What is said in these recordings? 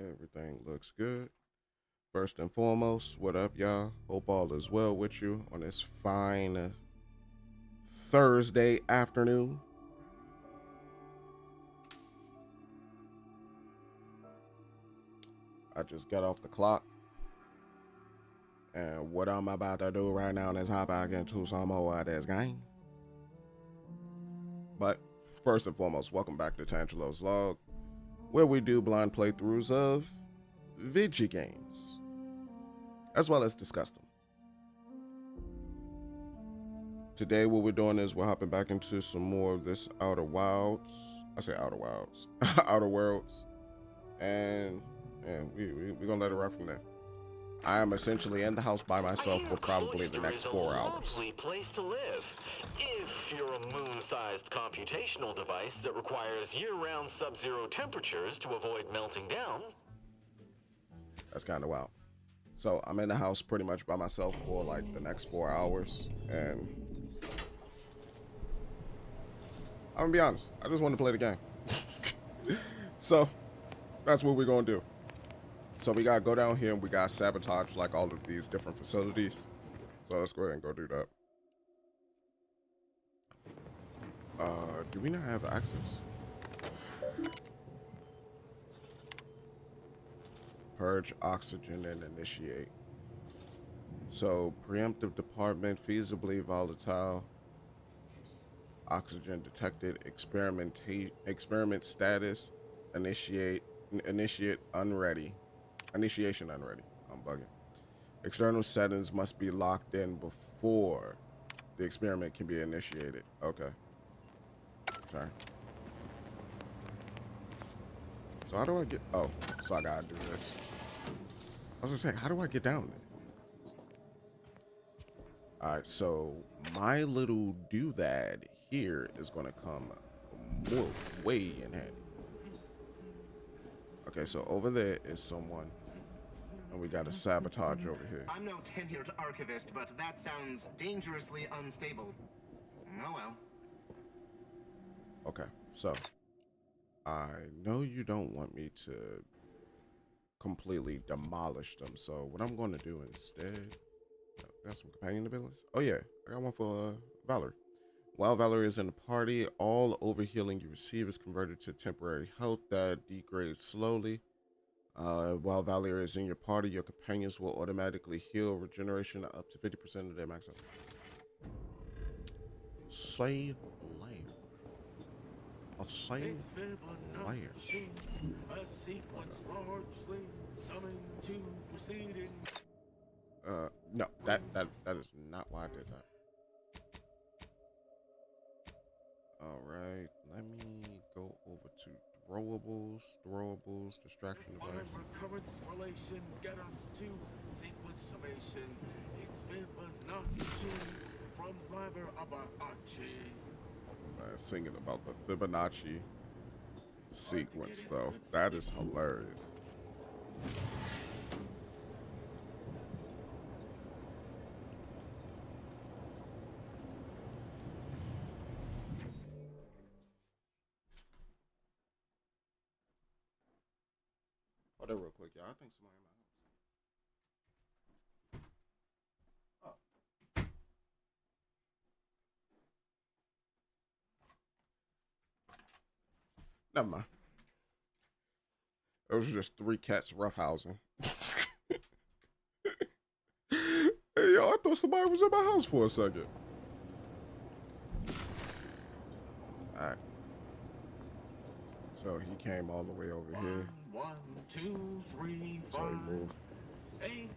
Everything looks good. First and foremost, what up, y'all? Hope all is well with you on this fine Thursday afternoon. I just got off the clock. And what I'm about to do right now is hop back into some more of this game. But first and foremost, welcome back to Tanglo's Log, where we do blind playthroughs of video games, as well as discuss them. Today, what we're doing is we're hopping back into some more of this Outer Wilds. I say Outer Wilds, Outer Worlds, and we're gonna let it rock from there. I am essentially in the house by myself for probably the next 4 hours. Lovely place to live. If you're a moon-sized computational device that requires year-round sub-zero temperatures to avoid melting down. That's kind of wild. So I'm in the house pretty much by myself for like the next 4 hours, and I'm gonna be honest, I just want to play the game. So that's what we're gonna do. So we gotta go down here and we gotta sabotage like all of these different facilities. So let's go ahead and go do that. Do we not have access? Purge oxygen and initiate. So preemptive department, feasibly volatile. Oxygen detected. Experiment status. Initiate unready. Initiation unready. I'm bugging. External settings must be locked in before the experiment can be initiated. Okay. Sorry. So how do I get? Oh, so I gotta do this. I was gonna say, how do I get down there? All right, so my little doodad here is gonna come way in handy. Okay, so over there is someone, and we got a sabotage over here. I'm no tenured archivist, but that sounds dangerously unstable. Oh well. Okay, so I know you don't want me to completely demolish them, so what I'm going to do instead, got some companion abilities. Oh yeah, I got one for Valerie. While Valerie is in the party, all overhealing you receive is converted to temporary health that degrades slowly. While Valerie is in your party, your companions will automatically heal regeneration up to 50% of their max health. Say layer. A say layer. A sequence largely summoned to proceeding. No, that is not why I did that. All right, let me go over to throwables, distraction device. Recurrence relation get us to sequence summation. It's Fibonacci from Liber Abachi. Singing about the Fibonacci sequence, though. That is hilarious. Hold on real quick, y'all. I think somebody in my house. Oh. Never mind. It was just 3 cats roughhousing. Hey, yo, I thought somebody was in my house for a second. Alright. So he came all the way over here. 1, 2, 3, 5, So he moved. 8.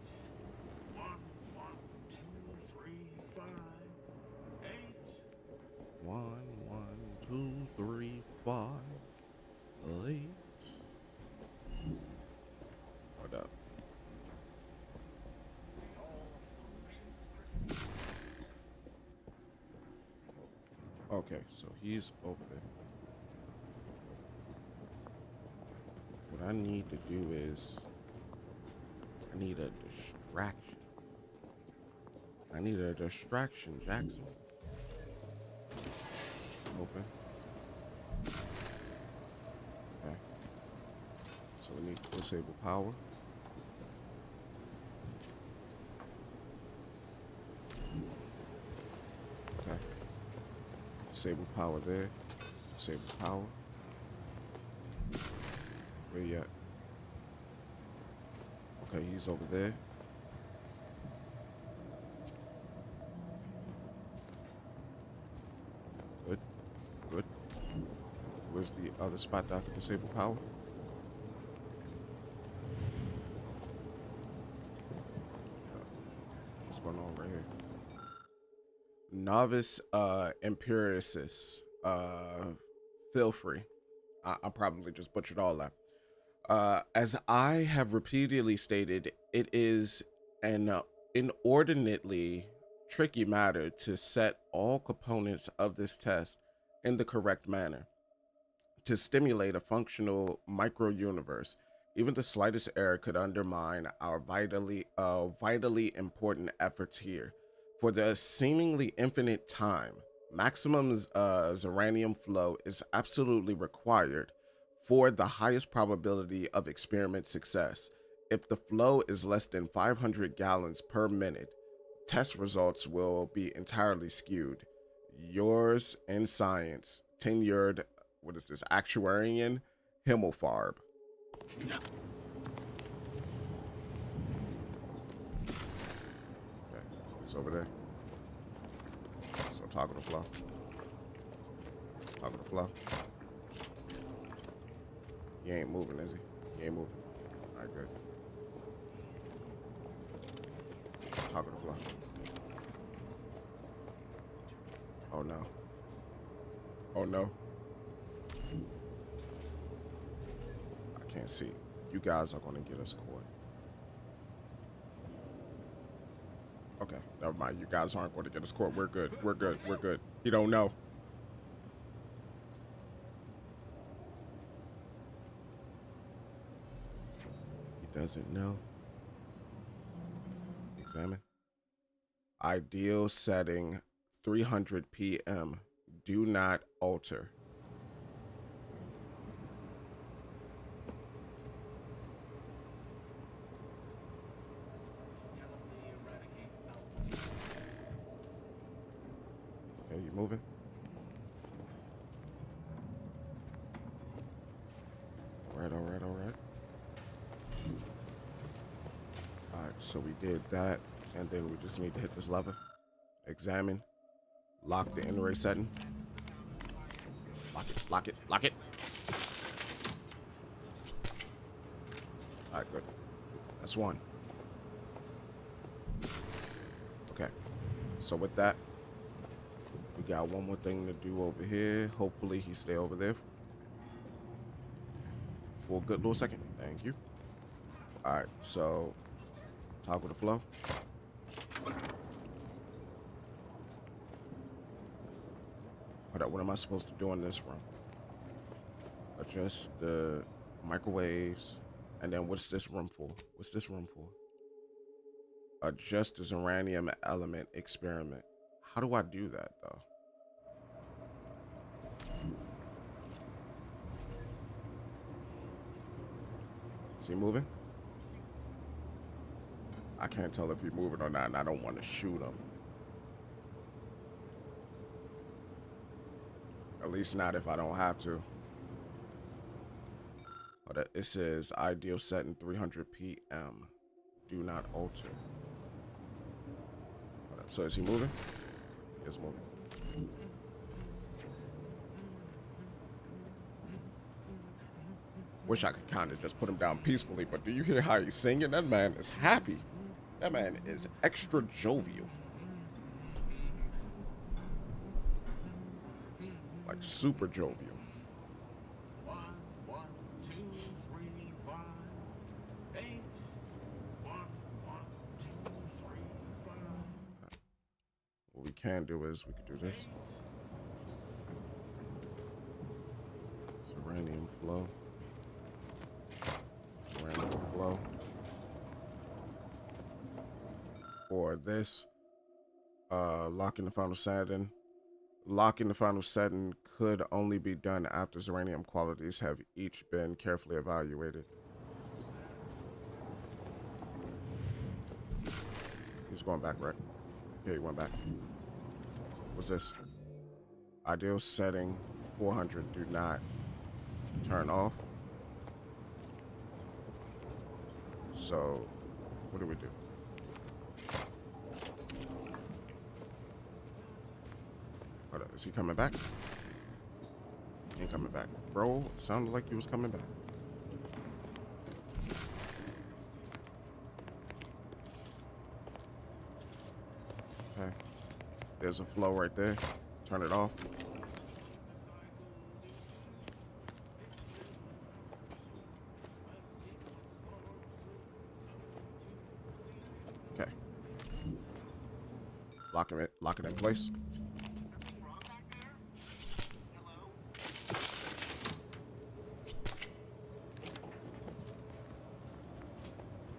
1, 1, 2, 3, 5, 8. 1, 1, 2, 3, 5, 8. Hold up. Okay, so he's over there. What I need to do is, I need a distraction. I need a distraction, Jackson. Open. Okay. So let We need to disable power. Okay. Disable power there. Disable power. Where you at? Okay, he's over there. Good. Good. Where's the other spot that I can disable power? What's going on right here? Novice empiricist. Feel free. I probably just butchered all that. As I have repeatedly stated, it is an inordinately tricky matter to set all components of this test in the correct manner to stimulate a functional micro-universe. Even the slightest error could undermine our vitally important efforts here. For the seemingly infinite time, maximum Zeranium flow is absolutely required for the highest probability of experiment success. If the flow is less than 500 gallons per minute, test results will be entirely skewed. Yours in science, tenured, what is this, actuarian, Himmelfarb. Okay, it's over there. So toggle the flow. Toggle the flow. He ain't moving, is he? He ain't moving. All right, good. Toggle the flow. Oh no. Oh no. I can't see. You guys are gonna get us caught. Okay, never mind. You guys aren't going to get us caught. We're good. We're good. We're good. He don't know. He doesn't know. Examine. Ideal setting 300 p.m. Do not alter. Okay, you moving? All right, all right, all right. All right, so we did that, and then we just need to hit this lever. Examine. Lock the in-ray setting. Lock it, lock it, lock it. All right, good. That's one. Okay, so with that, we got one more thing to do over here. Hopefully he stay over there for a good little second. Thank you. All right, so toggle the flow. What am I supposed to do in this room? Adjust the microwaves. And then what's this room for? What's this room for? Adjust the Zeranium element experiment. How do I do that though? Is he moving? I can't tell if he's moving or not, and I don't want to shoot him. At least not if I don't have to. But it says ideal setting 300 p.m. Do not alter. So is he moving? He is moving. Wish I could kind of just put him down peacefully, but do you hear how he's singing? That man is happy. That man is extra jovial. Like super jovial. 1, 1, 2, 3, 5, 8. 1, 1, 2, 3, 5. What we can do is we could do this. Uranium flow. Uranium flow. Or this. Locking the final setting. Locking the final setting could only be done after Zeranium qualities have each been carefully evaluated. He's going back, right? Yeah, he went back. What's this? Ideal setting 400. Do not turn off. So, what do we do? Hold up, is he coming back? He ain't coming back. Bro, sounded like he was coming back. Okay. There's a flow right there. Turn it off. Okay. Lock it in place. Wrong back there? Hello?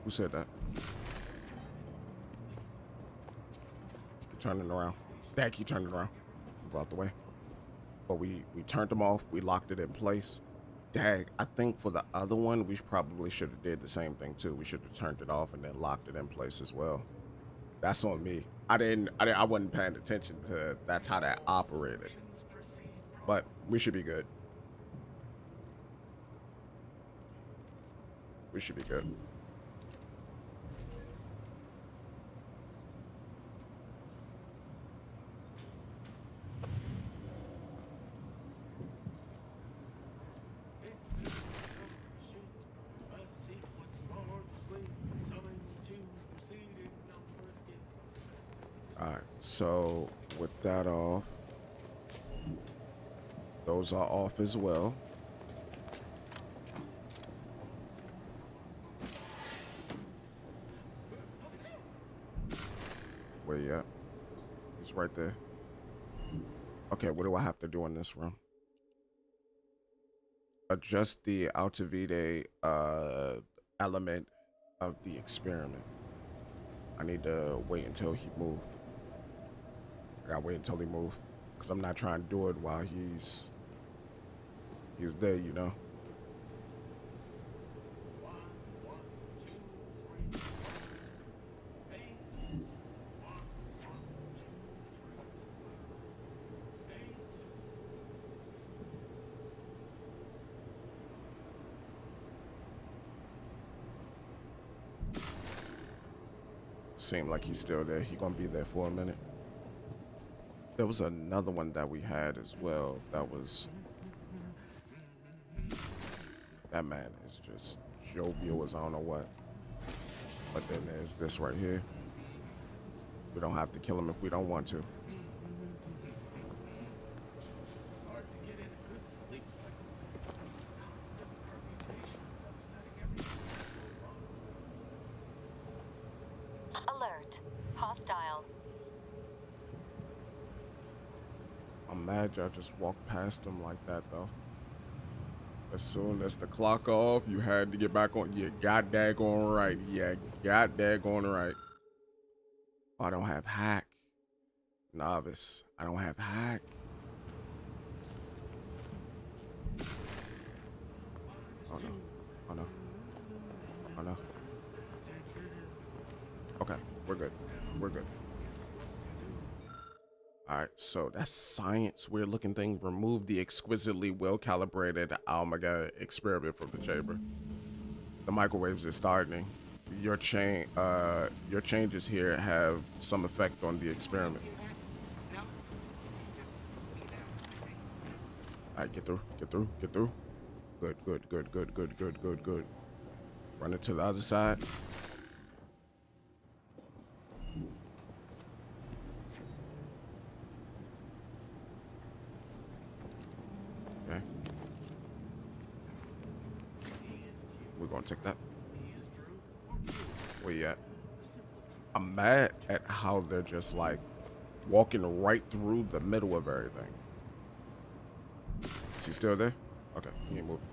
Who said that? Turning around. Thank you, turning around. Go out the way. But we turned them off. We locked it in place. Dag, I think for the other one, we probably should have did the same thing too. We should have turned it off and then locked it in place as well. That's on me. I wasn't paying attention to that's how that operated. But we should be good. We should be good. Alright, so with that off, those are off as well. Where you at? He's right there. Okay, what do I have to do in this room? Adjust the Altivide element of the experiment. I need to wait until he moves. I gotta wait until he moves, because I'm not trying to do it while he's there, you know. Seem like he's still there. He gonna be there for a minute. There was another one that we had as well. That was, that man is just jovial as I don't know what. But then there's this right here. We don't have to kill him if we don't want to. Hard to get in a good sleep cycle. Constant permutations upsetting everything. Alert. Hostile. I'm mad y'all just walked past him like that though. As soon as the clock off, you had to get back on. You got daggone right. Yeah, got daggone right. Oh, I don't have hack. Novice. I don't have hack. Oh no. Oh no. Oh no. Okay, we're good. We're good. All right, so that's science. Weird looking thing. Remove the exquisitely well calibrated Almaga experiment from the chamber. The microwaves is starting. Your changes here have some effect on the experiment. No? Just be there. I see. All right, get through, get through, get through. Good, good, good, good, good, good, good, good. Run it to the other side. Okay. We're gonna take that. Where you at? I'm mad at how they're just like walking right through the middle of everything. Is he still there? Okay, he ain't moving.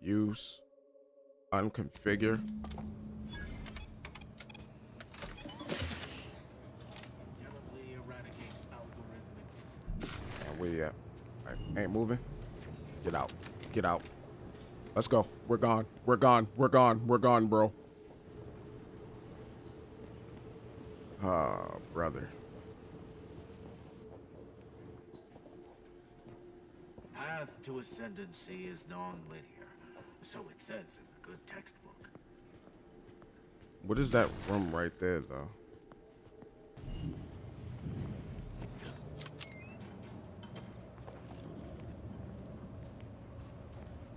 Use. Unconfigure. Indelibly eradicate algorithmic. And where you at? All right, ain't moving. Get out. Get out. Let's go. We're gone. We're gone. We're gone. We're gone, bro. Ah, brother. Path to ascendancy is non-linear, so it says in the good textbook. What is that room right there, though?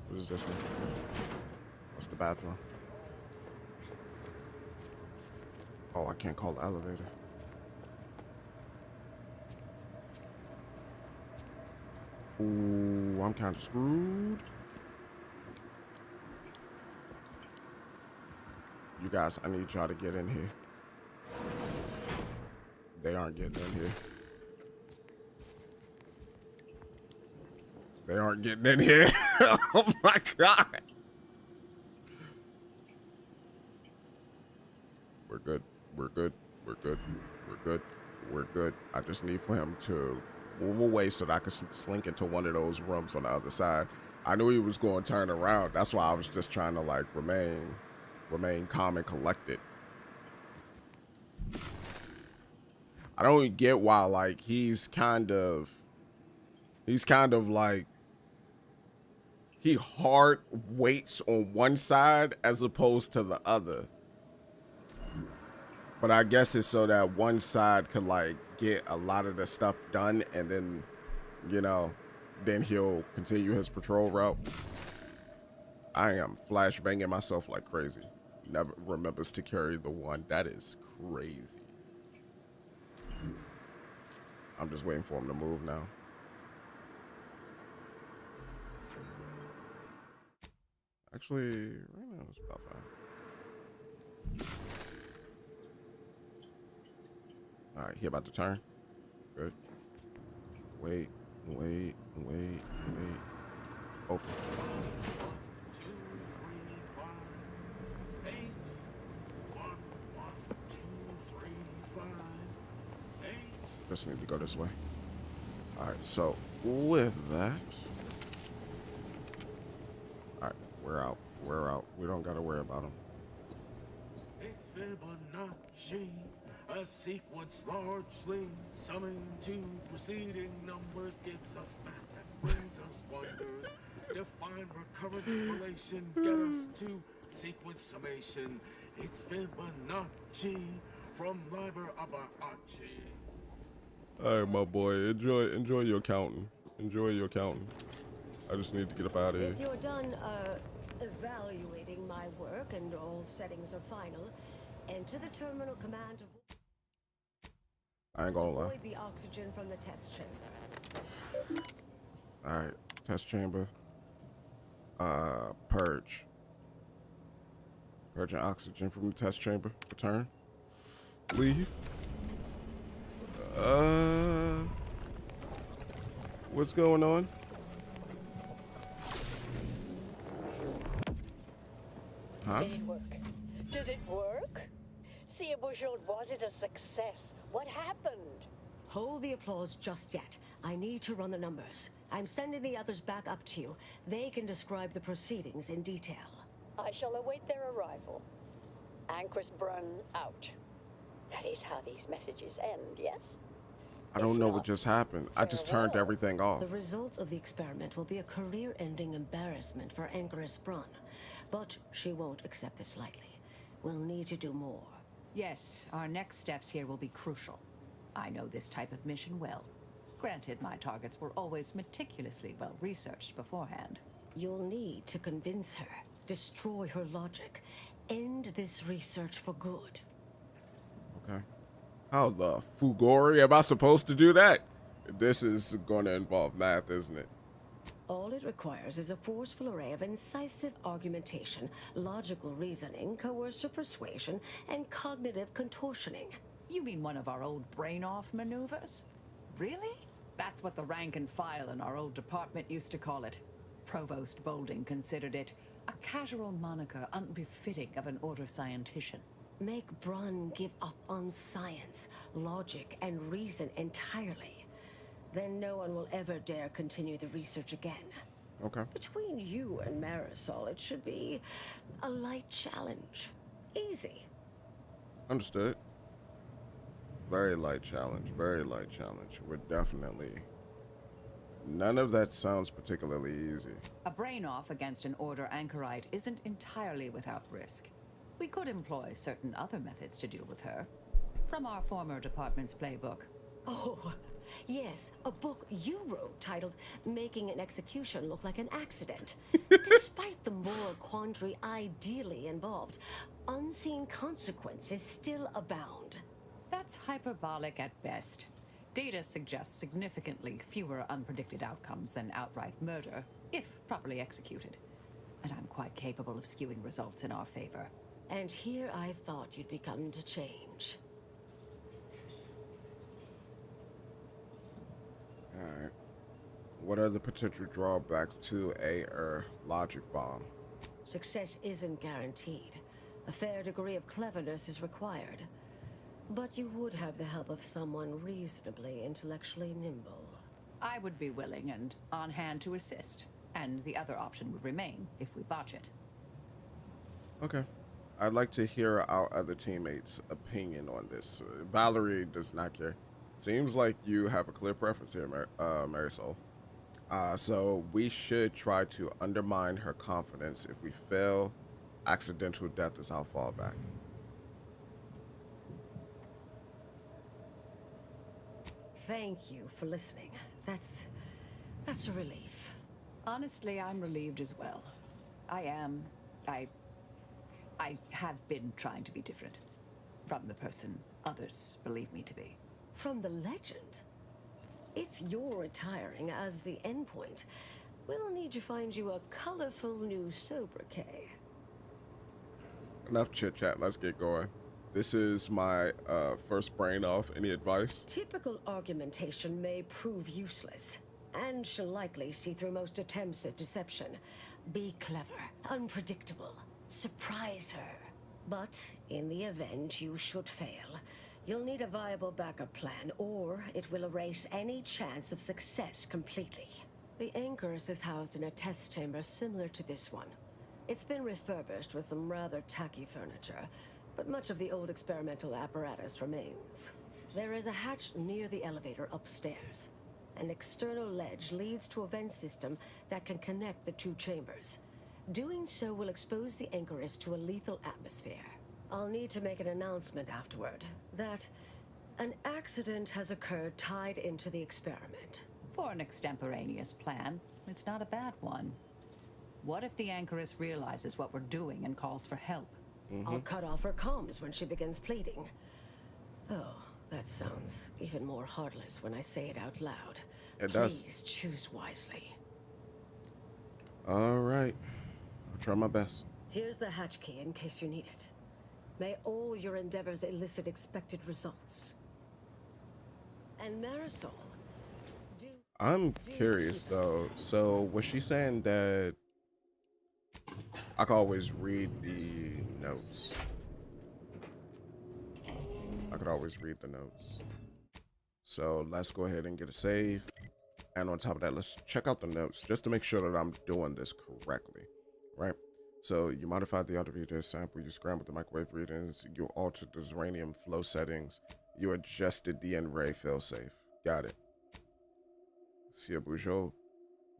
What is this one? What's the bathroom? Oh, I can't call the elevator. Ooh, I'm kind of screwed. You guys, I need y'all to get in here. They aren't getting in here. They aren't getting in here. Oh my God. We're good. We're good. We're good. We're good. We're good. I just need for him to move away so that I can slink into one of those rooms on the other side. I knew he was going to turn around. That's why I was just trying to like remain calm and collected. I don't even get why like he's kind of like he hard waits on one side as opposed to the other. But I guess it's so that one side could like get a lot of the stuff done and then, you know, then he'll continue his patrol route. I am flashbanging myself like crazy. Never remembers to carry the one. That is crazy. I'm just waiting for him to move now. Actually, right now it's about fine. All right, he about to turn. Good. Wait. Open. 2, 3, 5, 8. 1, 1, 2, 3, 5, 8. Just need to go this way. All right, so with that, all right, we're out. We're out. We don't got to worry about him. It's Fibonacci, a sequence largely summing to preceding numbers gives us math that brings us wonders. Define recurrence relation, get us to sequence summation. It's Fibonacci from Liber Abaci. All right, my boy, enjoy your counting. Enjoy your counting. I just need to get up out of here. If you're done evaluating my work and all settings are final, enter the terminal command to I ain't gonna lie. avoid the oxygen from the test chamber. All right, test chamber. Purge. Purging oxygen from the test chamber. Return. Leave. What's going on? Huh? Did it work? Did it work? See, was it a success? What happened? Hold the applause just yet. I need to run the numbers. I'm sending the others back up to you. They can describe the proceedings in detail. I shall await their arrival. Anchor's Brun out. That is how these messages end, yes? I don't know what just happened. I just turned everything off. The results of the experiment will be a career-ending embarrassment for Anchoress Brun. But she won't accept this lightly. We'll need to do more. Yes, our next steps here will be crucial. I know this type of mission well. Granted, my targets were always meticulously well researched beforehand. You'll need to convince her, destroy her logic, end this research for good. Okay. How the Fugori am I supposed to do that? This is going to involve math, isn't it? All it requires is a forceful array of incisive argumentation, logical reasoning, coercive persuasion, and cognitive contortioning. You mean one of our old brain-off maneuvers? Really? That's what the rank and file in our old department used to call it. Provost Bolding considered it a casual moniker unbefitting of an order scientician. Make Brun give up on science, logic, and reason entirely. Then no one will ever dare continue the research again. Okay. Between you and Marisol, it should be a light challenge. Easy. Understood. Very light challenge. Very light challenge. We're definitely... None of that sounds particularly easy. A brain-off against an Order anchorite isn't entirely without risk. We could employ certain other methods to deal with her. From our former department's playbook. Oh, yes, a book you wrote titled Making an Execution Look Like an Accident. Despite the moral quandary ideally involved, unseen consequences still abound. That's hyperbolic at best. Data suggests significantly fewer unpredicted outcomes than outright murder, if properly executed. And I'm quite capable of skewing results in our favor. And here I thought you'd begun to change. Alright. What are the potential drawbacks to a logic bomb? Success isn't guaranteed. A fair degree of cleverness is required. But you would have the help of someone reasonably intellectually nimble. I would be willing and on hand to assist. And the other option would remain if we botch it. Okay. I'd like to hear our other teammates' opinion on this. Valerie does not care. Seems like you have a clear preference here, Marisol. So we should try to undermine her confidence. If we fail, accidental death is our fallback. Thank you for listening. That's a relief. Honestly, I'm relieved as well. I have been trying to be different. From the person others believe me to be. From the legend? If you're retiring as the endpoint, we'll need to find you a colorful new sobriquet. Enough chit chat, let's get going. This is my first brain off. Any advice? Typical argumentation may prove useless, and she'll likely see through most attempts at deception. Be clever, unpredictable, surprise her. But in the event you should fail, you'll need a viable backup plan, or it will erase any chance of success completely. The Anchoress is housed in a test chamber similar to this one. It's been refurbished with some rather tacky furniture, but much of the old experimental apparatus remains. There is a hatch near the elevator upstairs. An external ledge leads to a vent system that can connect the two chambers. Doing so will expose the Anchoress to a lethal atmosphere. I'll need to make an announcement afterward that an accident has occurred tied into the experiment. For an extemporaneous plan, it's not a bad one. What if the Anchoress realizes what we're doing and calls for help? I'll cut off her comms when she begins pleading. Oh, that sounds even more heartless when I say it out loud. It does. Please choose wisely. All right. I'll try my best. Here's the hatch key in case you need it. May all your endeavors elicit expected results. And Marisol, I'm curious though. So was she saying that I could always read the notes? I could always read the notes. So let's go ahead and get a save. And on top of that, let's check out the notes just to make sure that I'm doing this correctly, right? So you modified the auto reader sample, you scrambled the microwave readings, you altered the uranium flow settings, you adjusted the N-ray failsafe. Got it. Sia Bujold,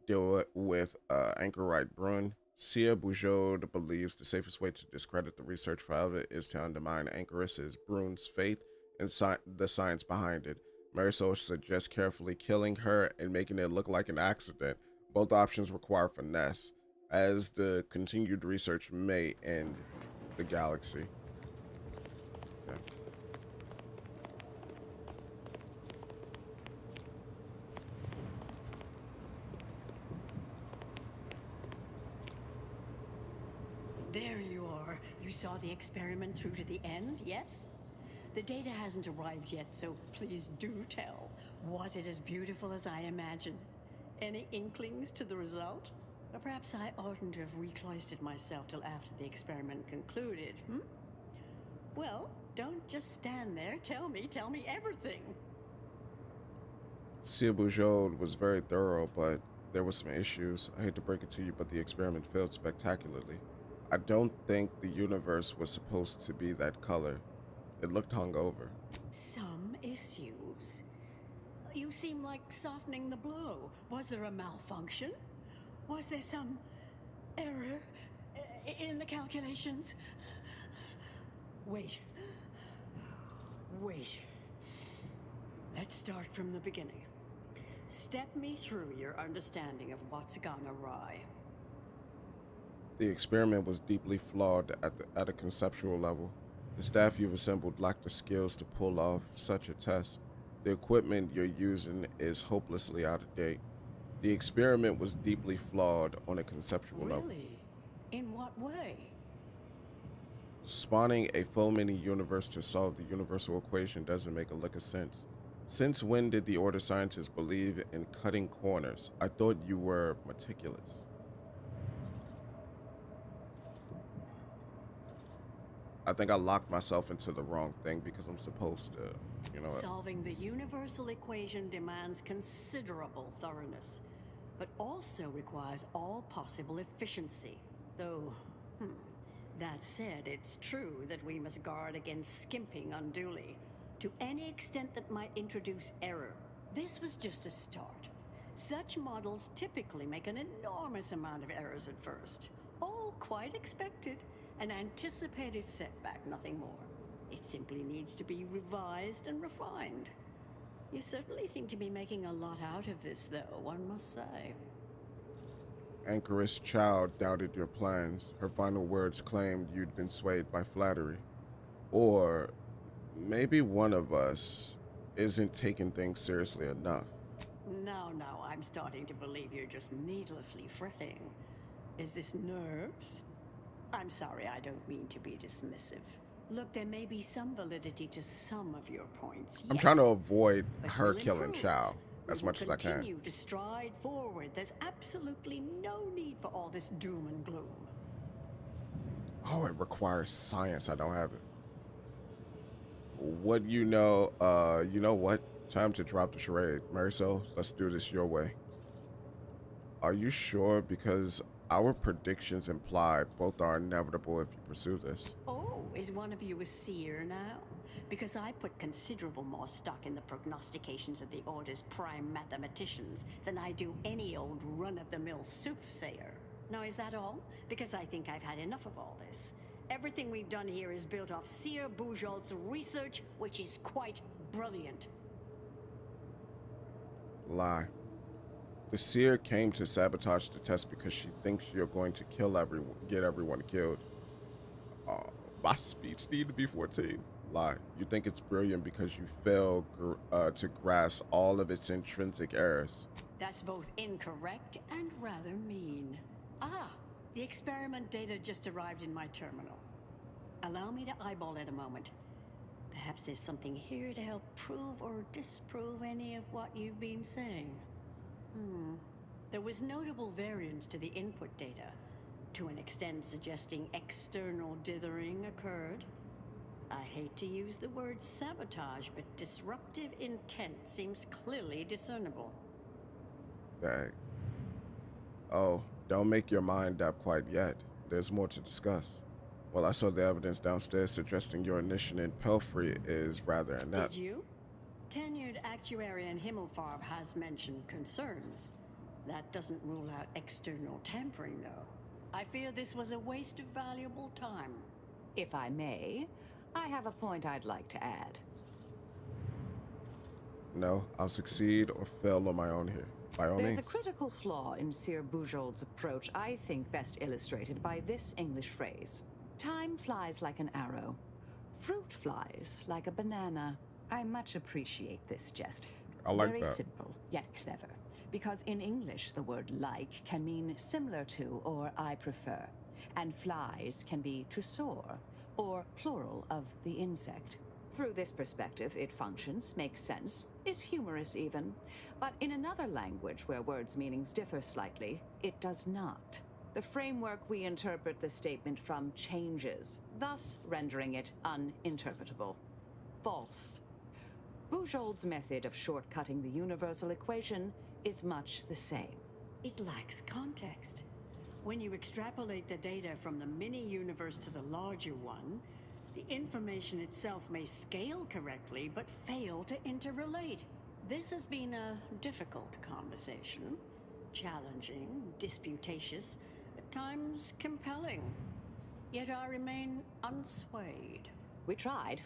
deal with Anchorite Brun. Sia Bujold believes the safest way to discredit the research file is to undermine Anchoress's Brun's faith and the science behind it. Marisol suggests carefully killing her and making it look like an accident. Both options require finesse, as the continued research may end the galaxy. Yeah. There you are. You saw the experiment through to the end, yes? The data hasn't arrived yet, so please do tell. Was it as beautiful as I imagined? Any inklings to the result? Or perhaps I oughtn't to have recloistered myself till after the experiment concluded, Well, don't just stand there. Tell me everything. Sia Bujold was very thorough, but there were some issues. I hate to break it to you, but the experiment failed spectacularly. I don't think the universe was supposed to be that color. It looked hungover. Some issues. You seem like softening the blow. Was there a malfunction? Was there some error in the calculations? Wait. Wait. Let's start from the beginning. Step me through your understanding of what's gone awry. The experiment was deeply flawed at a conceptual level. The staff you've assembled lacked the skills to pull off such a test. The equipment you're using is hopelessly out of date. The experiment was deeply flawed on a conceptual level. Really? In what way? Spawning a foaming universe to solve the universal equation doesn't make a lick of sense. Since when did the Order scientists believe in cutting corners? I thought you were meticulous. I think I locked myself into the wrong thing because I'm supposed to, you know. Solving the universal equation demands considerable thoroughness, but also requires all possible efficiency. Though, that said, it's true that we must guard against skimping unduly, to any extent that might introduce error. This was just a start. Such models typically make an enormous amount of errors at first. All quite expected. An anticipated setback, nothing more. It simply needs to be revised and refined. You certainly seem to be making a lot out of this, though, one must say. Anchoress Child doubted your plans. Her final words claimed you'd been swayed by flattery. Or maybe one of us isn't taking things seriously enough. Now, I'm starting to believe you're just needlessly fretting. Is this nerves? I'm sorry, I don't mean to be dismissive. Look, there may be some validity to some of your points. I'm yes, trying to avoid but her we'll killing improve. Chow as much as I can. Continue to stride forward. There's absolutely no need for all this doom and gloom. Oh, it requires science. I don't have it. What you know what? Time to drop the charade. Marisol, let's do this your way. Are you sure? Because our predictions imply both are inevitable if you pursue this. Oh, is one of you a seer now? Because I put considerable more stock in the prognostications of the Order's prime mathematicians than I do any old run-of-the-mill soothsayer. Now, is that all? Because I think I've had enough of all this. Everything we've done here is built off Seer Bujold's research, which is quite brilliant. Lie. The seer came to sabotage the test because she thinks you're going to get everyone killed. My speech need to be 14. Lie. You think it's brilliant because you fail to grasp all of its intrinsic errors. That's both incorrect and rather mean. The experiment data just arrived in my terminal. Allow me to eyeball it a moment. Perhaps there's something here to help prove or disprove any of what you've been saying. There was notable variance to the input data, to an extent suggesting external dithering occurred. I hate to use the word sabotage, but disruptive intent seems clearly discernible. Dang. Oh, don't make your mind up quite yet. There's more to discuss. Well, I saw the evidence downstairs suggesting your initiative in Pelfrey is rather inept. Did you? Tenured actuarian Himmelfarb has mentioned concerns. That doesn't rule out external tampering, though. I fear this was a waste of valuable time. If I may, I have a point I'd like to add. No, I'll succeed or fail on my own here. By all There's means. a critical flaw in Seer Bujold's approach I think best illustrated by this English phrase. Time flies like an arrow. Fruit flies like a banana. I much appreciate this jest. I like Very that. simple, yet clever. Because in English, the word like can mean similar to or I prefer. And flies can be to soar, or plural of the insect. Through this perspective, it functions, makes sense, is humorous even. But in another language where words' meanings differ slightly, it does not. The framework we interpret the statement from changes, thus rendering it uninterpretable. False. Bujold's method of shortcutting the universal equation is much the same. It lacks context. When you extrapolate the data from the mini-universe to the larger one, The information itself may scale correctly, but fail to interrelate. This has been a difficult conversation. Challenging, disputatious, at times compelling. Yet I remain unswayed. We tried.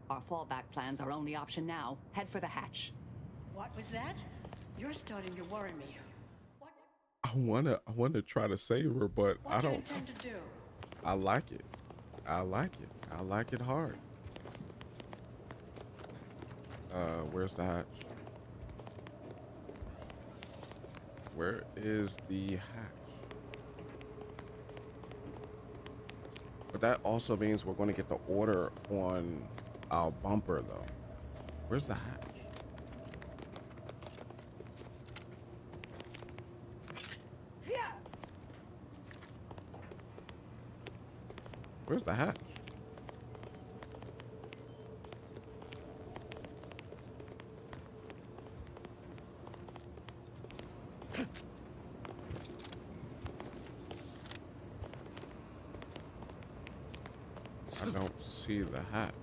Our fallback plan's our only option now. Head for the hatch. What was that? You're starting to worry me. What? I wanna try to save her, but What I do you don't. intend to do? I like it. I like it. I like it hard. Where's the hatch? Where is the hatch? But that also means we're going to get the order on our bumper, though. Where's the hatch? Where's the hatch? I don't see the hatch.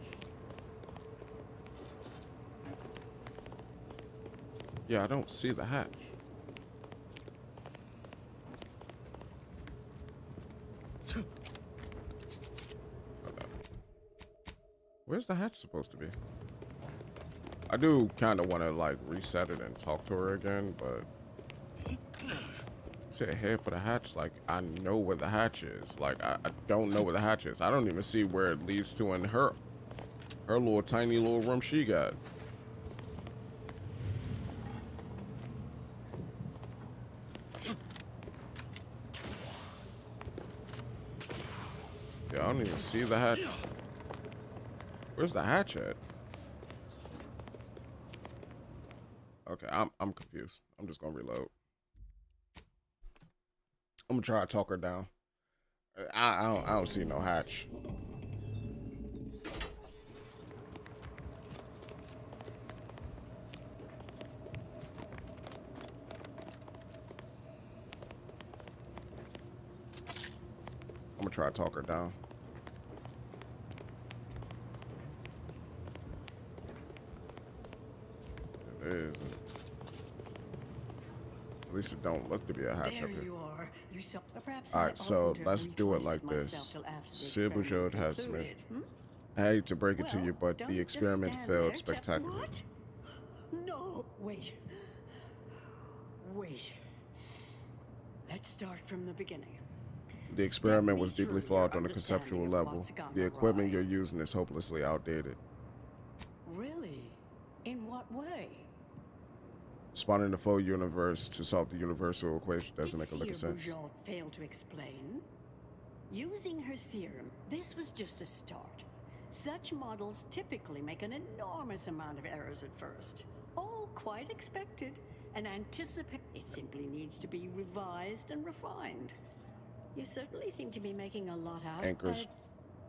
Yeah, I don't see the hatch. Where's the hatch supposed to be? I do kind of want to like reset it and talk to her again, but say head for the hatch. Like I know where the hatch is. Like I don't know where the hatch is. I don't even see where it leads to in her little tiny little room she got. Yeah, I don't even see the hatch. Where's the hatch at? Okay, I'm confused. I'm just gonna reload. I'm gonna try to talk her down. I don't see no hatch. I'm gonna try to talk her down. There is. At least it don't look to be a hatch There up here. you are. You saw. Perhaps All I right, so oughtn't have let's do it like retrusted this. myself till after the Sibujod experiment has concluded, I hate to break it to Well, you, but don't the just experiment stand failed there, spectacularly. What? No, wait. Wait. Let's start from the beginning. The experiment Step was me through deeply your flawed on a understanding conceptual of level. what's gone The equipment awry. you're using is hopelessly outdated. Really? In what way? Spawning the full universe to solve the universal equation doesn't make a lick of sense. Bougeot failed to explain? Using her theorem, this was just a start. Such models typically make an enormous amount of errors at first. All quite expected and anticipate. It simply needs to be revised and refined. You certainly seem to be making a lot out. Anchors.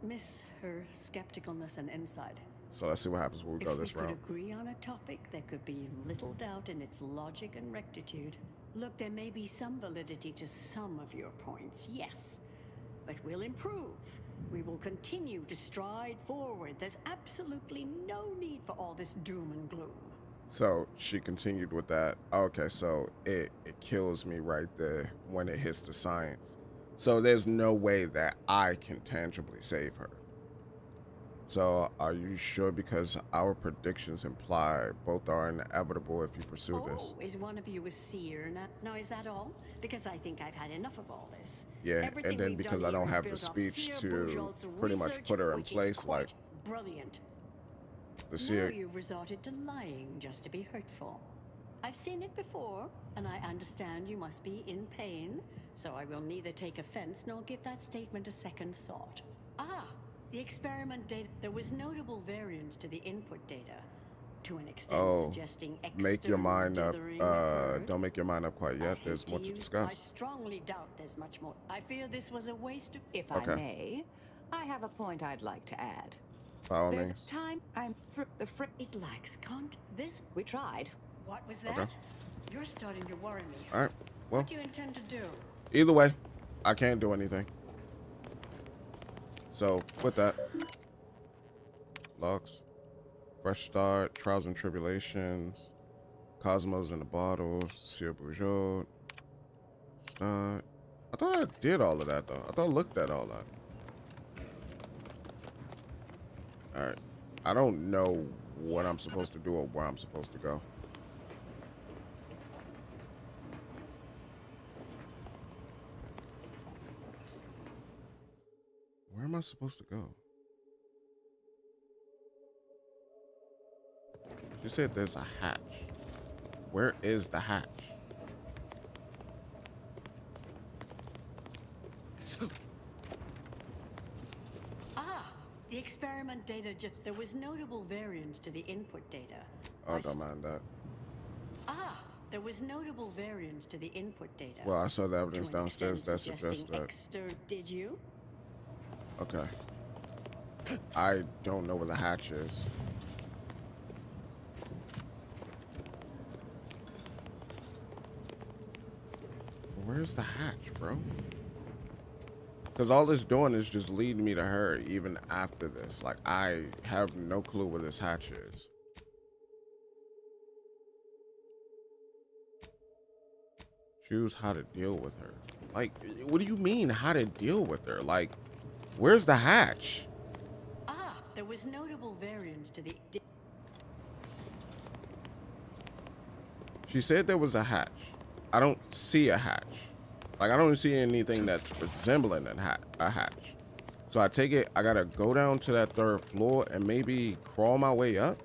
I miss her skepticalness and insight. So let's see what happens when we go this If we route. could agree on a topic, there could be little doubt in its logic and rectitude. Look, there may be some validity to some of your points, yes. But we'll improve. We will continue to stride forward. There's absolutely no need for all this doom and gloom. So she continued with that. Okay, so it kills me right there when it hits the science. So there's no way that I can tangibly save her. So are you sure? Because our predictions imply both are inevitable if you pursue this. Oh, is one of you a seer? Now, is that all? Because I think I've had enough of all this. Yeah, Everything and then we've because done I don't here is have the built off speech Seer to Bougeot's pretty much research, put her in which is place, like quite brilliant. the Now seer. you've resorted to lying just to be hurtful. I've seen it before, and I understand you must be in pain, so I will neither take offense nor give that statement a second thought. Ah, the experiment data. There was notable variance to the input data, to an extent suggesting Make your mind up. dithering occurred. Don't make your mind up quite I yet. hate There's more to use- I discuss. strongly doubt there's much more. I fear this was a waste of. If Okay. I may, I have a point I'd like to add. By all There's means. time. It lacks content. This. We tried. What was that? You're starting to worry me. All right. Well, What do you intend to do? either way, I can't do anything. So with that, Lux. Fresh Start, Trials and Tribulations, Cosmos in the Bottle, Sir Bourgeois, Start. I thought I did all of that though. I thought I looked at all that. Alright. I don't know what I'm supposed to do or where I'm supposed to go. Where am I supposed to go? You said there's a hatch. Where is the hatch? The experiment data there was notable variance to the input data. Oh, don't mind that. There was notable variance to the input data. Well, I saw the evidence To an downstairs extent that suggests suggesting that. Did you? Okay. I don't know where the hatch is. Where's the hatch, bro? Because all it's doing is just leading me to her even after this. Like, I have no clue where this hatch is. Choose how to deal with her. Like, what do you mean how to deal with her? Like, where's the hatch? There was notable variance to the... She said there was a hatch. I don't see a hatch. Like, I don't see anything that's resembling a hatch. So I take it, I gotta go down to that 3rd floor and maybe crawl my way up.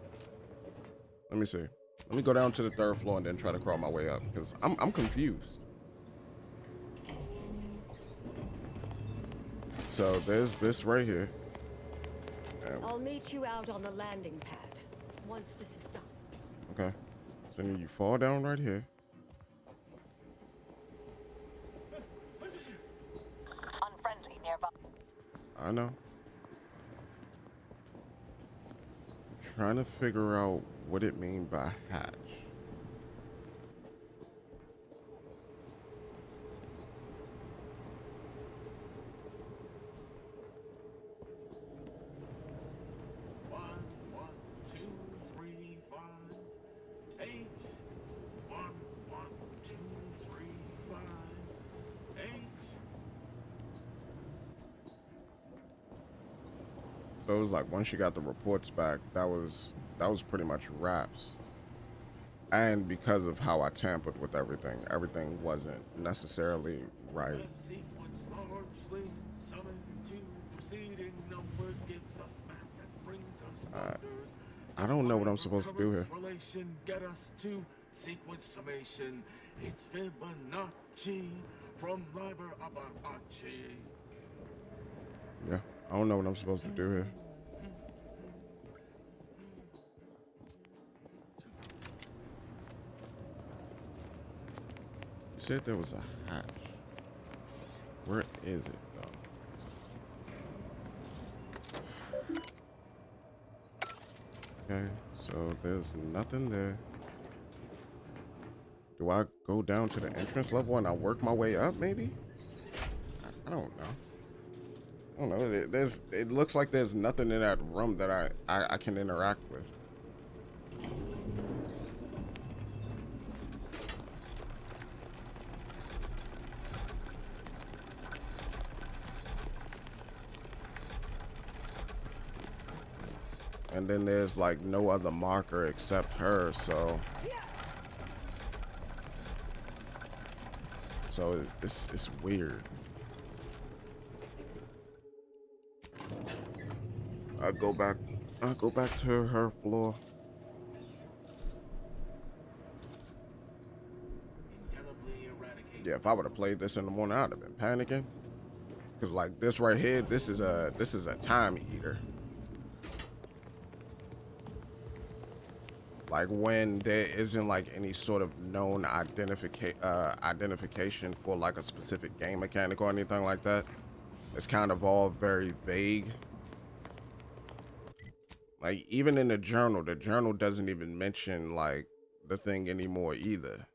Let me see. Let me go down to the 3rd floor and then try to crawl my way up, because I'm confused. So there's this right here. I'll meet you out on the landing pad once this is done. Okay. So then you fall down right here. Unfriendly nearby. I know. I'm trying to figure out what it means by hatch. So it was like once you got the reports back, that was pretty much wraps. And because of how I tampered with everything, everything wasn't necessarily right. I don't know what I'm supposed to do here. Get us to sequence summation. It's Fibonacci from Liber Abaci. Yeah, I don't know what I'm supposed to do here. You said there was a hatch. Where is it, though? Okay, so there's nothing there. Do I go down to the entrance level and I work my way up, maybe? I don't know. I don't know. It looks like there's nothing in that room that I can interact with. And then there's like no other marker except her, so it's weird. I'll go back to her floor. Yeah, if I would have played this in the morning, I'd have been panicking. Cause like this right here, this is a time eater. Like when there isn't like any sort of known identification for like a specific game mechanic or anything like that. It's kind of all very vague. Like even in the journal doesn't even mention like the thing anymore either.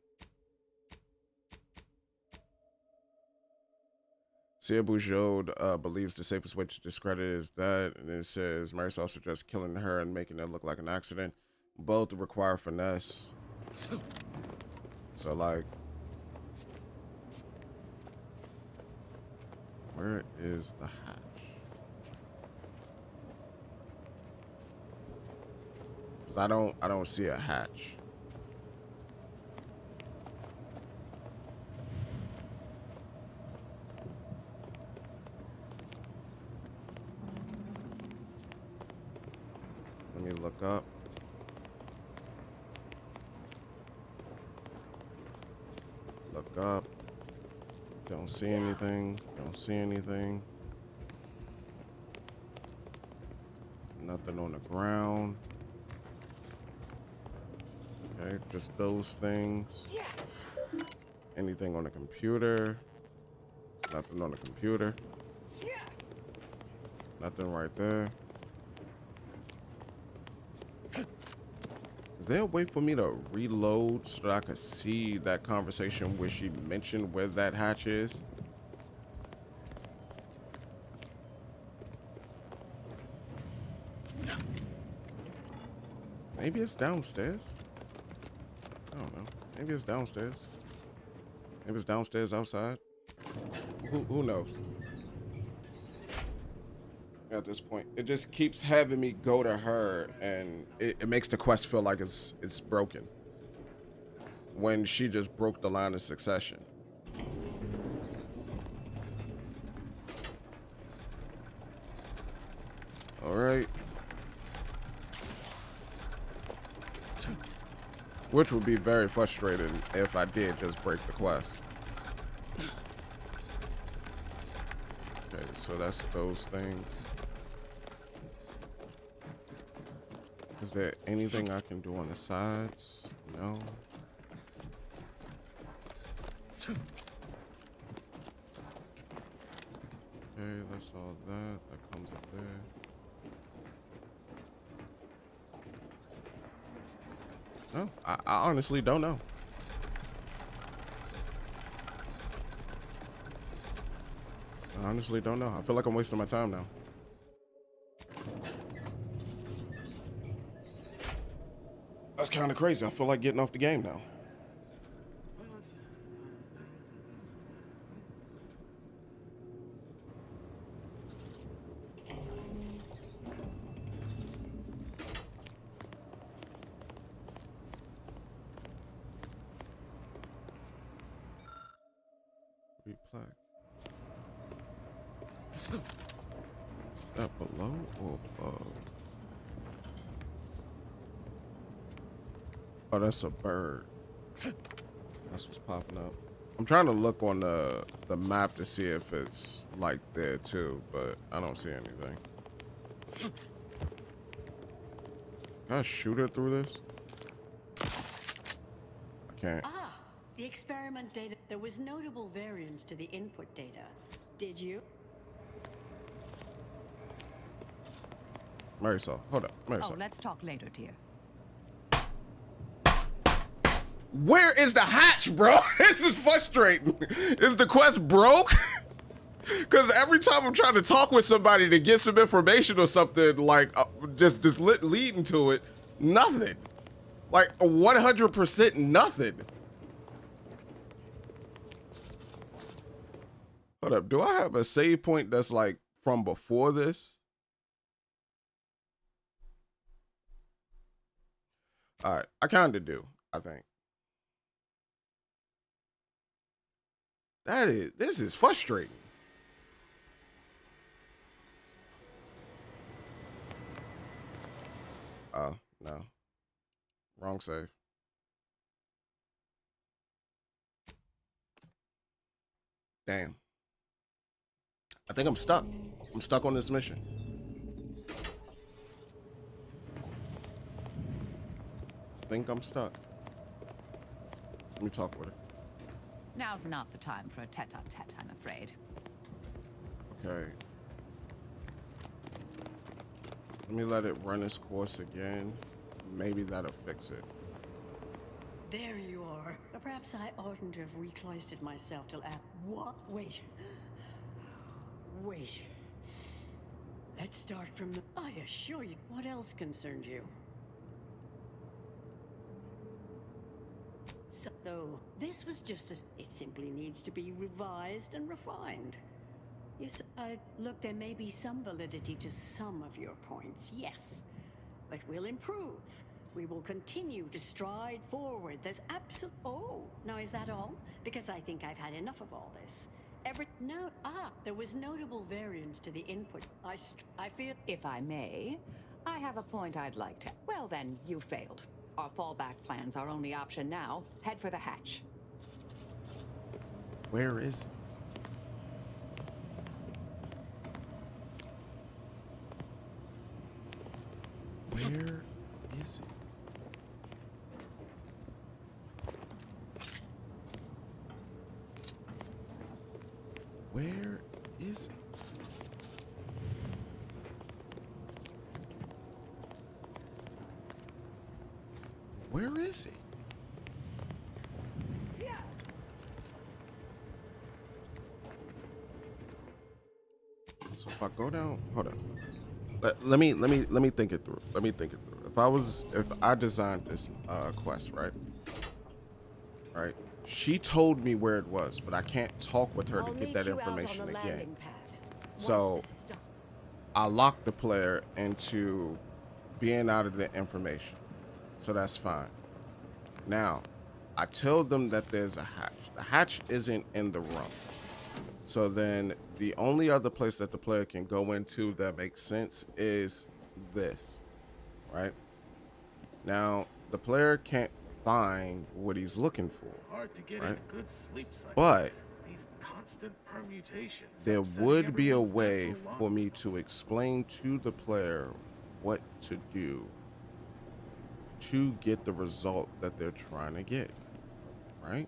Tia Bujold believes the safest way to discredit is that, and it says Marisol suggests killing her and making it look like an accident. Both require finesse. So, like, where is the hatch? Cause I don't see a hatch. Let me look up. Look up. Don't see anything. Don't see anything. Nothing on the ground. Okay, just those things. Anything on the computer? Nothing on the computer. Nothing right there. Is there a way for me to reload so that I could see that conversation where she mentioned where that hatch is? Maybe it's downstairs. I don't know. Maybe it's downstairs. Maybe it's downstairs outside. Who knows? At this point, it just keeps having me go to her, and it makes the quest feel like it's broken when she just broke the line of succession. All right. Which would be very frustrating if I did just break the quest. Okay, so that's those things. Is there anything I can do on the sides? No. Okay, that's all that. That comes up there. No, I honestly don't know. I honestly don't know. I feel like I'm wasting my time now. That's kind of crazy. I feel like getting off the game now. Replac. Is that below or above? Oh, that's a bird. That's what's popping up. I'm trying to look on the map to see if it's like there too, but I don't see anything. Can I shoot her through this? I can't. Ah, the experiment data. There was notable variance to the input data. Did you? Marisol, hold up. Marisol. Oh, let's talk later, dear. Where is the hatch, bro? This is frustrating. Is the quest broke? Because every time I'm trying to talk with somebody to get some information or something, like just leading to it, nothing. Like 100% nothing. Hold up. Do I have a save point that's like from before this? All right. I kind of do, I think. This is frustrating. Oh, no. Wrong save. Damn. I think I'm stuck. I'm stuck on this mission. I think I'm stuck. Let me talk with her. Now's not the time for a tete-a-tete, I'm afraid. Okay. Let me let it run its course again. Maybe that'll fix it. There you are. Perhaps I oughtn't to have recloistered myself till after. What? Wait. Wait. Let's start from the... I assure you. What else concerned you? So, this was just as... It simply needs to be revised and refined. Look, there may be some validity to some of your points, yes. But we'll improve. We will continue to stride forward. There's Oh, now is that all? Because I think I've had enough of all this. There was notable variance to the input. I feel... If I may, I have a point I'd like to... Well then, you failed. Our fallback plan's our only option now. Head for the hatch. Where is it? Where is it? Where is it? Where is it? So if I go down, hold on. Let me think it through. Let me think it through. If I designed this quest, right? Right. She told me where it was, but I can't talk with her to get that information again. So I locked the player into being out of the information. So that's fine. Now, I tell them that there's a hatch. The hatch isn't in the room. So then the only other place that the player can go into that makes sense is this, right? Now, the player can't find what he's looking for. Hard to get right? in a good sleep cycle. But these constant permutations. there upsetting would be a everyone's way natural for me laws. to explain to the player what to do to get the result that they're trying to get, right?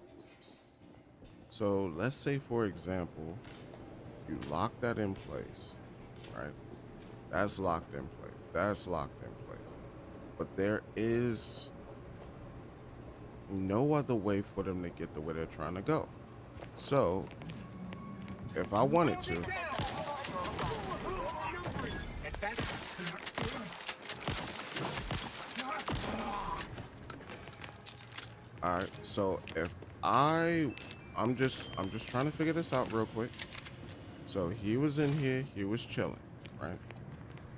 So let's say, for example, you lock that in place, right? That's locked in place. That's locked in place. But there is no other way for them to get to where they're trying to go. So if I wanted to, all right, so if I'm just trying to figure this out real quick. So he was in here, he was chilling, right?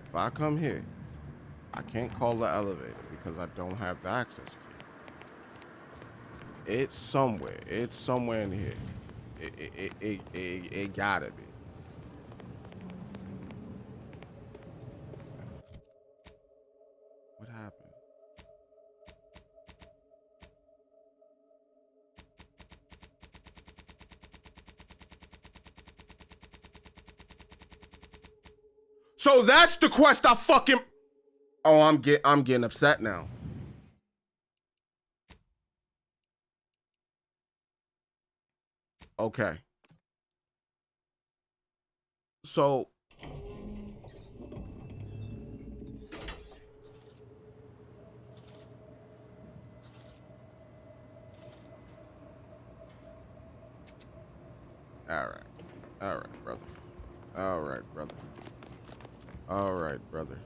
If I come here, I can't call the elevator because I don't have the access key. It's somewhere in here. It gotta be. What happened? So that's the quest I fucking... Oh, I'm getting upset now. Okay. So all right, brother. All right, brother. All right, brother.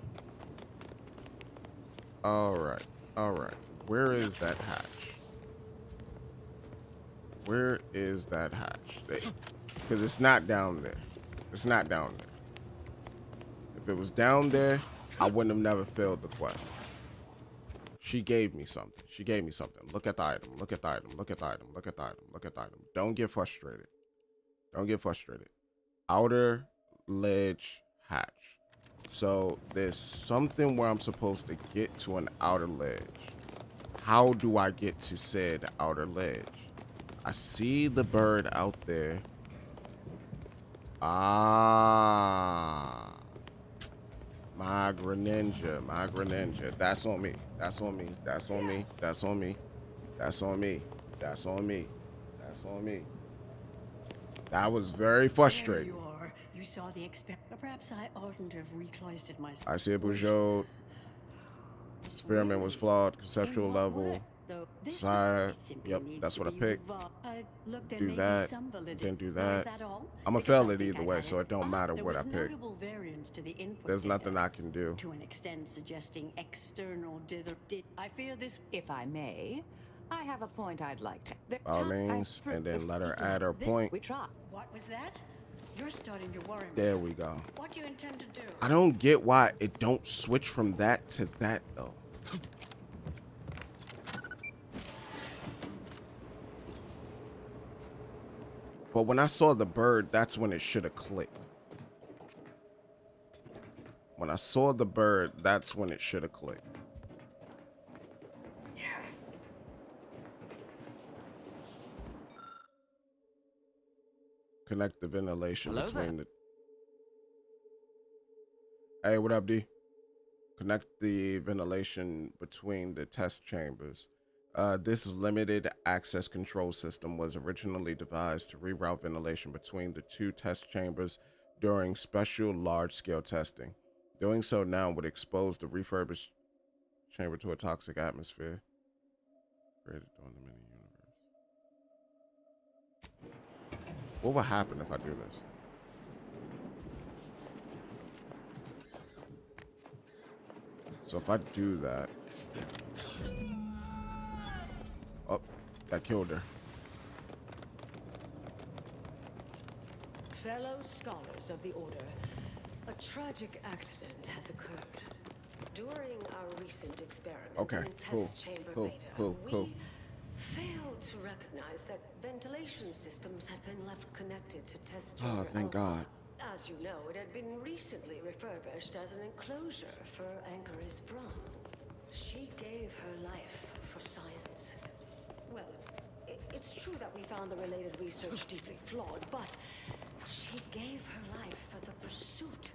All right. Where is that hatch? Where is that hatch? Because it's not down there. It's not down there. If it was down there, I wouldn't have never failed the quest. She gave me something. She gave me something. Look at the item. Look at the item. Look at the item. Look at the item. Look at the item. Don't get frustrated. Don't get frustrated. Outer ledge hatch. So there's something where I'm supposed to get to an outer ledge. How do I get to said outer ledge? I see the bird out there. Ah, my Greninja. That's on me. That's on me. That's on me. That's on me. That's on me. That's on me. That's on me. That was very frustrating. There you are. You saw the perhaps I oughtn't have recloistered myself. I see a Peugeot. Experiment was flawed. Conceptual level. Side. Yep, that's what I picked. I looked at do maybe that, some validity. then do Is that. that all? I'm gonna Because fail I it think either I way, had so it don't matter There what I was pick. notable variance to the input There's nothing data, I can do. to an extent suggesting external I fear this. If I may, I have a point I'd like to. All means, and then let her add her point. We try. What was that? You're starting to worry me. There we go. What do you intend to do? I don't get why it don't switch from that to that though. But when I saw the bird, that's when it should have clicked. When I saw the bird, that's when it should have clicked. Connect the ventilation between the... Hey, what up, D? Connect the ventilation between the test chambers. This limited access control system was originally devised to reroute ventilation between the two test chambers during special large-scale testing. Doing so now would expose the refurbished chamber to a toxic atmosphere created during the mini-universe. What will happen if I do this? So if I do that... Oh, that killed her. Fellow scholars of the Order, a tragic accident has occurred. During our recent experiments in test chamber beta, we failed to recognize that ventilation systems had been left connected to test chamber. Oh, thank God. As you know, it had been recently refurbished as an enclosure for Ankaris Braun. She gave her life for science. Well, it's true that we found the related research deeply flawed, but she gave her life for the pursuit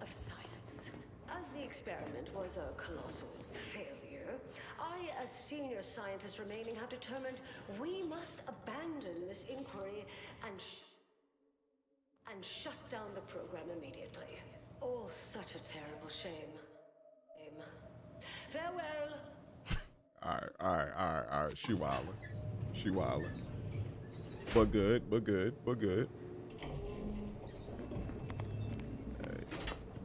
of science. As the experiment was a colossal failure, I, as senior scientist remaining, have determined we must abandon this inquiry and shut down the program immediately. Oh, such a terrible shame. Farewell. All right. She wildin'. But good.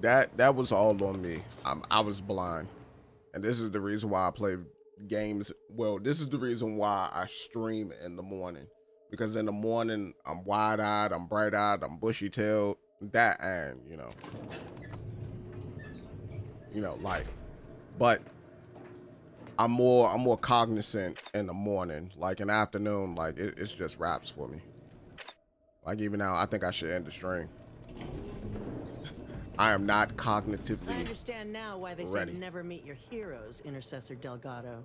That was all on me. I was blind. And this is the reason why I play games. Well, this is the reason why I stream in the morning. Because in the morning, I'm wide-eyed, I'm bright-eyed, I'm bushy-tailed. That and, you know, life. But I'm more cognizant in the morning. Like in the afternoon, like it's just raps for me. Like even now, I think I should end the stream. I am not cognitively I understand now why they ready. said never meet your heroes, Intercessor Delgado.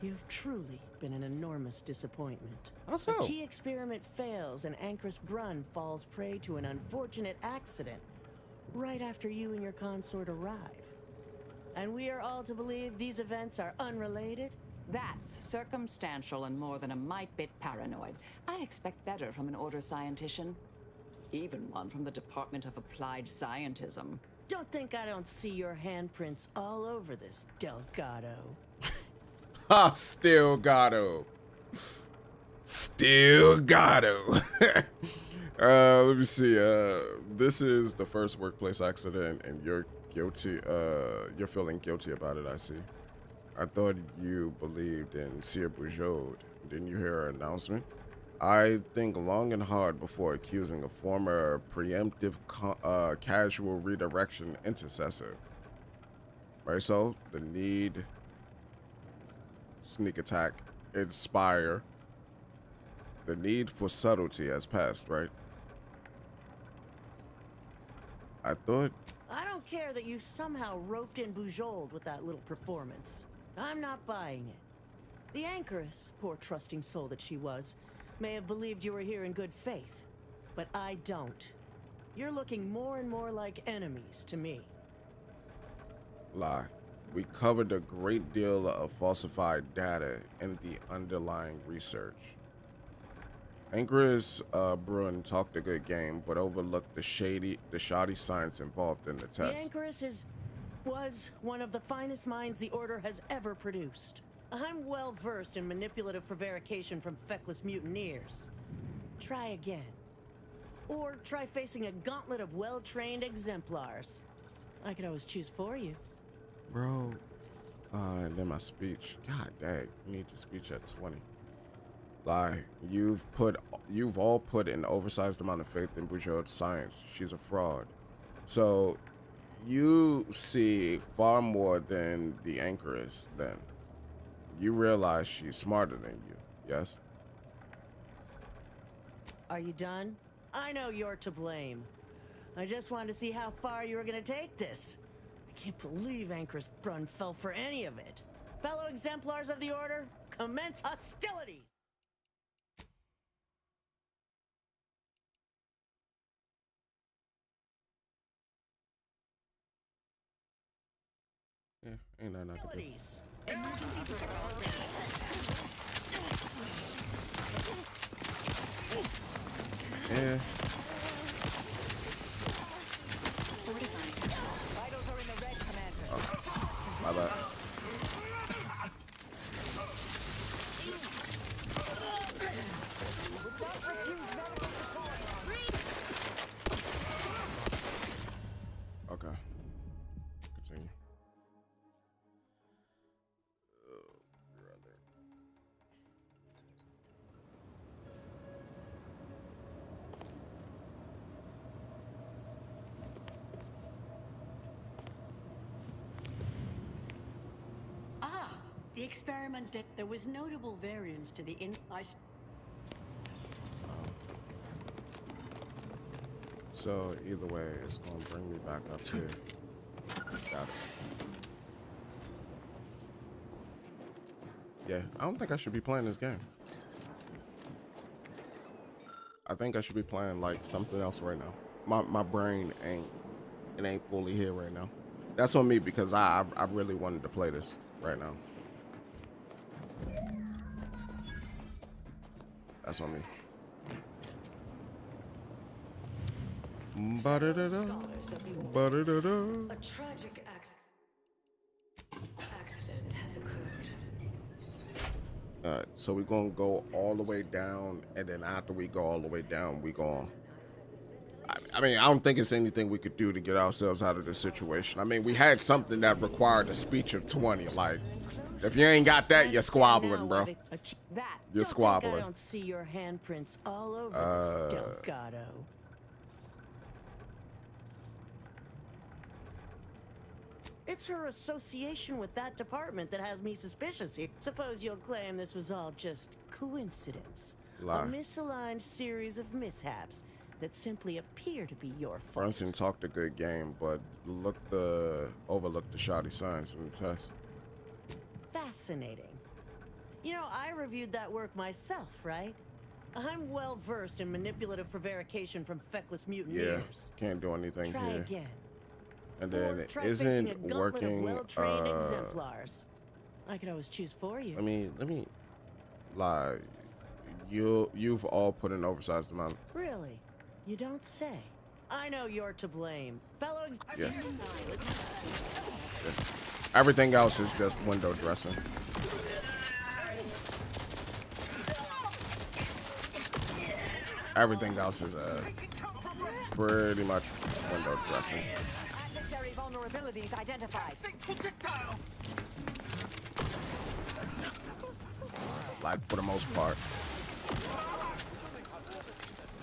You've truly been an enormous disappointment. How so? The key experiment fails and Ankaris Brun falls prey to an unfortunate accident right after you and your consort arrive. And we are all to believe these events are unrelated? That's circumstantial and more than a mite bit paranoid. I expect better from an Order scientician. Even one from the Department of Applied Scientism. Don't think I don't see your handprints all over this, Delgado. Still got him. Let me see. This is the first workplace accident, and you're guilty. You're feeling guilty about it. I see. I thought you believed in Sir Bujold. Didn't you hear her announcement? I think long and hard before accusing a former preemptive casual redirection intercessor. Right, so the need, sneak attack, inspire. The need for subtlety has passed, right? I thought... I don't care that you somehow roped in Bujold with that little performance. I'm not buying it. The Ankaris, poor trusting soul that she was, may have believed you were here in good faith, but I don't. You're looking more and more like enemies to me. Lie. We covered a great deal of falsified data in the underlying research. Ankaris Brun talked a good game, but overlooked the shoddy science involved in the test. The Ankaris was one of the finest minds the Order has ever produced. I'm well versed in manipulative prevarication from feckless mutineers. Try again. Or try facing a gauntlet of well-trained exemplars. I could always choose for you. Bro. And then my speech. God dang, you need your speech at 20. Like, you've all put an oversized amount of faith in Bujold's science. She's a fraud. So you see far more than the anchoress then. You realize she's smarter than you, yes? Are you done? I know you're to blame. I just wanted to see how far you were gonna take this. I can't believe Anchoress Brunn fell for any of it. Fellow exemplars of the Order, commence hostilities! Yeah, ain't nothing I can do. Emergency protocols Yeah. Vitals are in the red, Commander. Oh, my bad. Okay. Continue. Oh, brother. Ah, the experiment that there was notable variance to the So either way, it's gonna bring me back up here. Got it. Yeah, I don't think I should be playing this game. I think I should be playing like something else right now. My brain ain't fully here right now. That's on me because I really wanted to play this right now. That's on me. Ba-da-da-da. Ba-da-da-da. A tragic accident has occurred. Alright, so we're gonna go all the way down, and then after we go all the way down, we going. I mean, I don't think it's anything we could do to get ourselves out of this situation. I mean, we had something that required a speech of 20. Like, if you ain't got that, you're squabbling, bro. You're squabbling. I don't see your handprints all over this Delgado. It's her association with that department that has me suspicious here. Suppose you'll claim this was all just coincidence. Lie. A misaligned series of mishaps that simply appear to be your fault. Brunson talked a good game, but overlooked the shoddy signs in the test. Fascinating. You know, I reviewed that work myself, right? I'm well versed in manipulative prevarication from feckless mutineers. Yeah, can't do anything Try here. again. And then it Try facing a isn't gauntlet working. of well-trained exemplars. I could always choose for you. Let me lie. You've all put an oversized amount. Really? You don't say. I know you're to blame. Fellow Yeah. Everything else is just window dressing. Everything else is pretty much window dressing. Adversary vulnerabilities identified. Like, for the most part.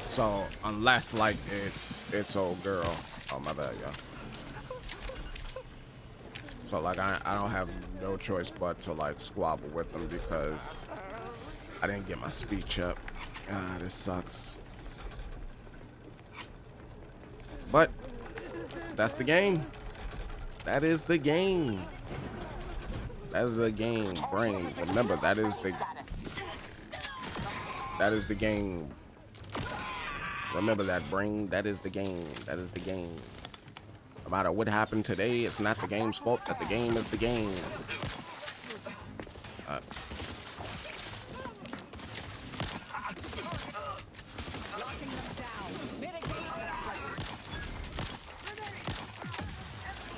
So unless like it's old girl. Oh, my bad, y'all. So like I don't have no choice but to like squabble with them because I didn't get my speech up. Ah, this sucks. But that's the game. That is the game. That is the game, brain. Remember, that is the game. Remember that, brain. That is the game. That is the game. No matter what happened today, it's not the game's fault that the game is the game.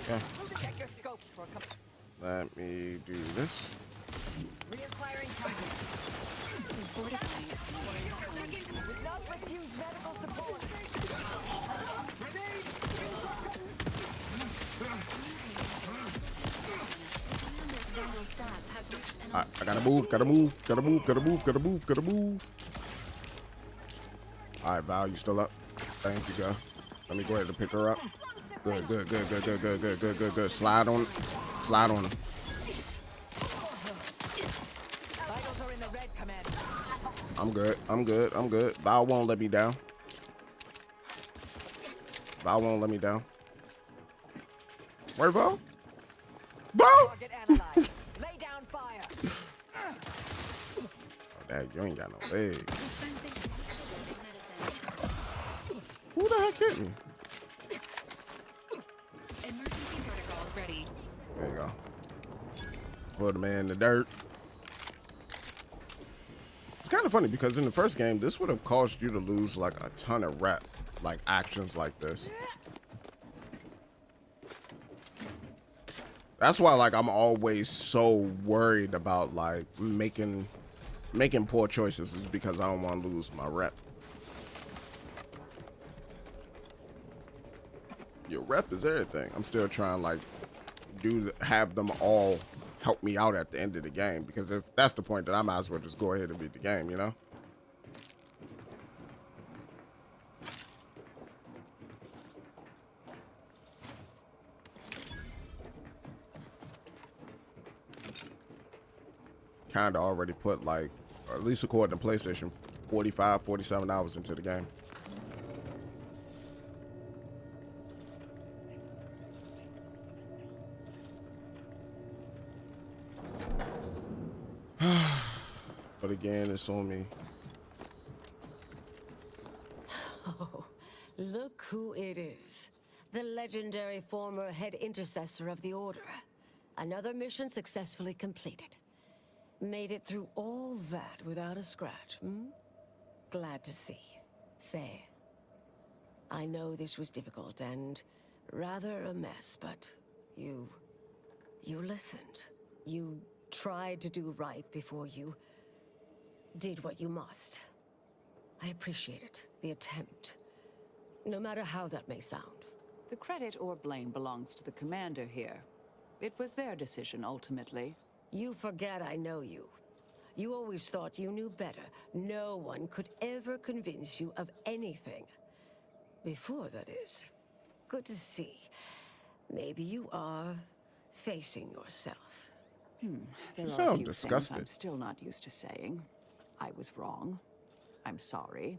Okay. Let me do this. Reacquiring target. Fortifying it. Would not refuse medical support. I gotta move, gotta move, gotta move, gotta move, gotta move, gotta move. All right, Val, you still up? Thank you, girl. Let me go ahead and pick her up. Good, good, good, good, good, good, good, good, good, good. Slide on, slide on her. Vitals are in the red, Commander. I'm good, I'm good, I'm good. Val won't let me down. Val won't let me down. Where, Val? Val! Target analyzed. Lay down fire. Oh, dang, you ain't got no legs. Who the heck hit me? Emergency protocols ready. There you go. Put the man in the dirt. It's kind of funny because in the first game, this would have caused you to lose like a ton of rep, like actions like this. That's why, like, I'm always so worried about like making poor choices, is because I don't want to lose my rep. Your rep is everything. I'm still trying like have them all help me out at the end of the game, because if that's the point, then I might as well just go ahead and beat the game, you know? Kind of already put, like, at least according to PlayStation, 45, 47 hours into the game. But again, it's on me. Oh, look who it is. The legendary former head intercessor of the Order. Another mission successfully completed. Made it through all that without a scratch, hmm? Glad to see. Say, I know this was difficult and rather a mess, but you listened. You tried to do right before you did what you must. I appreciate it, the attempt, no matter how that may sound. The credit or blame belongs to the commander here. It was their decision, ultimately. You forget I know you. You always thought you knew better. No one could ever convince you of anything. Before, that is. Good to see. Maybe you are facing yourself. There You are a sound few disgusted. things I'm still not used to saying. I was wrong. I'm sorry.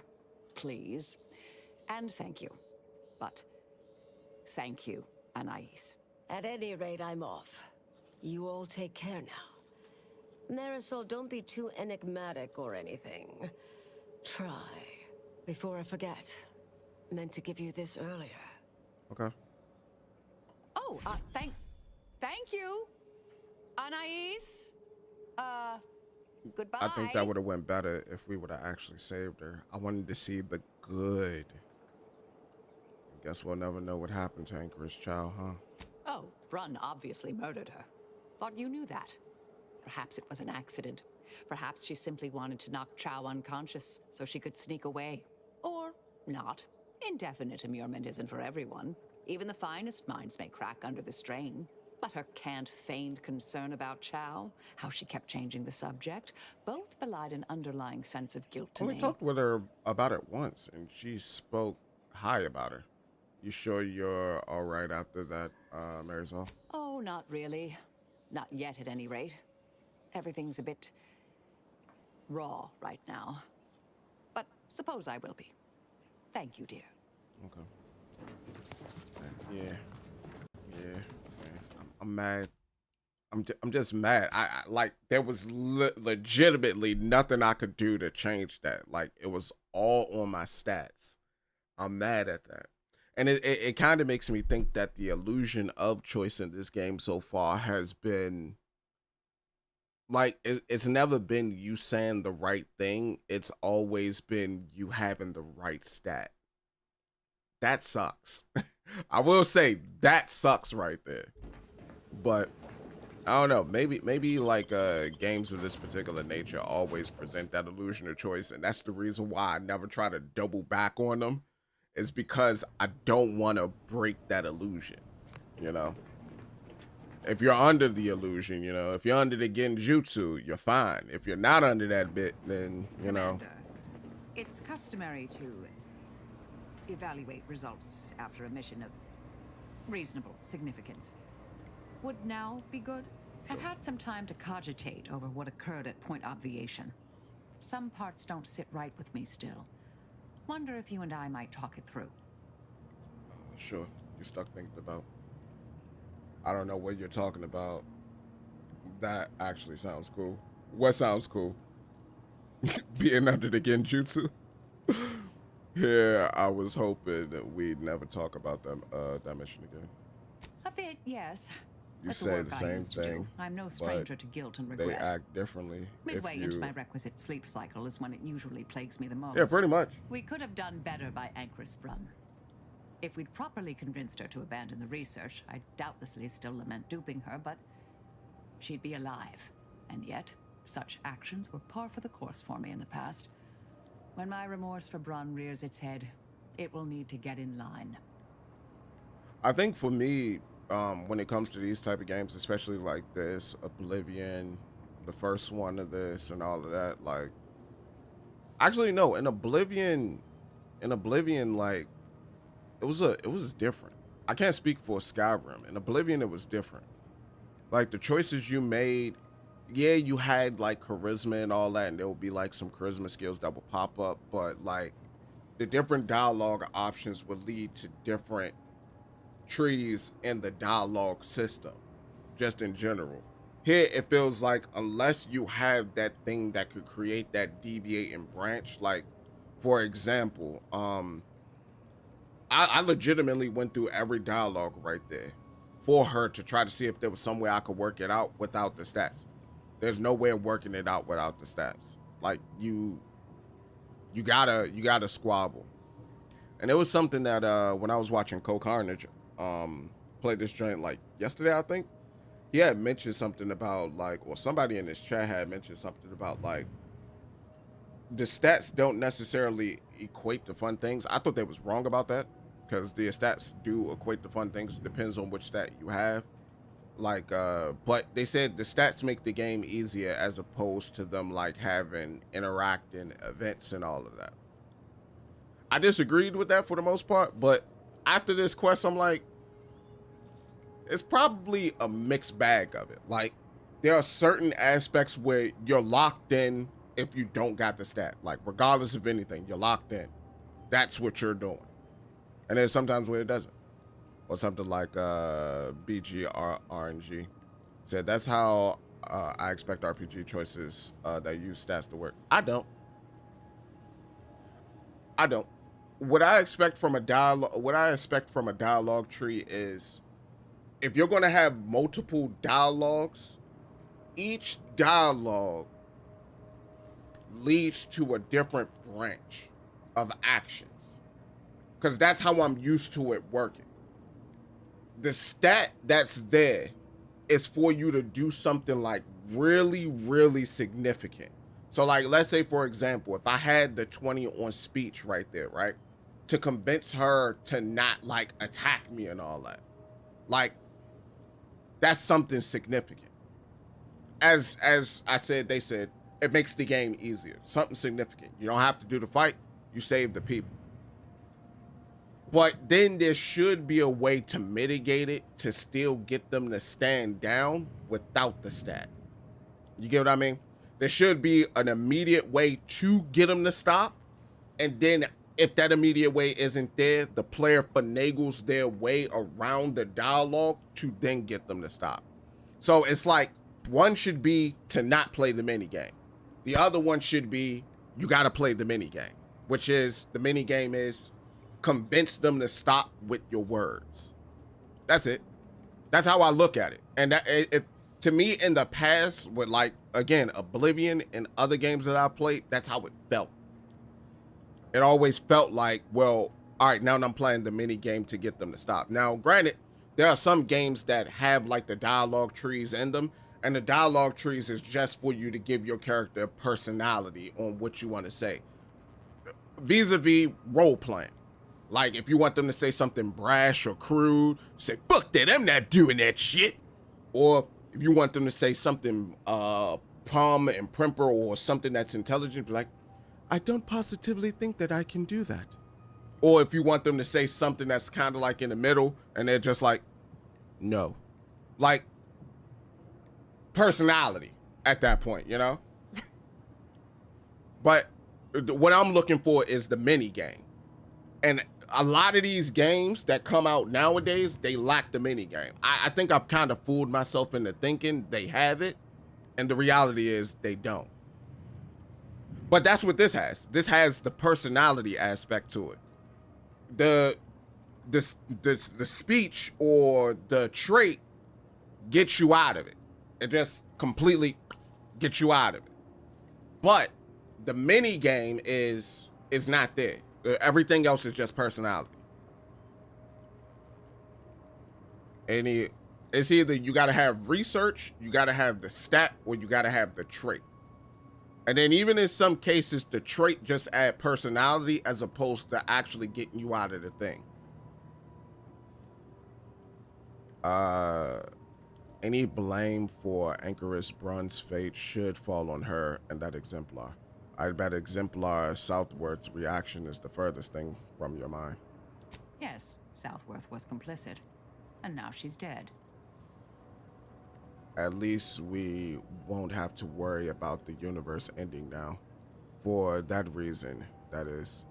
Please. And thank you. But thank you, Anais. At any rate, I'm off. You all take care now. Marisol, don't be too enigmatic or anything. Try. Before I forget. Meant to give you this earlier. Okay. Oh, thank you, Anais. Goodbye. I think that would have went better if we would have actually saved her. I wanted to see the good. Guess we'll never know what happened to Anchor's child, huh? Oh, Brunn obviously murdered her. Thought you knew that. Perhaps it was an accident. Perhaps she simply wanted to knock Chow unconscious so she could sneak away. Or not. Indefinite immurement isn't for everyone. Even the finest minds may crack under the strain. But her canned feigned concern about Chow, how she kept changing the subject, both belied an underlying sense of guilt to I only me. talked with her about it once, and she spoke high about her. You sure you're all right after that, Marisol? Oh, not really. Not yet, at any rate. Everything's a bit raw right now. But suppose I will be. Thank you, dear. Okay. Yeah. I'm mad. I'm just mad. I like, there was legitimately nothing I could do to change that. Like, it was all on my stats. I'm mad at that. And it kind of makes me think that the illusion of choice in this game so far has been, like, it's never been you saying the right thing. It's always been you having the right stat. That sucks. I will say that sucks right there. But I don't know. Maybe like games of this particular nature always present that illusion of choice, and that's the reason why I never try to double back on them. Is because I don't want to break that illusion. You know, if you're under the illusion, you know, if you're under the genjutsu, you're fine. If you're not under that bit, then you know. Commander, it's customary to evaluate results after a mission of reasonable significance. Would now be good? I've had some time to cogitate over what occurred at Point Obviation. Some parts don't sit right with me still. Wonder if you and I might talk it through. Sure, you're stuck thinking about. I don't know what you're talking about. That actually sounds cool. What sounds cool? Being under the genjutsu? Yeah, I was hoping that we'd never talk about that mission again. A bit, yes. You That's say work the I same used to do. thing. I'm no stranger to guilt and regret. They act differently. Midway into my requisite sleep cycle is when it usually plagues me the most. Yeah, pretty much. We could have done better by Anchoress Brunn. If we'd properly convinced her to abandon the research, I'd doubtlessly still lament duping her, but she'd be alive. And yet, such actions were par for the course for me in the past. When my remorse for Brunn rears its head, it will need to get in line. I think for me, when it comes to these type of games, especially like this, Oblivion, the first one of this and all of that, like, actually no, in Oblivion, like, it was different. I can't speak for Skyrim. In Oblivion, it was different. Like, the choices you made, yeah, you had like charisma and all that, and there will be like some charisma skills that will pop up, but like the different dialogue options would lead to different trees in the dialogue system, just in general. Here, it feels like unless you have that thing that could create that deviating branch, like, for example, I legitimately went through every dialogue right there for her to try to see if there was some way I could work it out without the stats. There's no way of working it out without the stats. Like, you gotta squabble. And it was something that when I was watching Cole Carnage play this joint like yesterday, I think he had mentioned something about like, or somebody in this chat had mentioned something about like the stats don't necessarily equate to fun things. I thought they was wrong about that, because the stats do equate to fun things. It depends on which stat you have. Like, but they said the stats make the game easier as opposed to them like having interacting events and all of that. I disagreed with that for the most part, but after this quest, I'm like, it's probably a mixed bag of it. Like, there are certain aspects where you're locked in if you don't got the stat. Like, regardless of anything, you're locked in. That's what you're doing. And there's sometimes where it doesn't. Or something like BGRNG said, that's how I expect RPG choices that use stats to work. I don't. What I expect from a dialogue tree is, if you're going to have multiple dialogues, each dialogue leads to a different branch of actions, because that's how I'm used to it working. The stat that's there is for you to do something like really, really significant. So like, let's say for example, if I had the 20 on speech right there, right? To convince her to not like attack me and all that. Like, that's something significant. As I said, they said, it makes the game easier. Something significant. You don't have to do the fight. You save the people. But then there should be a way to mitigate it to still get them to stand down without the stat. You get what I mean? There should be an immediate way to get them to stop. And then if that immediate way isn't there, the player finagles their way around the dialogue to then get them to stop. So it's like, one should be to not play the mini game. The other one should be, you got to play the mini game, which is, the mini game is, convince them to stop with your words. That's it. That's how I look at it. And that, to me, in the past, with like, again, Oblivion and other games that I played, that's how it felt. It always felt like, well, all right, now I'm playing the mini game to get them to stop. Now, granted, There are some games that have like the dialogue trees in them, and the dialogue trees is just for you to give your character a personality on what you want to say. Vis-a-vis role playing. Like if you want them to say something brash or crude, say, fuck that, I'm not doing that shit. Or if you want them to say something palm and primper or something that's intelligent, be like, I don't positively think that I can do that. Or if you want them to say something that's kind of like in the middle and they're just like, no. Like personality at that point, you know? But what I'm looking for is the mini game. And a lot of these games that come out nowadays, they lack the mini game. I think I've kind of fooled myself into thinking they have it. And the reality is they don't. But that's what this has. This has the personality aspect to it. The speech or the trait gets you out of it. It just completely gets you out of it. But the mini game is not there. Everything else is just personality. It's either you got to have research, you got to have the stat, or you got to have the trait. And then even in some cases, the trait just add personality as opposed to actually getting you out of the thing. Any blame for Anchoress Brun's fate should fall on her and that exemplar. I bet Exemplar Southworth's reaction is the furthest thing from your mind. Yes, Southworth was complicit. And now she's dead. At least we won't have to worry about the universe ending now. For that reason, that is.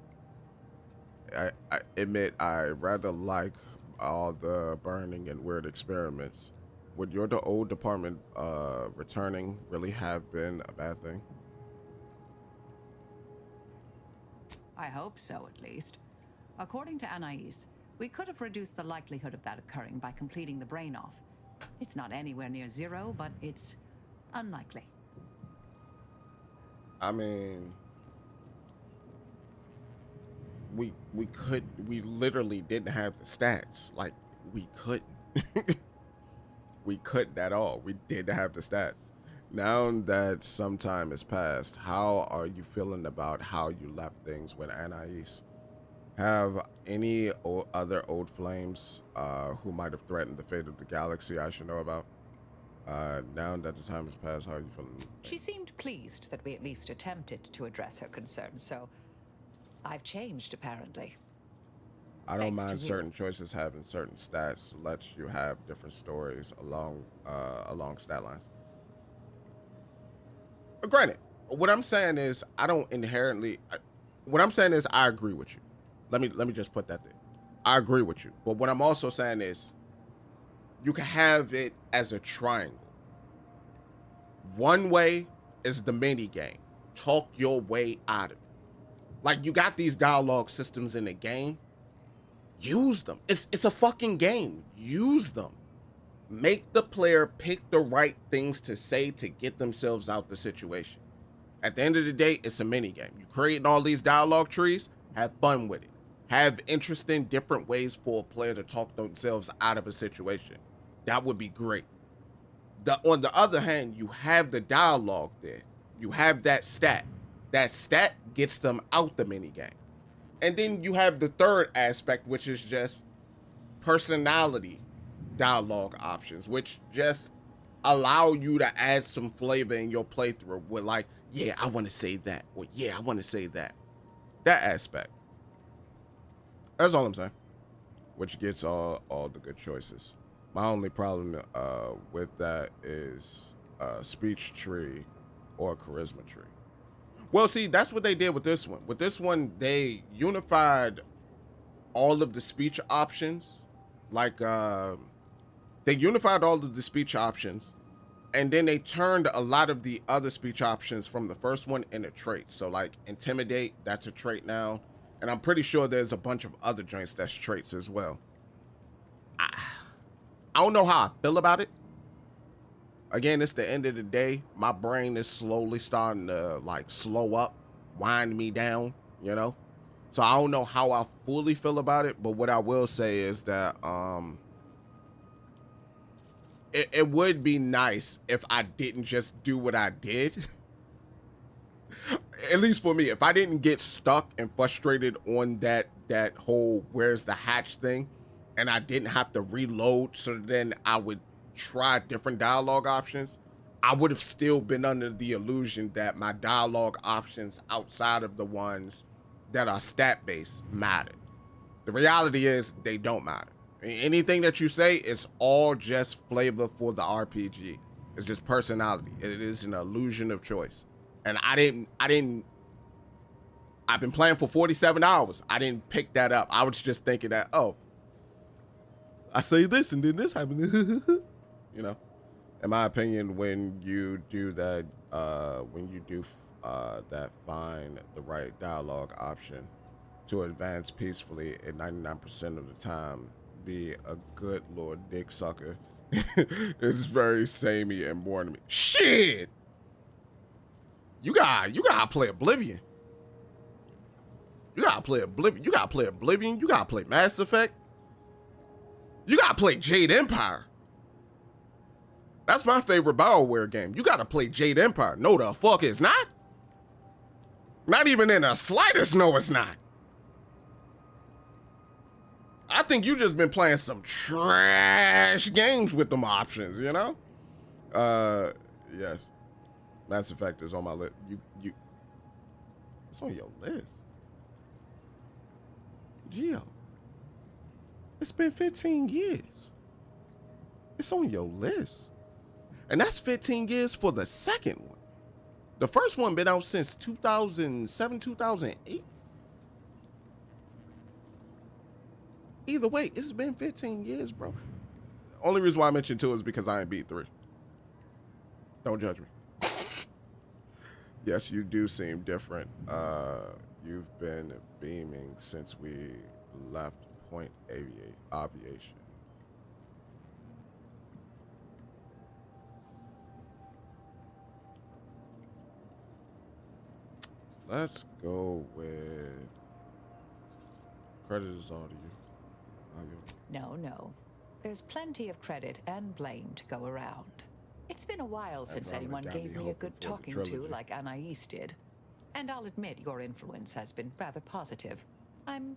I admit I rather like all the burning and weird experiments. Would your old department returning really have been a bad thing? I hope so, at least. According to Anais, we could have reduced the likelihood of that occurring by completing the brain off. It's not anywhere near zero, but it's unlikely. I mean, we literally didn't have the stats. Like, we couldn't. We couldn't at all. We didn't have the stats. Now that some time has passed, how are you feeling about how you left things with Anais? Have any other old flames who might have threatened the fate of the galaxy I should know about? Now that the time has passed, how are you feeling? She seemed pleased that we at least attempted to address her concerns, so I've changed, apparently. I don't mind certain choices having certain stats, lets you have different stories along stat lines. Granted, what I'm saying is I don't inherently. What I'm saying is I agree with you. Let me just put that there. I agree with you. But what I'm also saying is you can have it as a triangle. One way is the mini game. Talk your way out of it. Like, you got these dialogue systems in the game. Use them. It's a fucking game. Use them. Make the player pick the right things to say to get themselves out the situation. At the end of the day, it's a mini game. You're creating all these dialogue trees. Have fun with it. Have interesting different ways for a player to talk themselves out of a situation. That would be great. On the other hand, you have the dialogue there. You have that stat. That stat gets them out the mini game. And then you have the third aspect, which is just personality dialogue options, which just allow you to add some flavor in your playthrough with, like, yeah, I want to say that, or yeah, I want to say that. That aspect. That's all I'm saying. Which gets all the good choices. My only problem with that is speech tree or charisma tree. Well, see, that's what they did with this one. With this one, they unified all of the speech options. Like, they unified all of the speech options, and then they turned a lot of the other speech options from the first one into traits. So, like, intimidate, that's a trait now. And I'm pretty sure there's a bunch of other joints that's traits as well. I don't know how I feel about it. Again, it's the end of the day. My brain is slowly starting to, like, slow up, wind me down, you know? So I don't know how I fully feel about it, but what I will say is that it would be nice if I didn't just do what I did. At least for me, if I didn't get stuck and frustrated on that whole where's the hatch thing, and I didn't have to reload, so then I would try different dialogue options, I would have still been under the illusion that my dialogue options outside of the ones that are stat based mattered. The reality is they don't matter. Anything that you say is all just flavor for the RPG. It's just personality. It is an illusion of choice. And I've been playing for 47 hours. I didn't pick that up. I was just thinking that, oh, I say this and then this happened. You know, in my opinion, when you do that, that find the right dialogue option to advance peacefully at 99% of the time, be a good little dick sucker. It's very samey and boring to me. Shit! You gotta play Oblivion. You gotta play Oblivion. You gotta play Oblivion. You gotta play Mass Effect. You gotta play Jade Empire. That's my favorite BioWare game. You gotta play Jade Empire. No, the fuck it's not. Not even in the slightest, no, it's not. I think you just been playing some trash games with them options, you know? Yes. Mass Effect is on my list. It's on your list. Gio. It's been 15 years. It's on your list. And that's 15 years for the second one. The first one been out since 2007, 2008. Either way, it's been 15 years, bro. Only reason why I mentioned 2 is because I ain't beat 3. Don't judge me. Yes, you do seem different. You've been beaming since we left Point Aviation. Let's go with credit is all to you. No. There's plenty of credit and blame to go around. It's been a while since anyone gave me a good talking to like Anais did. And I'll admit your influence has been rather positive. I'm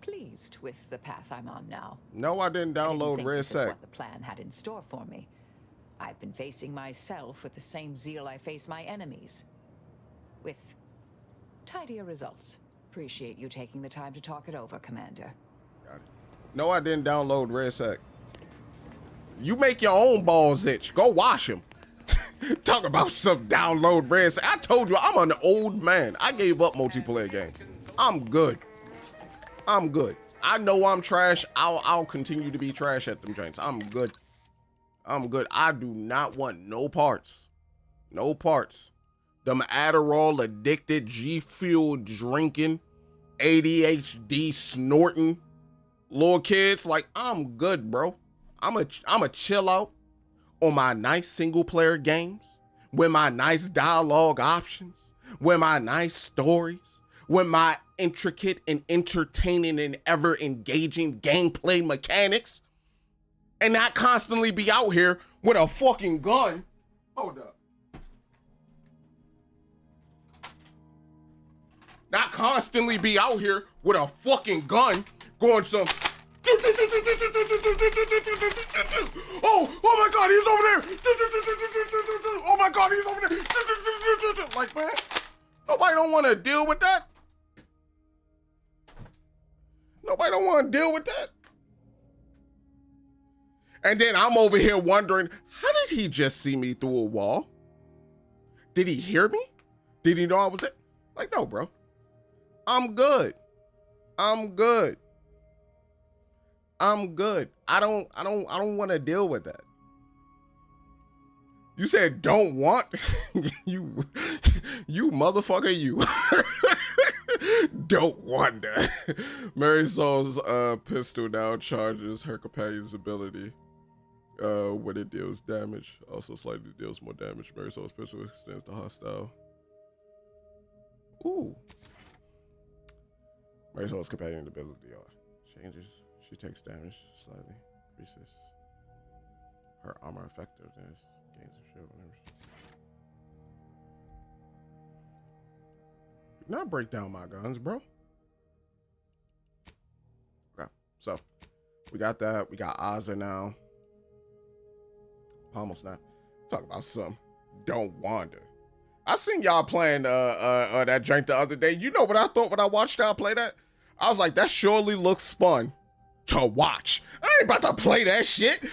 pleased with the path I'm on now. No, I didn't download Red Sec. What the plan had in store for me. I've been facing myself with the same zeal I face my enemies. With tidier results. Appreciate you taking the time to talk it over, Commander. Got it. No, I didn't download Sec. You make your own balls itch. Go wash them. Talk about some download Sec. I told you, I'm an old man. I gave up multiplayer games. I'm good. I know I'm trash. I'll continue to be trash at them joints. I'm good. I do not want no parts. No parts. Them Adderall addicted, G Fuel drinking, ADHD snorting little kids. Like, I'm good, bro. I'm a chill out on my nice single player games with my nice dialogue options, with my nice stories, with my intricate and entertaining and ever engaging gameplay mechanics, and not constantly be out here with a fucking gun. Hold up. Not constantly be out here with a fucking gun going some. Oh my God, he's over there. Oh my God, he's over there. Like, man, nobody don't want to deal with that. Nobody don't want to deal with that. And then I'm over here wondering, how did he just see me through a wall? Did he hear me? Did he know I was there? Like, no, bro. I'm good. I don't want to deal with that. You said don't want? you motherfucker, you. Don't want that. Marisol's pistol now charges her companion's ability when it deals damage. Also slightly deals more damage. Marisol's pistol extends to hostile. Ooh. Marisol's companion ability changes. She takes damage slightly, increases Her armor effectiveness gains a shield. Do not break down my guns, bro. Okay, so we got that. We got Ozza now. Almost not. Talk about some. Don't wander. I seen y'all playing that drink the other day. You know what I thought when I watched y'all play that? I was like, that surely looks fun to watch. I ain't about to play that shit.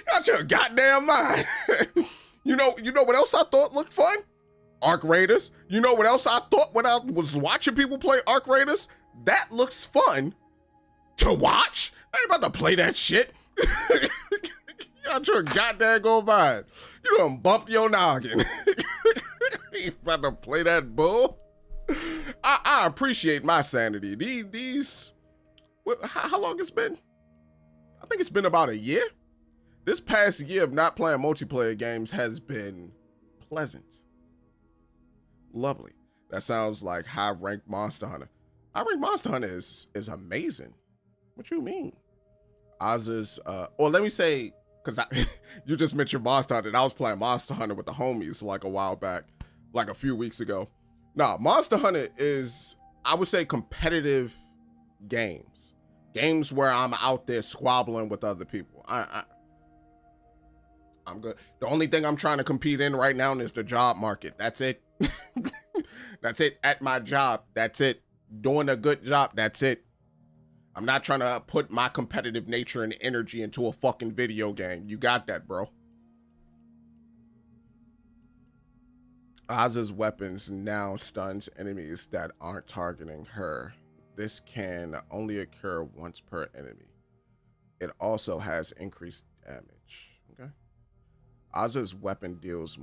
Got your goddamn mind. You know what else I thought looked fun? Arc Raiders. You know what else I thought when I was watching people play Arc Raiders? That looks fun to watch. I ain't about to play that shit. Got your goddamn go mind. You done bumped your noggin. You about to play that bull? I appreciate my sanity. These how long it's been? I think it's been about a year. This past year of not playing multiplayer games has been pleasant. Lovely. That sounds like high-ranked Monster Hunter. High-ranked Monster Hunter is amazing. What you mean? Oz's, or let me say, because you just mentioned Monster Hunter, and I was playing Monster Hunter with the homies like a while back, like a few weeks ago. Nah, Monster Hunter is, I would say, competitive games. Games where I'm out there squabbling with other people. I'm good. The only thing I'm trying to compete in right now is the job market. That's it. That's it. At my job. That's it. Doing a good job. That's it. I'm not trying to put my competitive nature and energy into a fucking video game. You got that, bro. Oz's weapons now stuns enemies that aren't targeting her. This can only occur once per enemy. It also has increased damage. Okay. Oz's weapon deals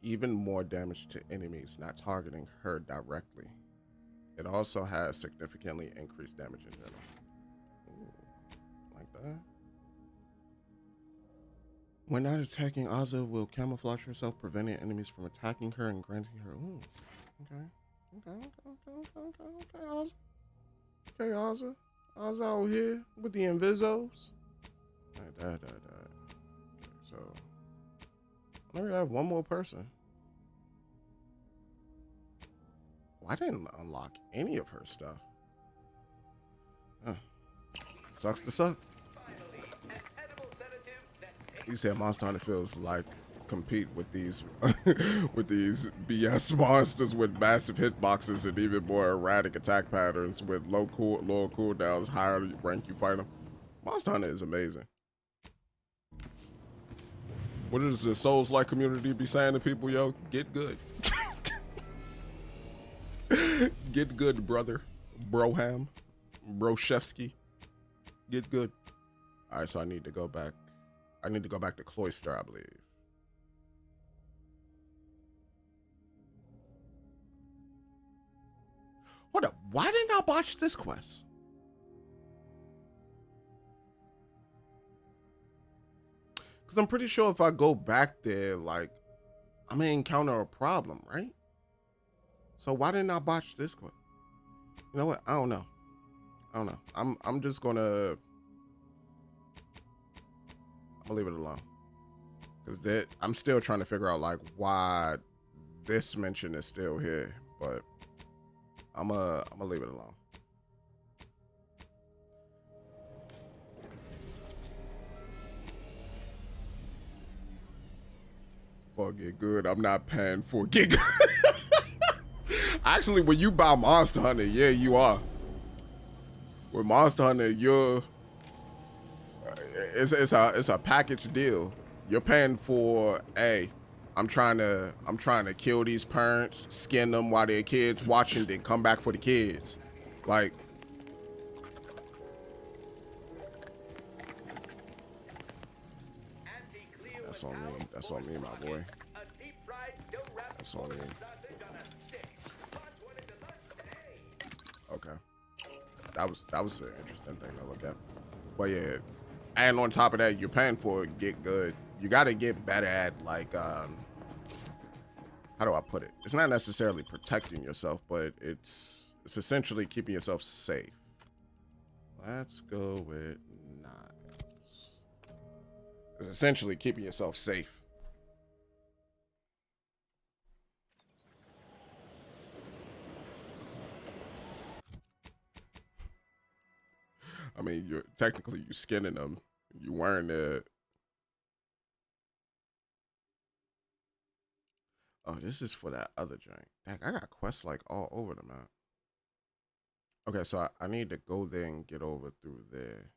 even more damage to enemies not targeting her directly. It also has significantly increased damage in general. Ooh, like that. When not attacking, Ozza will camouflage herself, preventing enemies from attacking her and granting her. Ooh, okay. Okay, Ozza. Okay, Ozza. Ozza out here with the Invisos. Okay, so let me have one more person. Well, I didn't unlock any of her stuff. Sucks to suck. You said Monster Hunter feels like compete with these with these BS monsters with massive hitboxes and even more erratic attack patterns with lower cooldowns, higher rank you fight them. Monster Hunter is amazing. What does the Souls-like community be saying to people, yo? Get good. Get good, brother. Broham. Broshevsky. Get good. All right, so I need to go back. I need to go back to Cloister, I believe. Hold up. Why didn't I botch this quest? Because I'm pretty sure if I go back there, like, I may encounter a problem, right? So why didn't I botch this quest? You know what? I don't know. I'm just gonna leave it alone. Because I'm still trying to figure out, like, why this mention is still here. But I'm gonna leave it alone. For get good, I'm not paying for get good. Actually, when you buy Monster Hunter, yeah, you are. With Monster Hunter, it's a package deal. You're paying for I'm trying to kill these parents, skin them while their kids watching, then come back for the kids. Like, that's on me. That's on me, my boy. That's on me. Okay. That was an interesting thing to look at. But yeah, and on top of that, you're paying for it, get good. You gotta get better at, like, how do I put it? It's not necessarily protecting yourself, but it's essentially keeping yourself safe. Let's go with knives. It's essentially keeping yourself safe. I mean, you're technically you skinning them. You wearing the. Oh, this is for that other joint. Dang, I got quests like all over the map. Okay, so I need to go there and get over through there.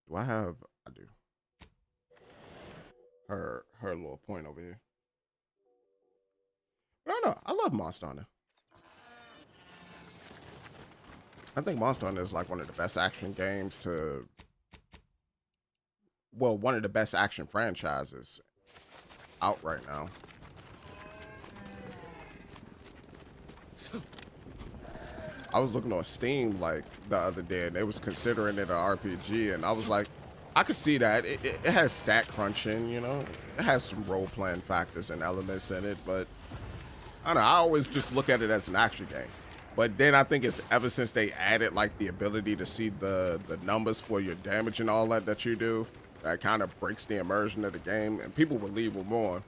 Do I have? I do. Her little point over here. No, no, I love Monster Hunter. I think Monster Hunter is like one of the best action games to. Well, one of the best action franchises out right now. I was looking on Steam like the other day, and they was considering it an RPG, and I was like, I could see that. It has stat crunching, you know, it has some role playing factors and elements in it, but I don't know. I always just look at it as an action game. But then I think it's ever since they added like the ability to see the numbers for your damage and all that you do, that kind of breaks the immersion of the game, and people will leave with more.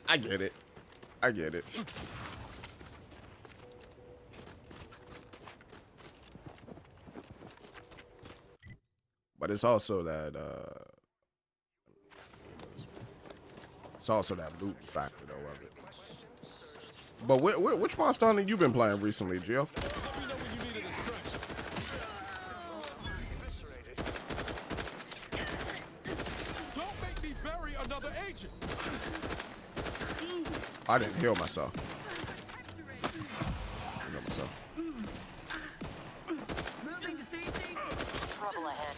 I get it. I get it. But it's also that loot factor though of it. But which Monster Hunter you been playing recently, Gio? Don't make me bury another agent. I didn't heal myself. Heal myself. Trouble ahead.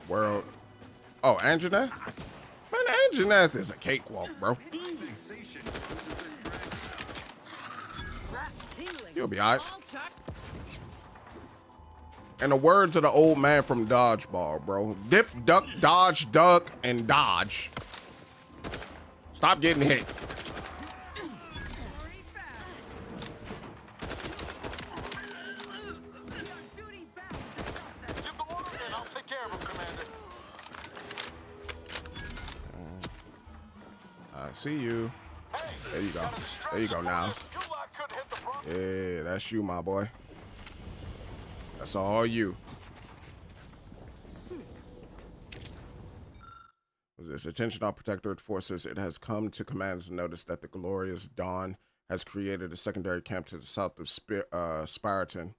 World. Oh, Anjanath? Man, Anjanath is a cakewalk, bro. You'll be alright. In the words of the old man from Dodgeball, bro. Dip, duck, duck, and dodge. Stop getting hit. I see you. There you go. There you go, Niles. Yeah, that's you, my boy. That's all you. With this attention on Protectorate forces, it has come to command's notice that the glorious Dawn has created a secondary camp to the south of Spiriton.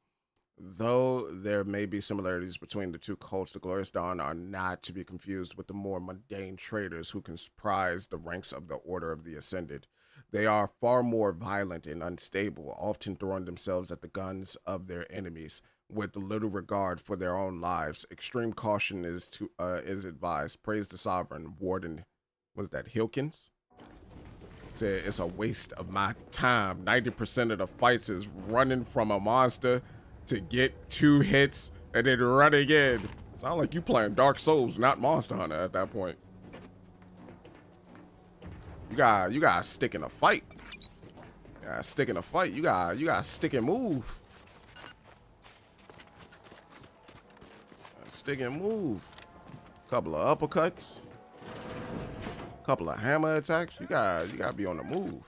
Though there may be similarities between the two cults, the glorious Dawn are not to be confused with the more mundane traitors who comprise the ranks of the Order of the Ascended. They are far more violent and unstable, often throwing themselves at the guns of their enemies with little regard for their own lives. Extreme caution is advised. Praise the Sovereign. Warden, was that Hilkins? Said it's a waste of my time. 90% of the fights is running from a monster to get 2 hits and then run again. Sound like you playing Dark Souls, not Monster Hunter at that point. You gotta stick in a fight. You gotta stick in a fight. You gotta stick and move. Stick and move. Couple of uppercuts. Couple of hammer attacks. You gotta be on the move.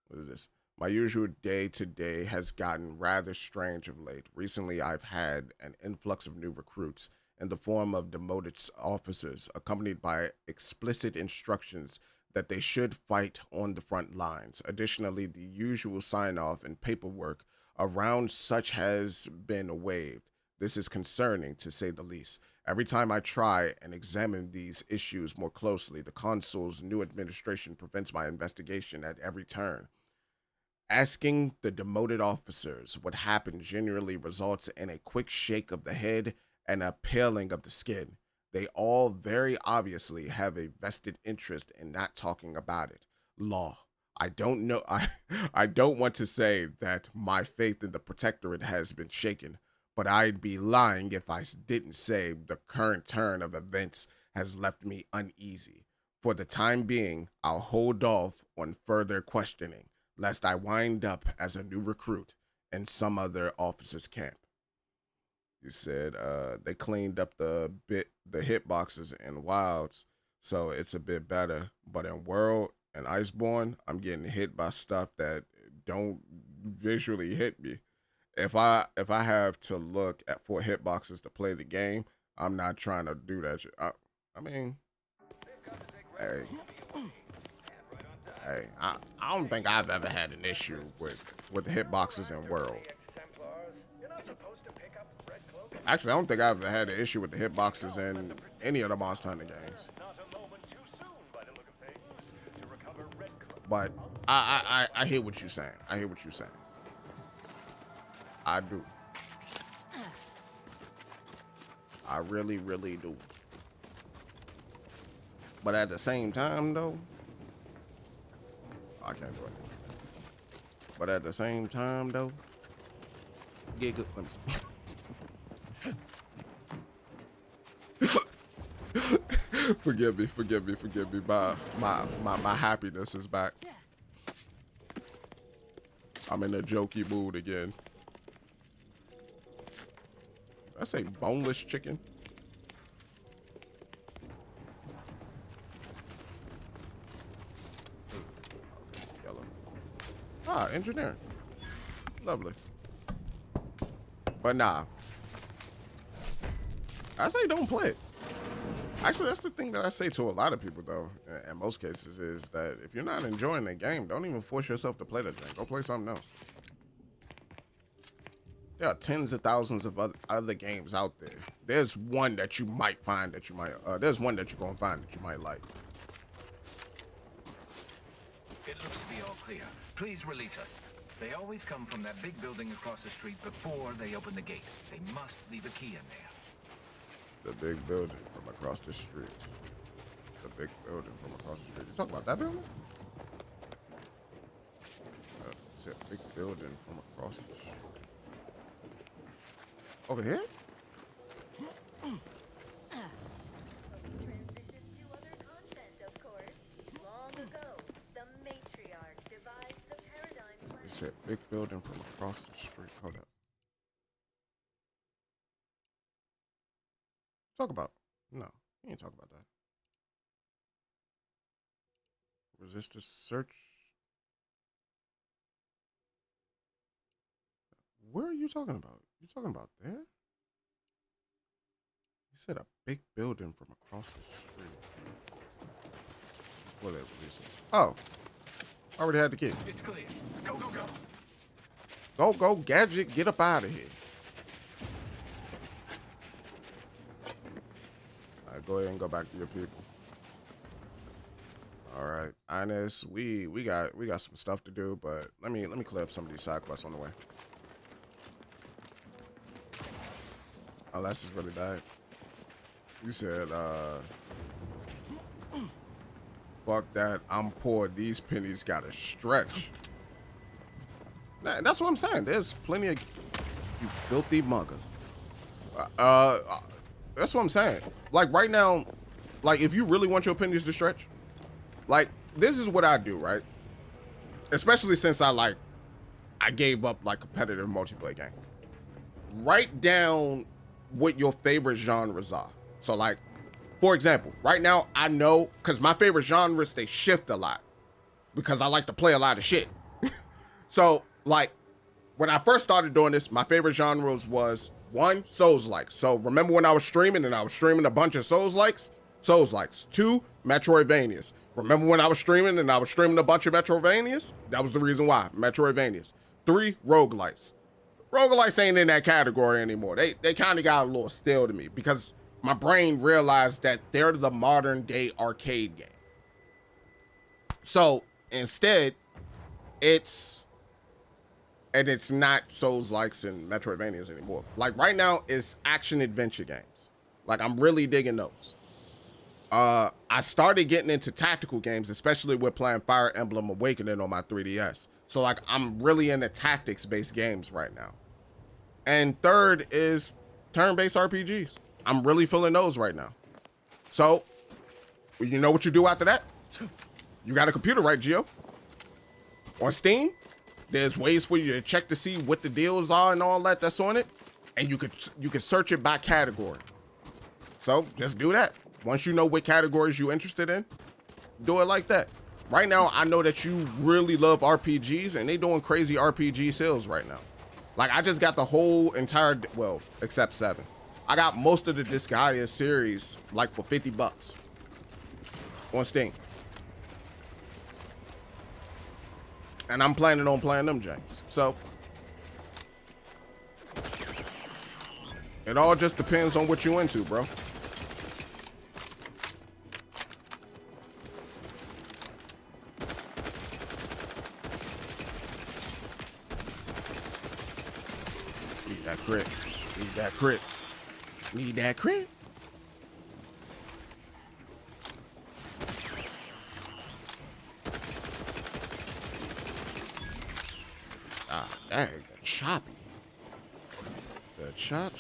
What is this? My usual day-to-day has gotten rather strange of late. Recently, I've had an influx of new recruits in the form of demoted officers, accompanied by explicit instructions that they should fight on the front lines. Additionally, the usual sign-off and paperwork around such has been waived. This is concerning, to say the least. Every time I try and examine these issues more closely, the consul's new administration prevents my investigation at every turn. Asking the demoted officers what happened generally results in a quick shake of the head and a paling of the skin. They all very obviously have a vested interest in not talking about it. Law. I don't know. I don't want to say that my faith in the Protectorate has been shaken, but I'd be lying if I didn't say the current turn of events has left me uneasy. For the time being, I'll hold off on further questioning, lest I wind up as a new recruit in some other officer's camp. You said they cleaned up the hitboxes in Wilds, so it's a bit better. But in World and Iceborne, I'm getting hit by stuff that don't visually hit me. If I have to look for hitboxes to play the game, I'm not trying to do that shit. I mean, hey, I don't think I've ever had an issue with the hitboxes in World. Actually, I don't think I've ever had an issue with the hitboxes in any of the Monster Hunter games. But I hear what you're saying. I hear what you're saying. I do. I really, really do. But at the same time, though, I can't do it. But at the same time, though, get good. Let me see. Forgive me. My happiness is back. I'm in a jokey mood again. Did I say boneless chicken? Okay, yellow. Ah, engineering. Lovely. But nah. I say don't play it. Actually, that's the thing that I say to a lot of people, though, in most cases, is that if you're not enjoying the game, don't even force yourself to play the thing. Go play something else. There are tens of thousands of other games out there. There's one that you might find that you might, there's one that you're going to find that you might like. It looks to be all clear. Please release us. They always come from that big building across the street before they open the gate. They must leave a key in there. The big building from across the street. The big building from across the street. You talking about that building? It's a big building from across the street. Over here? Transition to other content, of course. Long ago, the matriarch devised the paradigm plan. It's a big building from across the street. Hold up. Talk about. No, you ain't talk about that. Resistor search. Where are you talking about? You talking about there? You said a big building from across the street. Before that releases. Oh, I already had the key. It's clear. Go, go, go. Go, go, gadget. Get up out of here. All right, go ahead and go back to your people. All right, Ines, we got some stuff to do, but let me clear up some of these side quests on the way. Unless it's really bad. You said, fuck that, I'm poor, these pennies gotta stretch. Nah, that's what I'm saying. There's plenty of, you filthy mugger. That's what I'm saying. Like right now, like if you really want your pennies to stretch, like this is what I do, right? Especially since I gave up like competitive multiplayer games. Write down what your favorite genres are. So like, for example, right now I know, cause my favorite genres, they shift a lot because I like to play a lot of shit. So like when I first started doing this, my favorite genres was one, Souls-like. So remember when I was streaming and I was streaming a bunch of Souls-likes? Souls-likes. Two, Metroidvanias. Remember when I was streaming and I was streaming a bunch of Metroidvanias? That was the reason why, Metroidvanias. Three, roguelites. Roguelites ain't in that category anymore. They kind of got a little stale to me because my brain realized that they're the modern day arcade game. So instead, it's not Souls-likes and Metroidvanias anymore. Like right now, it's action adventure games. Like I'm really digging those. I started getting into tactical games, especially with playing Fire Emblem Awakening on my 3DS. So like I'm really into tactics-based games right now. And third is turn-based RPGs. I'm really feeling those right now. So You know what you do after that? You got a computer, right, Gio? On Steam, there's ways for you to check to see what the deals are and all that that's on it, and you could search it by category. So just do that. Once you know what categories you're interested in, do it like that. Right now, I know that you really love RPGs, and they doing crazy RPG sales right now. Like, I just got the whole entire, well, except 7. I got most of the Disgaea series, like, for $50 on Steam. And I'm planning on playing them, James. So, it all just depends on what you into, bro. Need that crit. Need that crit. Need that crit. Ah, dang, the choppy. The chop.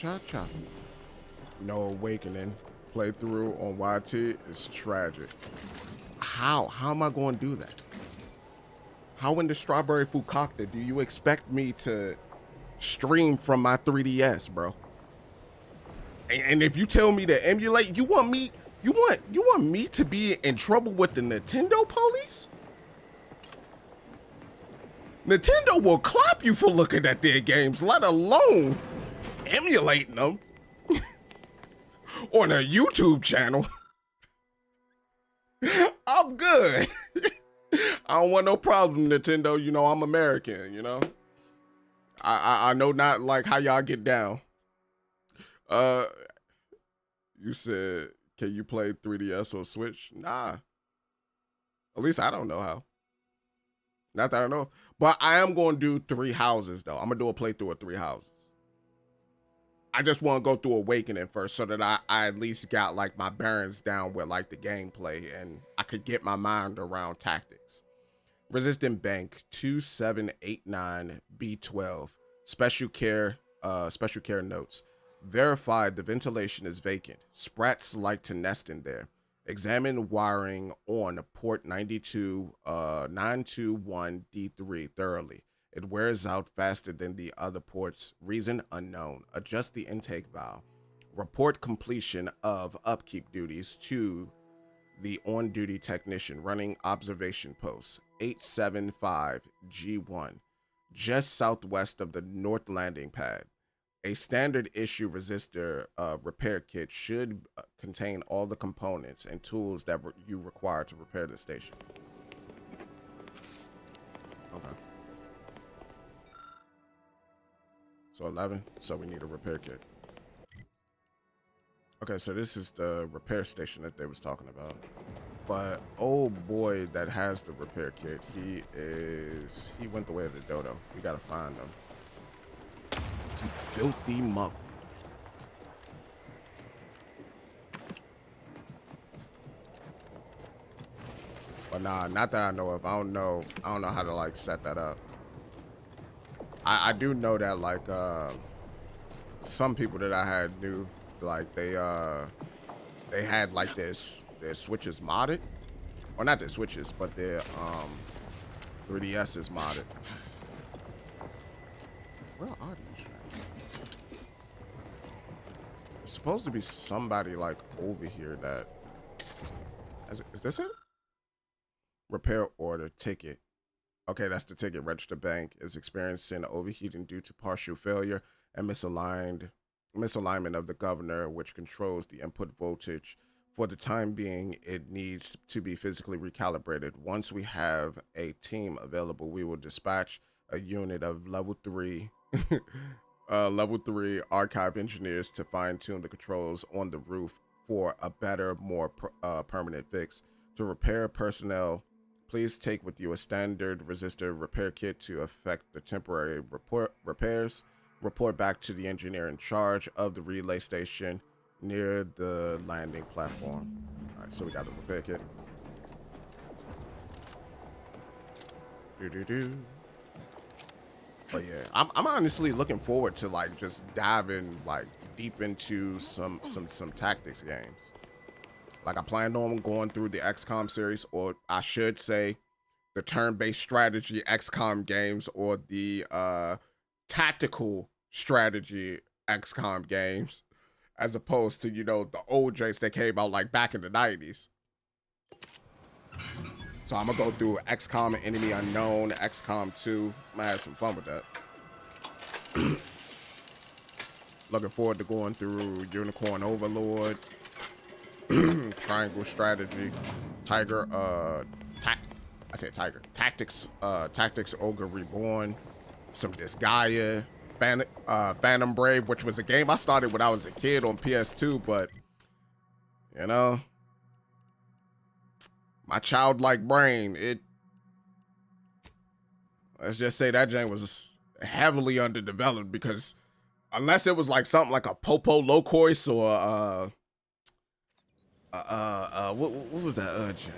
No Awakening playthrough on YT is tragic. How am I going to do that? How in the strawberry fukakta do you expect me to stream from my 3DS, bro? And if you tell me to emulate, you want me to be in trouble with the Nintendo police? Nintendo will clap you for looking at their games, let alone emulating them on a YouTube channel. I'm good. I don't want no problem, Nintendo. You know, I'm American, you know? I know not like how y'all get down. You said, can you play 3DS or Switch? Nah. At least I don't know how. Not that I know. But I am going to do 3 houses, though. I'm going to do a playthrough of 3 houses. I just want to go through Awakening first so that I at least got, like, my bearings down with, like, the gameplay and I could get my mind around tactics. Resistant Bank 2789B12. Special care notes. Verified the ventilation is vacant. Sprats like to nest in there. Examine wiring on port 921D3 thoroughly. It wears out faster than the other ports. Reason unknown. Adjust the intake valve. Report completion of upkeep duties to the on-duty technician running observation post 875G1, just southwest of the north landing pad. A standard issue resistor repair kit should contain all the components and tools that you require to repair the station. Okay. So 11, so we need a repair kit. Okay, so this is the repair station that they was talking about. But oh boy that has the repair kit, he went the way of the dodo. We gotta find him. You filthy mug. But nah, not that I know of. I don't know how to like set that up. I do know that like some people that I had knew like they had like their switches modded. Or not their switches, but their 3DS is modded. Where are these? There's supposed to be somebody like over here that is this it? Repair order ticket. Okay, that's the ticket. Register bank is experiencing overheating due to partial failure and misalignment of the governor, which controls the input voltage. For the time being, it needs to be physically recalibrated. Once we have a team available, we will dispatch a unit of level 3 archive engineers to fine-tune the controls on the roof for a better, more permanent fix. To repair personnel, please take with you a standard resistor repair kit to effect the temporary repairs. Report back to the engineer in charge of the relay station near the landing platform. All right, so we got the repair kit. But yeah, I'm honestly looking forward to like just diving like deep into some tactics games. Like I planned on going through the XCOM series, or I should say the turn-based strategy XCOM games, or the tactical strategy XCOM games, as opposed to, you know, the old Jace that came out like back in the 90s. So I'm gonna go through XCOM and Enemy Unknown, XCOM 2. I might have some fun with that. Looking forward to going through Unicorn Overlord, Triangle Strategy, Tiger, Tactics, Tactics Ogre Reborn, some Disgaea, Phantom Brave, which was a game I started when I was a kid on PS2, but, you know, my childlike brain, let's just say that game was heavily underdeveloped, because unless it was like something like a Popo Locois or what was that game?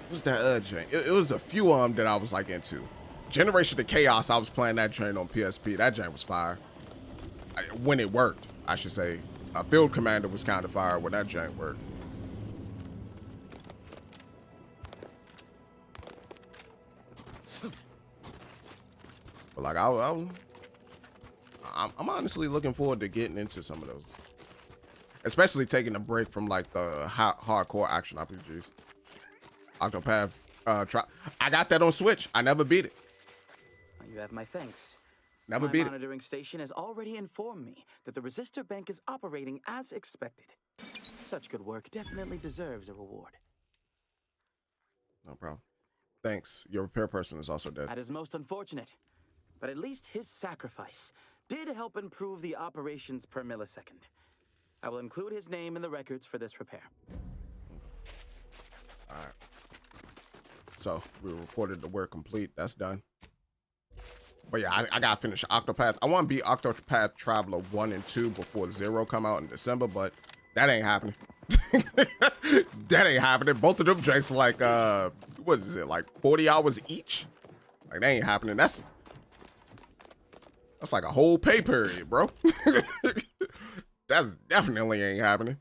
What was that game? It was a few of them that I was like into. Generation of Chaos, I was playing that train on PSP. That game was fire. When it worked, I should say. Field Commander was kind of fire when that game worked. But like I'm honestly looking forward to getting into some of those, especially taking a break from like the hardcore action RPGs. Octopath, I got that on Switch. I never beat it. You have my thanks. Never my beat it. My monitoring station has already informed me that the Resistor Bank is operating as expected. Such good work definitely deserves a reward. No problem. Thanks. Your repair person is also dead. That is most unfortunate. But at least his sacrifice did help improve the operations per millisecond. I will include his name in the records for this repair. All right. So we reported the work complete. That's done. But yeah, I gotta finish Octopath. I want to beat Octopath Traveler 1 and 2 before 0 come out in December, but that ain't happening. That ain't happening. Both of them just like what is it, like 40 hours each? Like, that ain't happening. That's like a whole pay period, bro. That definitely ain't happening.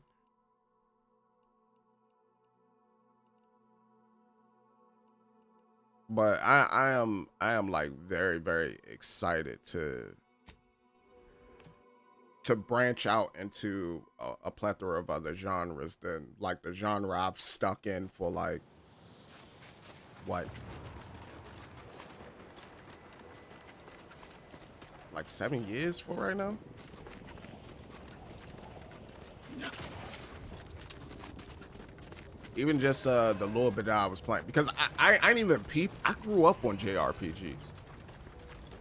But I am like very, very excited to branch out into a plethora of other genres than like the genre I've stuck in for like what, like 7 years for right now. Even just the little bit that I was playing, because I didn't even peep. I grew up on JRPGs.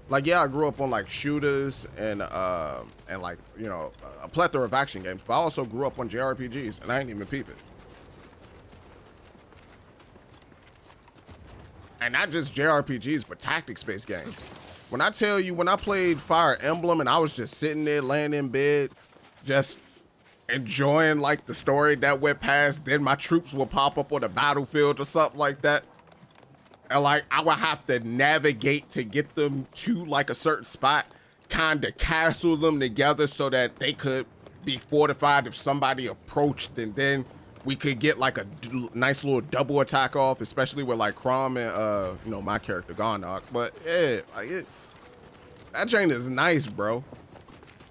Like, yeah, I grew up on like shooters and like, you know, a plethora of action games, but I also grew up on JRPGs and I didn't even peep it. And not just JRPGs, but tactics-based games. When I tell you, when I played Fire Emblem and I was just sitting there laying in bed, just enjoying like the story that went past, then my troops will pop up on the battlefield or something like that, and like I would have to navigate to get them to like a certain spot, kind of castle them together so that they could be fortified if somebody approached, and then we could get like a nice little double attack off, especially with like Crom and you know, my character Garnock. But yeah, like that chain is nice, bro.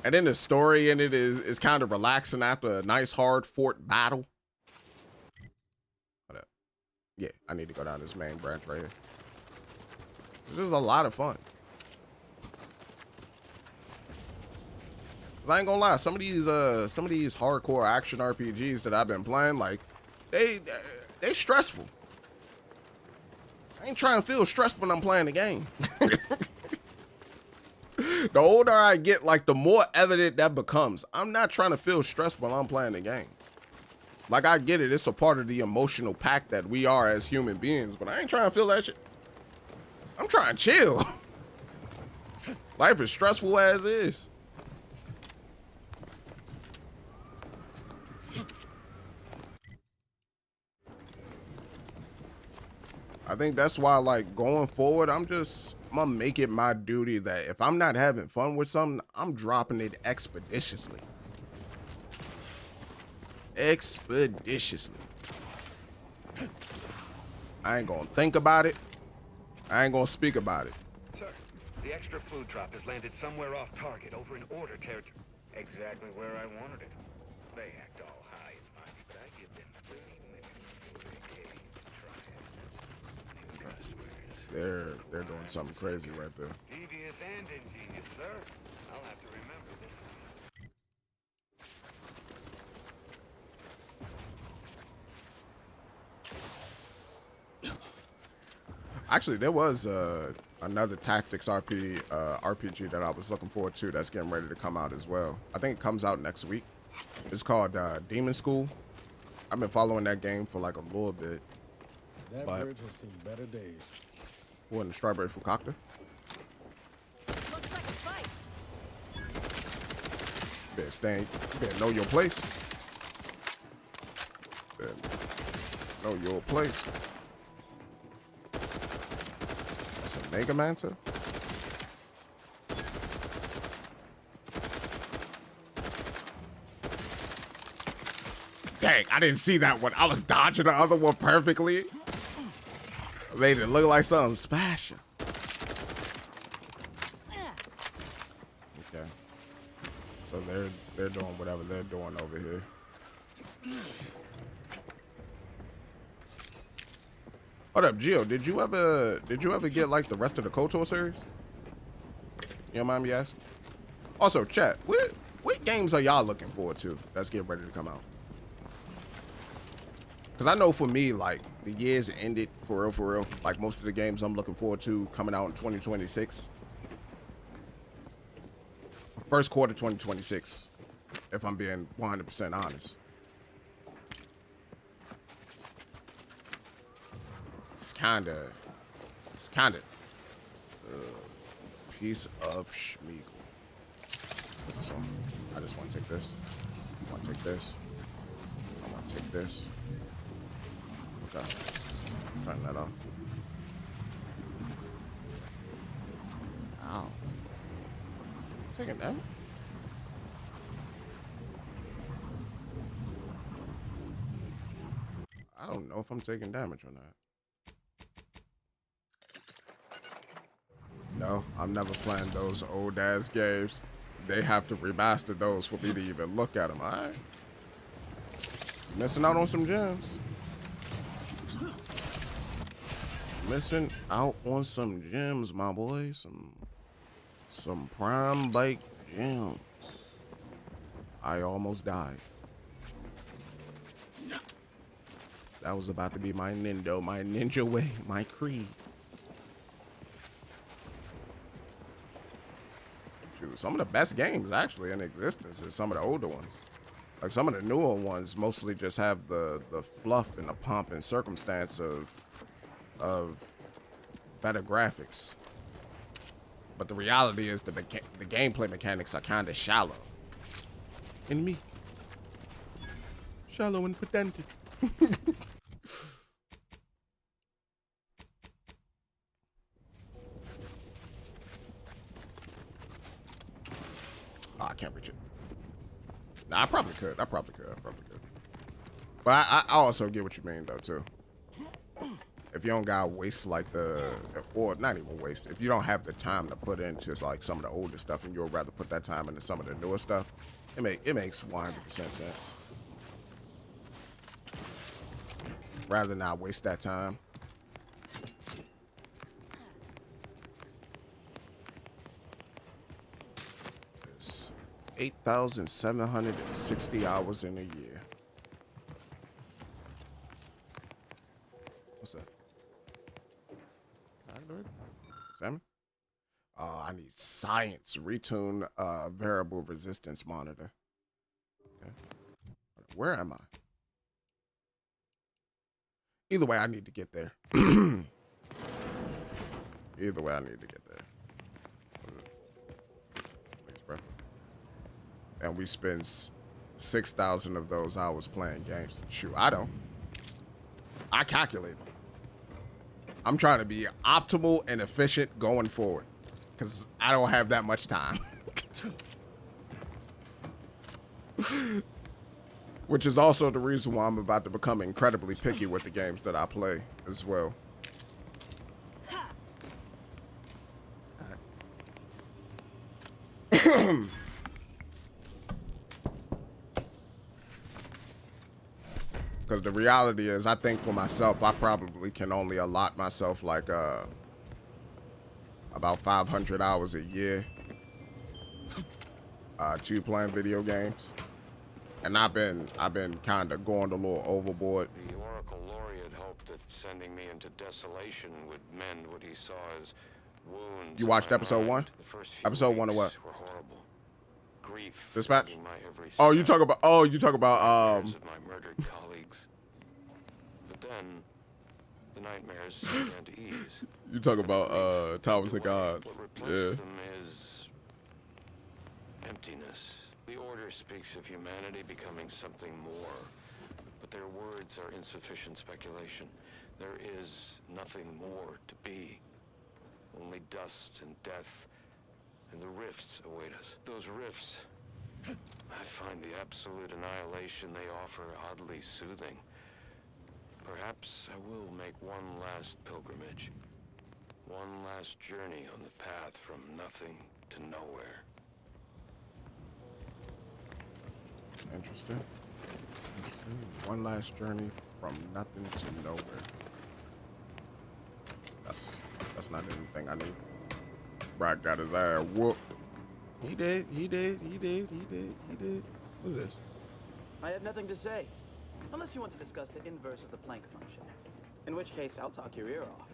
And then the story in it is kind of relaxing after a nice hard fort battle. Hold up. Yeah, I need to go down this main branch right here. This is a lot of fun. 'Cause I ain't gonna lie, some of these hardcore action RPGs that I've been playing, like they stressful. I ain't trying to feel stressed when I'm playing the game. The older I get, like the more evident that becomes. I'm not trying to feel stressed while I'm playing the game. Like, I get it, it's a part of the emotional pact that we are as human beings, but I ain't trying to feel that shit. I'm trying to chill. Life is stressful as is. I think that's why, like, going forward, I'm gonna make it my duty that if I'm not having fun with something, I'm dropping it expeditiously. expeditiously. I ain't gonna think about it. I ain't gonna speak about it. Sir, the extra food drop has landed somewhere off target over in Order territory. Exactly where I wanted it. They act all high and mighty, but I give them 30 minutes to try it. They're doing something crazy right there. Devious and ingenious, sir. I'll have to remember this one. Actually, there was another tactics RPG that I was looking forward to that's getting ready to come out as well. I think it comes out next week. It's called Demon School. I've been following that game for like a little bit. That bridge has seen better days. What, in the Strawberry Fukakta? Better know your place. Better know your place. That's a Mega Manta? Dang, I didn't see that one. I was dodging the other one perfectly. Made it look like something special. Okay. So they're doing whatever they're doing over here. Hold up, Gio, did you ever get like the rest of the KOTOR series? You don't mind me asking? Also, chat, what games are y'all looking forward to that's getting ready to come out? Because I know for me, like, the year's ended for real. Like, most of the games I'm looking forward to coming out in 2026. First quarter 2026, if I'm being 100% honest. It's kinda piece of schmeagle. So, I just want to take this. I want to take this. I want to take this. Okay, let's turn that off. Ow. Taking that? I don't know if I'm taking damage or not. No, I'm never playing those old ass games. They have to remaster those for me to even look at them. All right. Missing out on some gems. Missing out on some gems, my boy. Some prime bike gems. I almost died. That was about to be my ninja way, my creed. Shoot, some of the best games actually in existence is some of the older ones. Like some of the newer ones mostly just have the fluff and the pomp and circumstance of better graphics, but the reality is the gameplay mechanics are kind of shallow. In me, shallow and pedantic. Oh, I can't reach it. Nah, I probably could. But I also get what you mean though too. If you don't gotta waste like or not even waste, if you don't have the time to put into like some of the older stuff and you'd rather put that time into some of the newer stuff, it makes 100% sense. Rather than not waste that time. It's 8,760 hours in a year. What's that? Salmon? I need science. Retune variable resistance monitor. Okay. Where am I? Either way, I need to get there. Either way, I need to get there. Please, bro. And we spend 6,000 of those hours playing games. Shoot, I don't. I calculate. I'm trying to be optimal and efficient going forward because I don't have that much time. Which is also the reason why I'm about to become incredibly picky with the games that I play as well. Because the reality is, I think for myself, I probably can only allot myself like about 500 hours a year to playing video games. And I've been kind of going a little overboard. The Oracle Laureate hoped that sending me into desolation would mend what he saw as wounds. You watched episode 1? Episode 1 of what? Were horrible. Grief. Dispatch? My every Oh, you talk about of my murdered colleagues. But then the nightmares began to ease. You talk about Towers of Gods. What replaced them is emptiness. The Order speaks of humanity becoming something more, but their words are insufficient speculation. There is nothing more to be. Only dust and death, and the rifts await us. Those rifts, I find the absolute annihilation they offer oddly soothing. Perhaps I will make one last pilgrimage. One last journey on the path from nothing to nowhere. Interesting. One last journey from nothing to nowhere. That's not anything I need. Brock got his ass whooped. He did. What's this? I have nothing to say. Unless you want to discuss the inverse of the Planck function. In which case, I'll talk your ear off.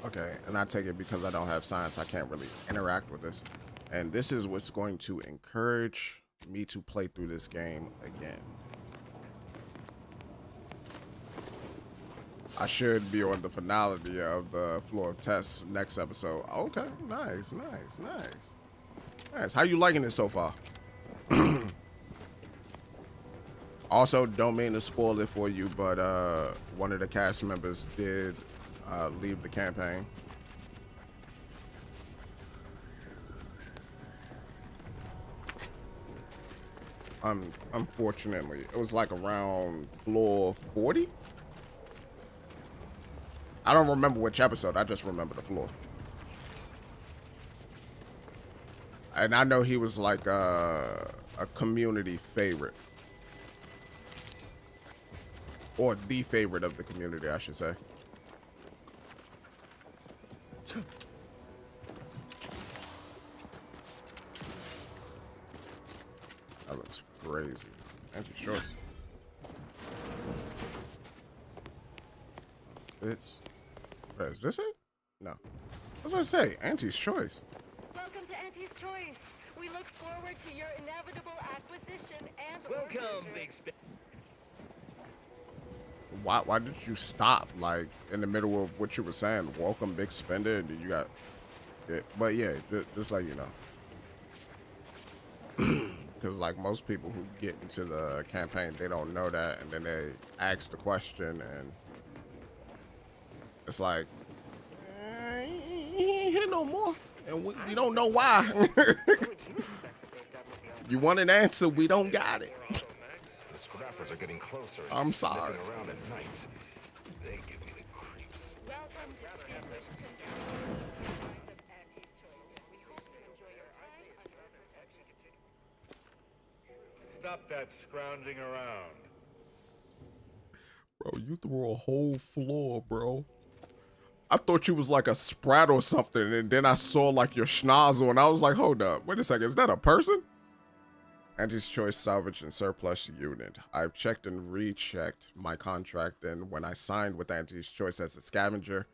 Okay, and I take it because I don't have science, I can't really interact with this. And this is what's going to encourage me to play through this game again. I should be on the finality of the floor of tests next episode. Okay, nice. How you liking it so far? Also, don't mean to spoil it for you, but one of the cast members did leave the campaign. Unfortunately, it was like around floor 40. I don't remember which episode. I just remember the floor. And I know he was like a community favorite. Or the favorite of the community, I should say. That looks crazy. Anti-choice. Fits. Is this it? No. What was I say? Auntie's choice. Welcome to Auntie's Choice. We look forward to your inevitable acquisition and welcome, big Why did you stop like in the middle of what you were saying? Welcome, big spender. And you got it. But yeah, just like you know. Because like most people who get into the campaign, they don't know that, and then they ask the question, and it's like, he ain't here no more, and we don't know why. You want an answer, we don't got it. The scrappers are getting closer. I'm sorry. Around at night. They give me the creeps. welcome to Stop that scrounging around. Bro, you threw a whole floor, bro. I thought you was like a sprat or something, and then I saw like your schnozzle, and I was like, hold up, wait a second, is that a person? Auntie's Choice salvage and surplus unit. I've checked and rechecked my contract, and when I signed with Auntie's Choice as a scavenger,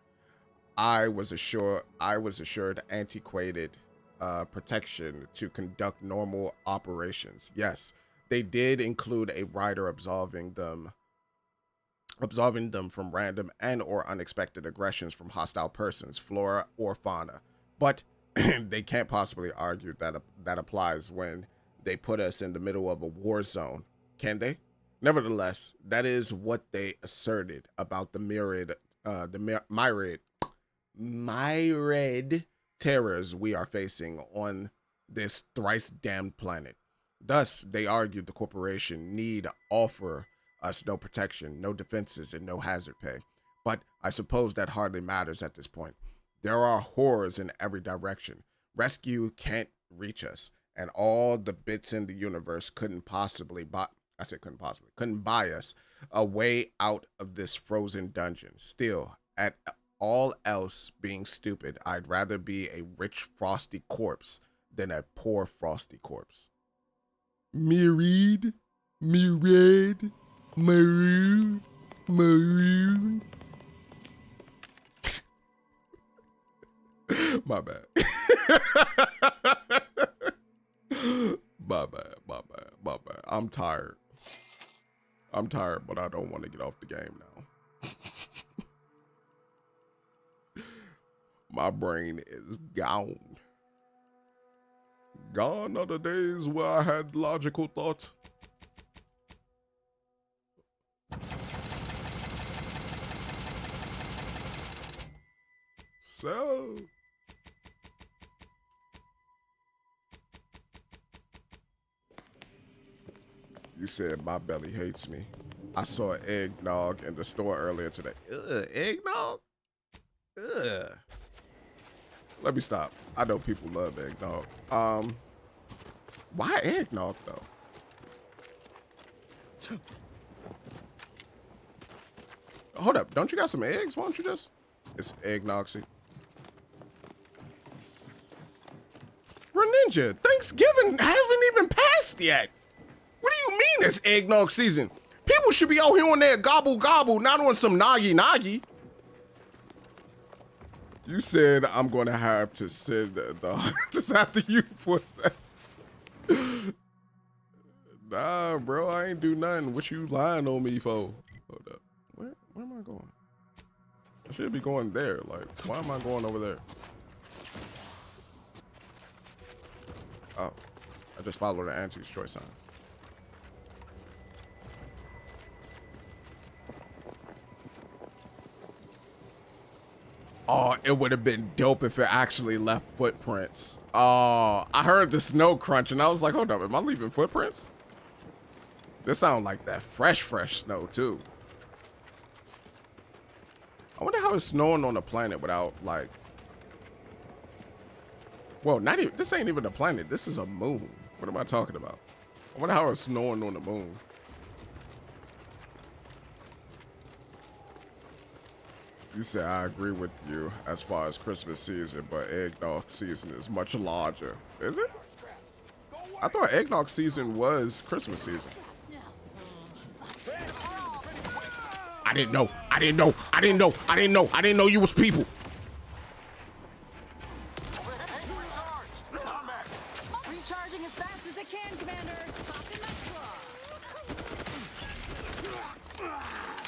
I was assured antiquated protection to conduct normal operations. Yes, they did include a rider absolving them from random and or unexpected aggressions from hostile persons, flora or fauna. But they can't possibly argue that that applies when they put us in the middle of a war zone, can they? Nevertheless, that is what they asserted about the myriad terrors we are facing on this thrice damned planet. Thus, they argued the corporation need offer us no protection, no defenses, and no hazard pay. But I suppose that hardly matters at this point. There are horrors in every direction. Rescue can't reach us, and all the bits in the universe couldn't buy us a way out of this frozen dungeon. Still, at all else being stupid, I'd rather be a rich frosty corpse than a poor frosty corpse. Mirrored, maroon. My bad. My bad. I'm tired, but I don't want to get off the game now. My brain is gone. Gone are the days where I had logical thought. So, you said my belly hates me. I saw eggnog in the store earlier today. Ugh, eggnog? Ugh. Let me stop. I know people love eggnog. Why eggnog though? Hold up, don't you got some eggs? Why don't you just? It's eggnog season. Ninja, Thanksgiving hasn't even passed yet. What do you mean it's eggnog season? People should be out here on their gobble gobble, not on some nagi nagi. You said I'm gonna have to send the hunters after you for that. Nah, bro, I ain't do nothing. What you lying on me for? Hold up. Where am I going? I should be going there. Like, why am I going over there? Oh, I just followed the Auntie's choice signs. Oh, it would have been dope if it actually left footprints. Oh, I heard the snow crunch and I was like, hold up, am I leaving footprints? This sounds like that fresh snow too. I wonder how it's snowing on a planet without like, well, not even, this ain't even a planet. This is a moon. What am I talking about? I wonder how it's snowing on the moon. You said I agree with you as far as Christmas season, but eggnog season is much larger. Is it? I thought eggnog season was Christmas season. I didn't know you was people. Recharging as fast as it can, Commander.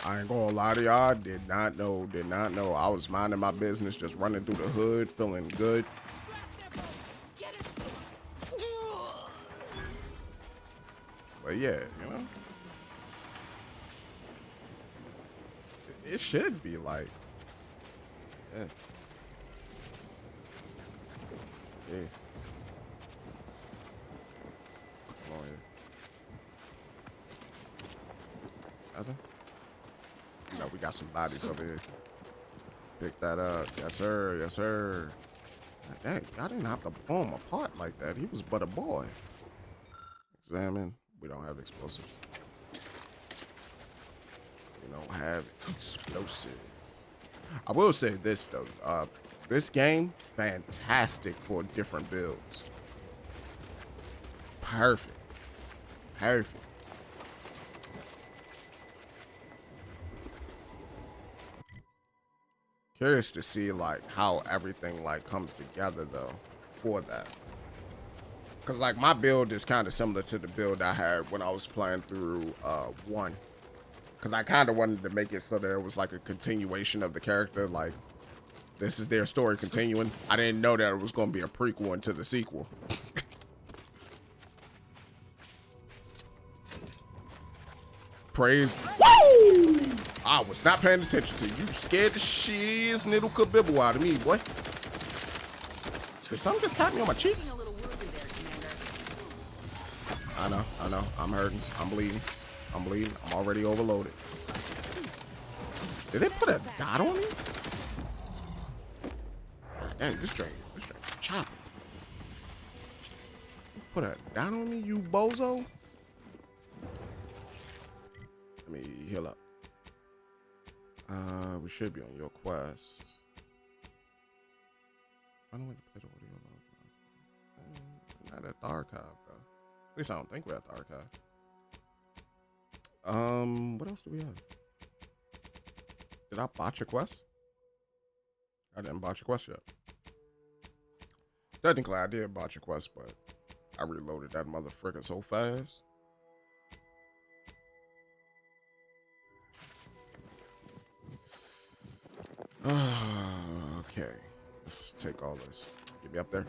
I ain't gonna lie to y'all, did not know. I was minding my business, just running through the hood, feeling good. But yeah, you know, it should be like, yes. Yeah. Come on here. Nothing? You know, we got some bodies over here. Pick that up. Yes, sir. Yes, sir. Dang, I didn't have to blow him apart like that. He was but a boy. Examine. We don't have explosives. We don't have explosive. I will say this, though. This game, fantastic for different builds. Perfect. Perfect. Curious to see like how everything like comes together though for that, because like my build is kind of similar to the build I had when I was playing through 1, because I kind of wanted to make it so there was like a continuation of the character, like this is their story continuing. I didn't know that it was going to be a prequel into the sequel. Praise. Woo! I was not paying attention to you. You scared the shiz little kabibble out of me, boy. Did something just tap me on my cheeks? I know. I'm hurting. I'm bleeding. I'm already overloaded. Did they put a dot on me? God dang, this drink chopping. Put a dot on me, you bozo. Let me heal up. We should be on your quest. I don't want to put audio log. Not at the archive though. At least I don't think we're at the archive. What else do we have? Did I botch a quest? I didn't botch a quest yet. Technically, I did botch a quest, but I reloaded that motherfucker so fast. Okay, let's take all this. Get me up there.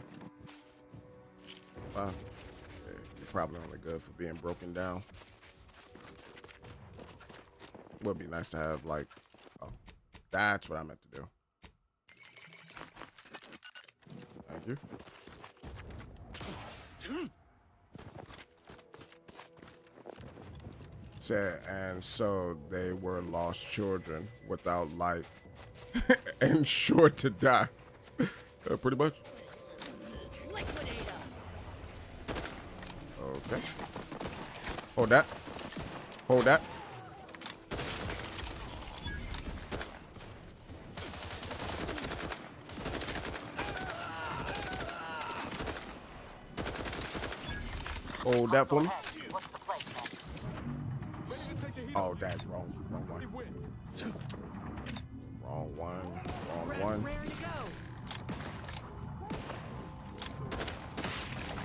Wow. Yeah, you're probably only good for being broken down. Would be nice to have, like, oh, that's what I meant to do. Thank you. Said, and so they were lost children without light and sure to die. Pretty much. Okay. Hold that. Hold that. Hold that for me. Oh, that's wrong. Wrong one. Wrong one. Wrong one.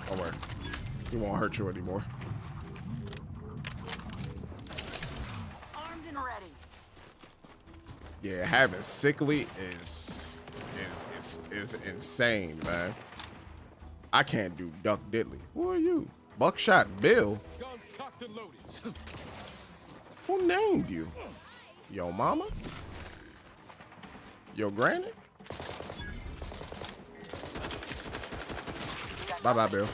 Don't worry. He won't hurt you anymore. Armed and ready. Yeah, having sickly is insane, man. I can't do Duck Diddley. Who are you? Buckshot Bill? Guns cocked and loaded. Who named you? Your mama? Your granny? Bye-bye, Bill.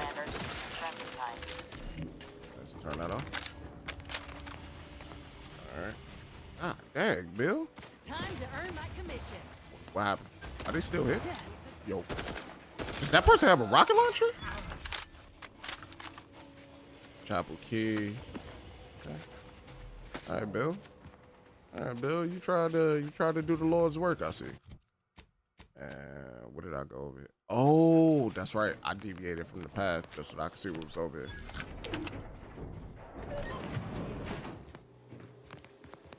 Let's turn that off. Alright. Ah, dang, Bill. Time to earn my commission. What happened? Are they still here? Yo. Does that person have a rocket launcher? Chapel key. Okay. All right, Bill. All right, Bill. You tried to do the Lord's work, I see. And where did I go over here? Oh, that's right. I deviated from the path just so I could see what was over here.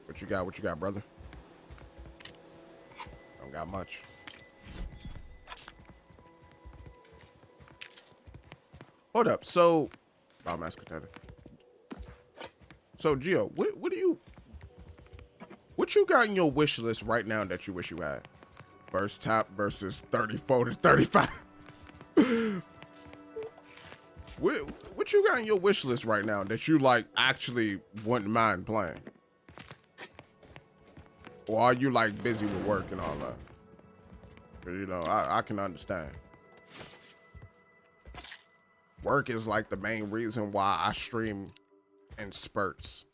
What you got? What you got, brother? Don't got much. Hold up. So, I'm asking that. So, Gio, what you got in your wish list right now that you wish you had? Burst top versus 34 to 35. What you got in your wish list right now that you like actually wouldn't mind playing? Or are you like busy with work and all that? You know, I can understand. Work is like the main reason why I stream in spurts.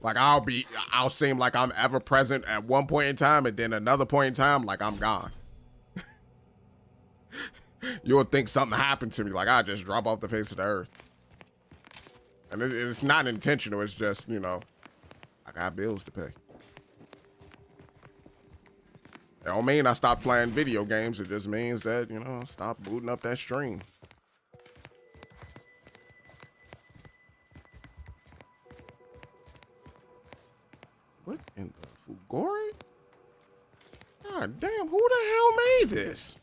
Like I'll seem like I'm ever present at one point in time, and then another point in time, like I'm gone. You'll think something happened to me, like I just drop off the face of the earth. And it's not intentional, it's just, you know, I got bills to pay. It don't mean I stopped playing video games, it just means that, you know, I stopped booting up that stream. What in the Fugori? God damn, who the hell made this?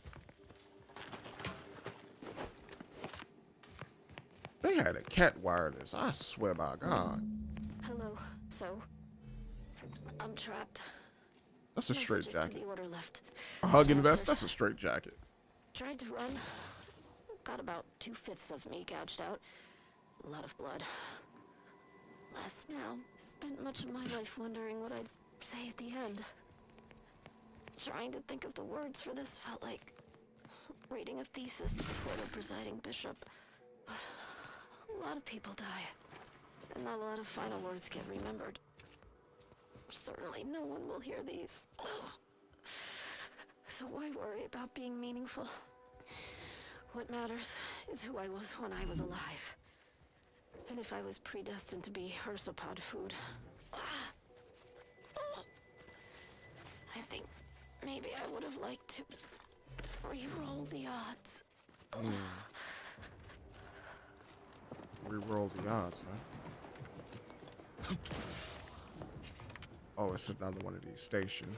They had a cat wireless, I swear by God. Hello, so I'm trapped. That's a straight Messages to jacket. the order left. A hugging vest, that's a straight jacket. Tried to run. Got about 2/5 of me gouged out. A lot of blood. Less now. Spent much of my life wondering what I'd say at the end. Trying to think of the words for this felt like reading a thesis before the presiding bishop. But lot of people die, and not a lot of final words get remembered. Certainly no one will hear these. So why worry about being meaningful? What matters is who I was when I was alive. And if I was predestined to be ursopod food. I think maybe I would have liked to re-roll the odds. Re-roll the odds, huh? Oh, it's another one of these stations.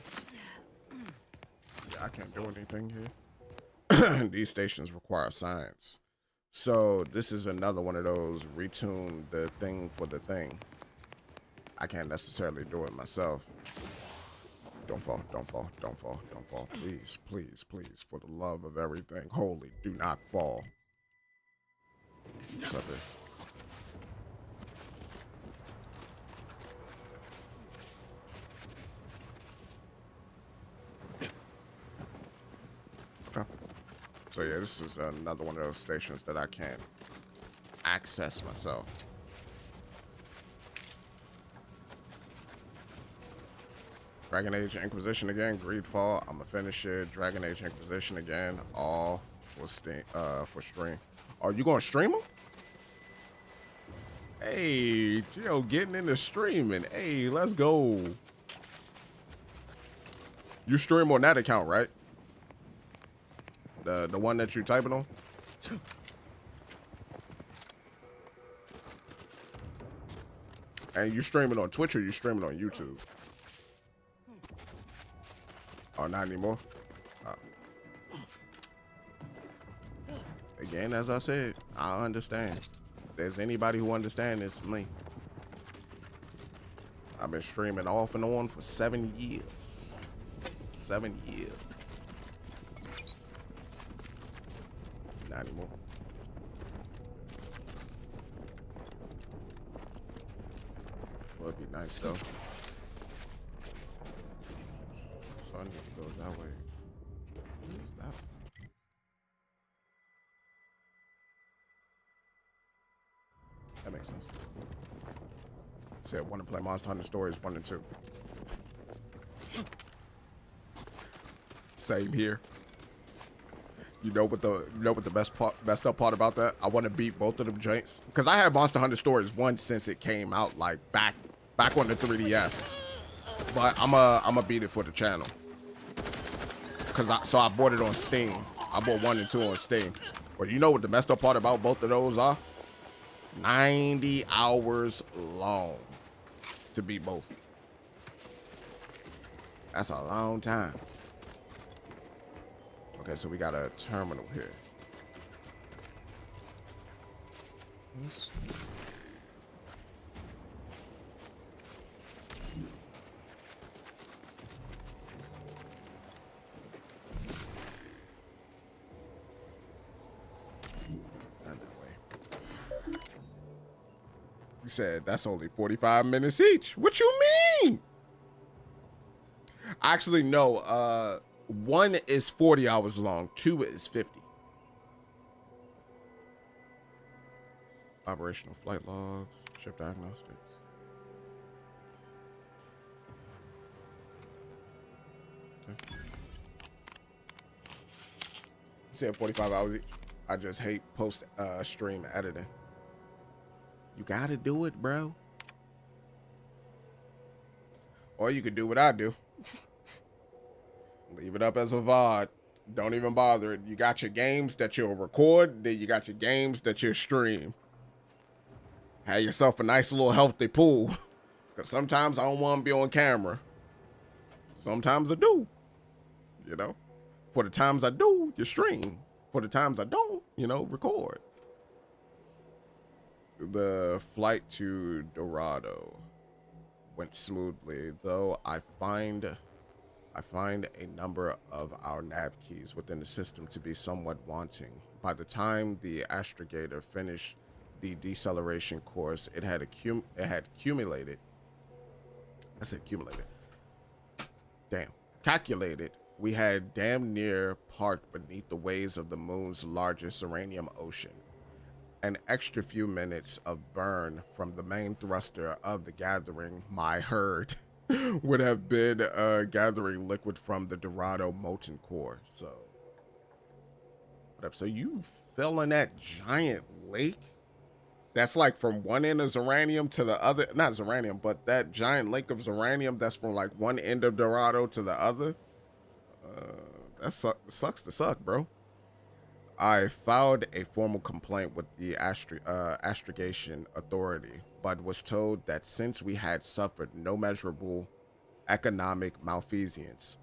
Yeah, I can't do anything here. These stations require science. So this is another one of those retune the thing for the thing. I can't necessarily do it myself. Don't fall, don't fall, don't fall, don't fall. Please, please, please, for the love of everything holy, do not fall. What's up here? So yeah, this is another one of those stations that I can't access myself. Dragon Age Inquisition again, Greedfall. I'm gonna finish it. Dragon Age Inquisition again, all for stream. Are you gonna stream them? Hey, Gio, getting into streaming. Hey, let's go. You stream on that account, right? The one that you're typing on? And you streaming on Twitch or you streaming on YouTube? Oh, not anymore? Oh. Again, as I said, I understand. If there's anybody who understands, it's me. I've been streaming off and on for 7 years. 7 years. Not anymore. Well, it'd be nice though. So I need to go that way. What is that? That makes sense. Said want to play Monster Hunter Stories 1 and 2. Same here. You know what the best up part about that? I want to beat both of them joints because I had Monster Hunter Stories 1 since it came out, like back on the 3DS. But I'm a beat it for the channel because I bought it on Steam. I bought 1 and 2 on Steam. But you know what the messed up part about both of those are? 90 hours long to beat both. That's a long time. Okay, so we got a terminal here. Oops. Not that way. You said that's only 45 minutes each. What you mean? Actually, no. 1 is 40 hours long. 2 is 50. Operational flight logs, ship diagnostics. Okay. You said 45 hours each. I just hate post stream editing. You gotta do it, bro. Or you could do what I do. Leave it up as a VOD. Don't even bother it. You got your games that you'll record, then you got your games that you'll stream. Have yourself a nice little healthy pool. Because sometimes I don't want to be on camera. Sometimes I do. You know? For the times I do, you stream. For the times I don't, record. The flight to Dorado went smoothly, though I find a number of our nav keys within the system to be somewhat wanting. By the time the astrogator finished the deceleration course, it had accumulated. I said accumulated. Damn. Calculated. We had damn near parked beneath the waves of the moon's largest uranium ocean. an extra few minutes of burn from the main thruster of the gathering, my herd, would have been gathering liquid from the Dorado molten core. So, what up? So you fell in that giant lake? That's like from one end of Zeranium to the other. Not Zeranium, but that giant lake of Zeranium that's from like one end of Dorado to the other. That sucks to suck, bro. I filed a formal complaint with the Astrogation Authority, but was told that since we had suffered no measurable economic malfeasance,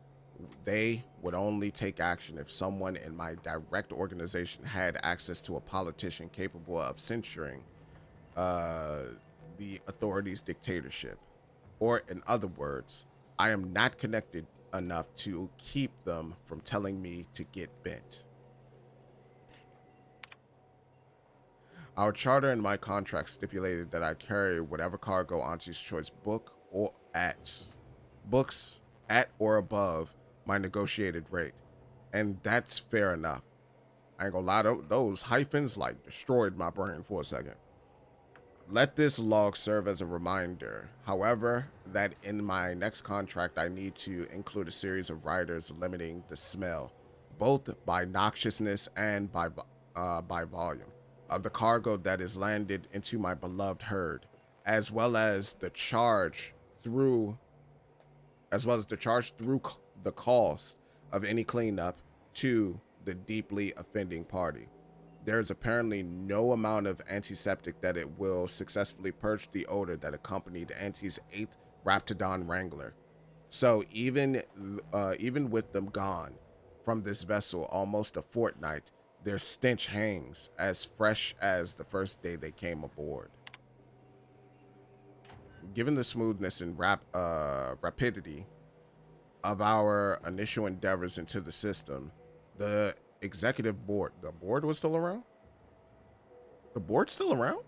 they would only take action if someone in my direct organization had access to a politician capable of censuring the authorities' dictatorship. Or in other words, I am not connected enough to keep them from telling me to get bent. Our charter and my contract stipulated that I carry whatever cargo Auntie's Choice books at or above my negotiated rate. And that's fair enough. I ain't gonna lie, those hyphens like destroyed my brain for a second. Let this log serve as a reminder, however, that in my next contract I need to include a series of riders limiting the smell, both by noxiousness and by volume, of the cargo that is landed into my beloved herd, as well as the charge through the cost of any cleanup to the deeply offending party. There is apparently no amount of antiseptic that it will successfully purge the odor that accompanied Auntie's 8th Raptidon Wrangler. So even with them gone from this vessel almost a fortnight, their stench hangs as fresh as the first day they came aboard. Given the smoothness and rapidity of our initial endeavors into the system, the executive board, the board was still around? The board's still around?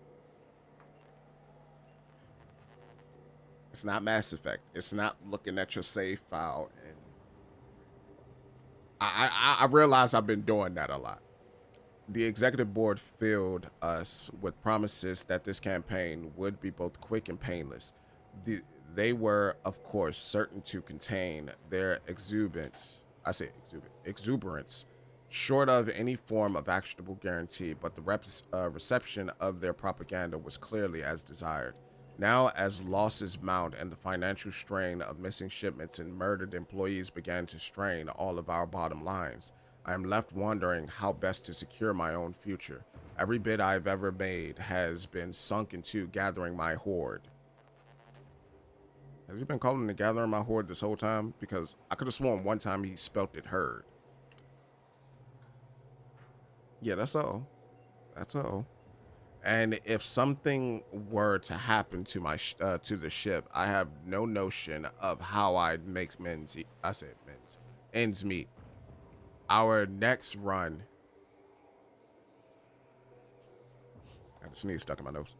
It's not Mass Effect. It's not looking at your save file. And I realize I've been doing that a lot. The executive board filled us with promises that this campaign would be both quick and painless. They were, of course, certain to contain their exuberance, short of any form of actionable guarantee, but the reception of their propaganda was clearly as desired. Now, as losses mount and the financial strain of missing shipments and murdered employees began to strain all of our bottom lines, I am left wondering how best to secure my own future. Every bit I've ever made has been sunk into gathering my horde. Has he been calling it gathering my horde this whole time? Because I could have sworn one time he spelt it herd. Yeah, that's all. That's all. And if something were to happen to my to the ship, I have no notion of how I'd make ends meet. Our next run. I have a sneeze stuck in my nose.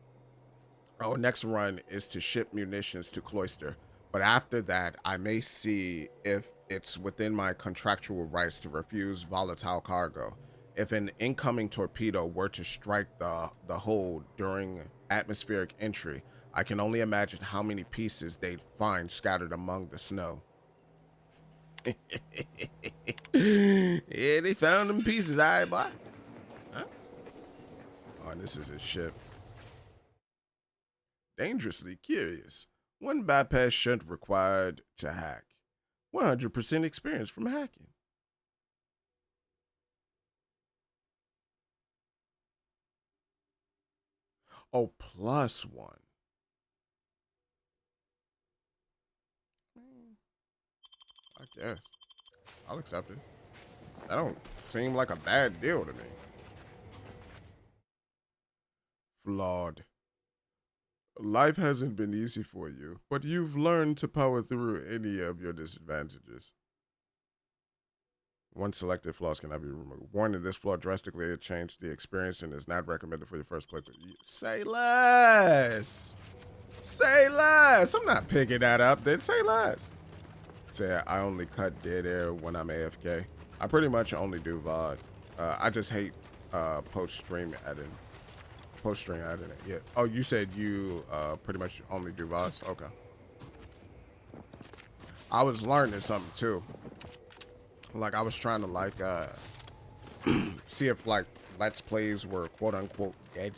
Our next run is to ship munitions to Cloister, but after that, I may see if it's within my contractual rights to refuse volatile cargo. If an incoming torpedo were to strike the hold during atmospheric entry, I can only imagine how many pieces they'd find scattered among the snow. Yeah, they found them pieces, all right, boy. Huh? Oh, and this is his ship. Dangerously curious. One bypass shunt required to hack. 100% experience from hacking. Oh, +1. I guess. I'll accept it. That don't seem like a bad deal to me. Flawed. Life hasn't been easy for you, but you've learned to power through any of your disadvantages. One selected flaws cannot be removed. Warning, this flaw drastically changed the experience and is not recommended for your first playthrough. Say less! Say less! I'm not picking that up, then say less. Say I only cut dead air when I'm AFK. I pretty much only do VOD. I just hate post-stream editing. Post string added it. Yeah. Oh, you said you pretty much only do VODs? Okay. I was learning something too. Like I was trying to like see if like Let's Plays were quote unquote dead,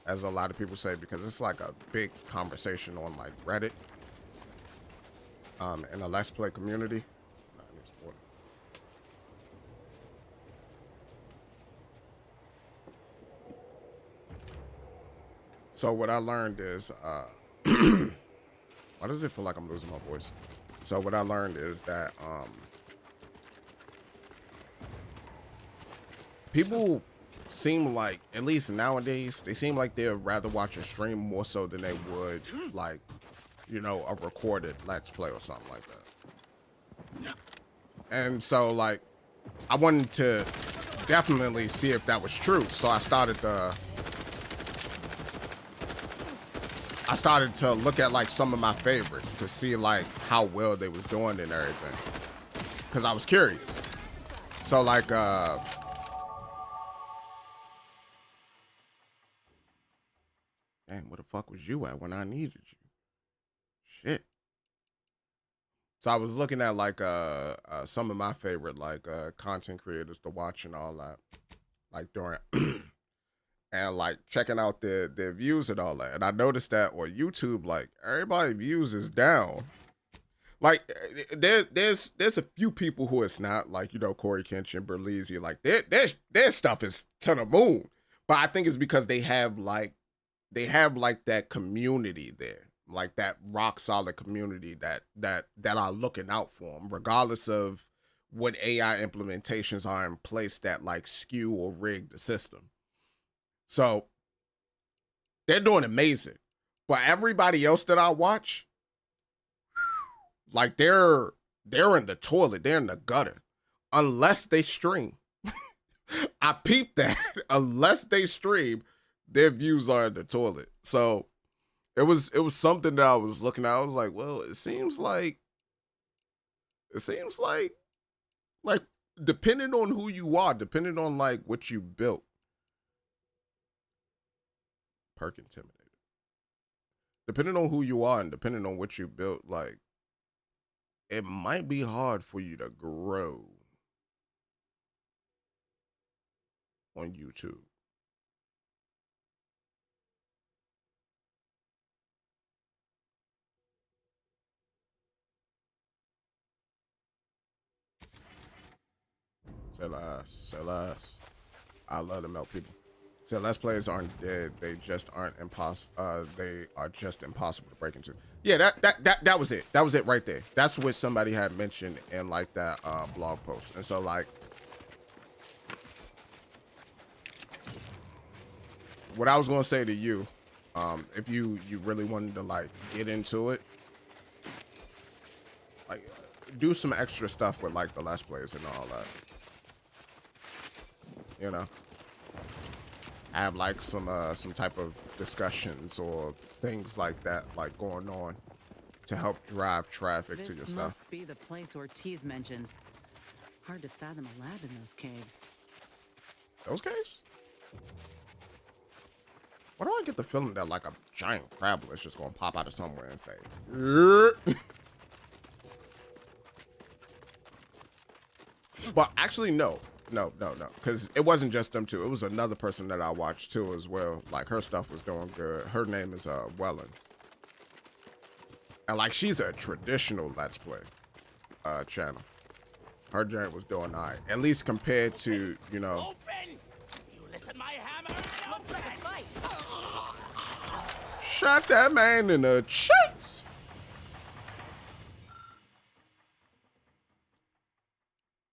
as a lot of people say, because it's like a big conversation on like Reddit, in the Let's Play community. So what I learned is, why does it feel like I'm losing my voice? So what I learned is that people seem like, at least nowadays, they seem like they'd rather watch a stream more so than they would like, you know, a recorded Let's Play or something like that. And so like, I wanted to definitely see if that was true. So I started to look at like some of my favorites to see like how well they was doing and everything, because I was curious. So like man, where the fuck was you at when I needed you? Shit. So I was looking at like some of my favorite like content creators to watch and all that, like during and like checking out their views and all that. And I noticed that on YouTube, like everybody's views is down. Like there's a few people who it's not, like, you know, Corey Kenshin, Berlizzi, like their stuff is to the moon. But I think it's because they have like that community there, like that rock solid community that are looking out for them, regardless of what AI implementations are in place that like skew or rig the system. So they're doing amazing. But everybody else that I watch, like they're in the toilet, they're in the gutter, unless they stream. I peeped that. Unless they stream, their views are in the toilet. So it was something that I was looking at. I was like, well, it seems like depending on who you are, depending on like what you built. Perk intimidated. Depending on who you are and depending on what you built, like it might be hard for you to grow on YouTube. Say less. I love to melt people. So Let's Plays aren't dead. They just aren't impossible. They are just impossible to break into. Yeah, that was it. That was it right there. That's what somebody had mentioned in like that blog post. And so like, what I was gonna say to you, if you really wanted to like get into it, like do some extra stuff with like the Let's Plays and all that. You know, have like some type of discussions or things like that, like going on to help drive traffic to your This stuff. must be the place Ortiz mentioned. Hard to fathom a lab in those caves. Those caves? Why do I get the feeling that like a giant crab is just gonna pop out of somewhere and say, but actually no, because it wasn't just them two. It was another person that I watched too as well. Like her stuff was doing good. Her name is Wellens, and like she's a traditional Let's Play channel. Her joint was doing alright, at least compared to, you know. You listen, my hammer. Looks like a fight. Shot that man in the cheeks.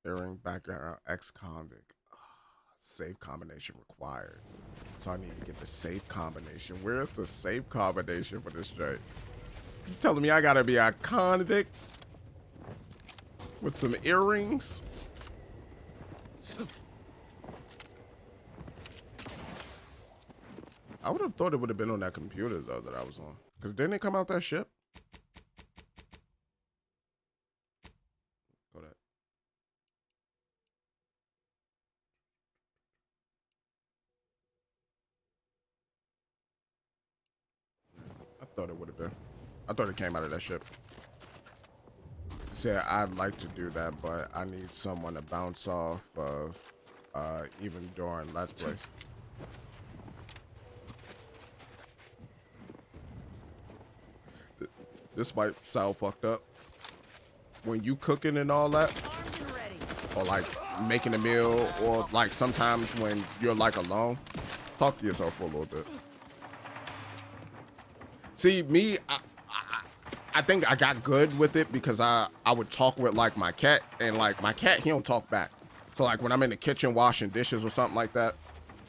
Earring background ex-convict. Safe combination required. So I need to get the safe combination. Where's the safe combination for this joint? You telling me I gotta be a convict with some earrings? I would have thought it would have been on that computer though that I was on. Because didn't it come out that ship? Go that. thought it would have been. I thought it came out of that ship. Said I'd like to do that, but I need someone to bounce off of even during Let's Plays. This might sound fucked up. When you cooking and all that, or like making a meal, or like sometimes when you're like alone, talk to yourself for a little bit. See, me, I think I got good with it because I would talk with like my cat, and like my cat, he don't talk back. So like when I'm in the kitchen washing dishes or something like that,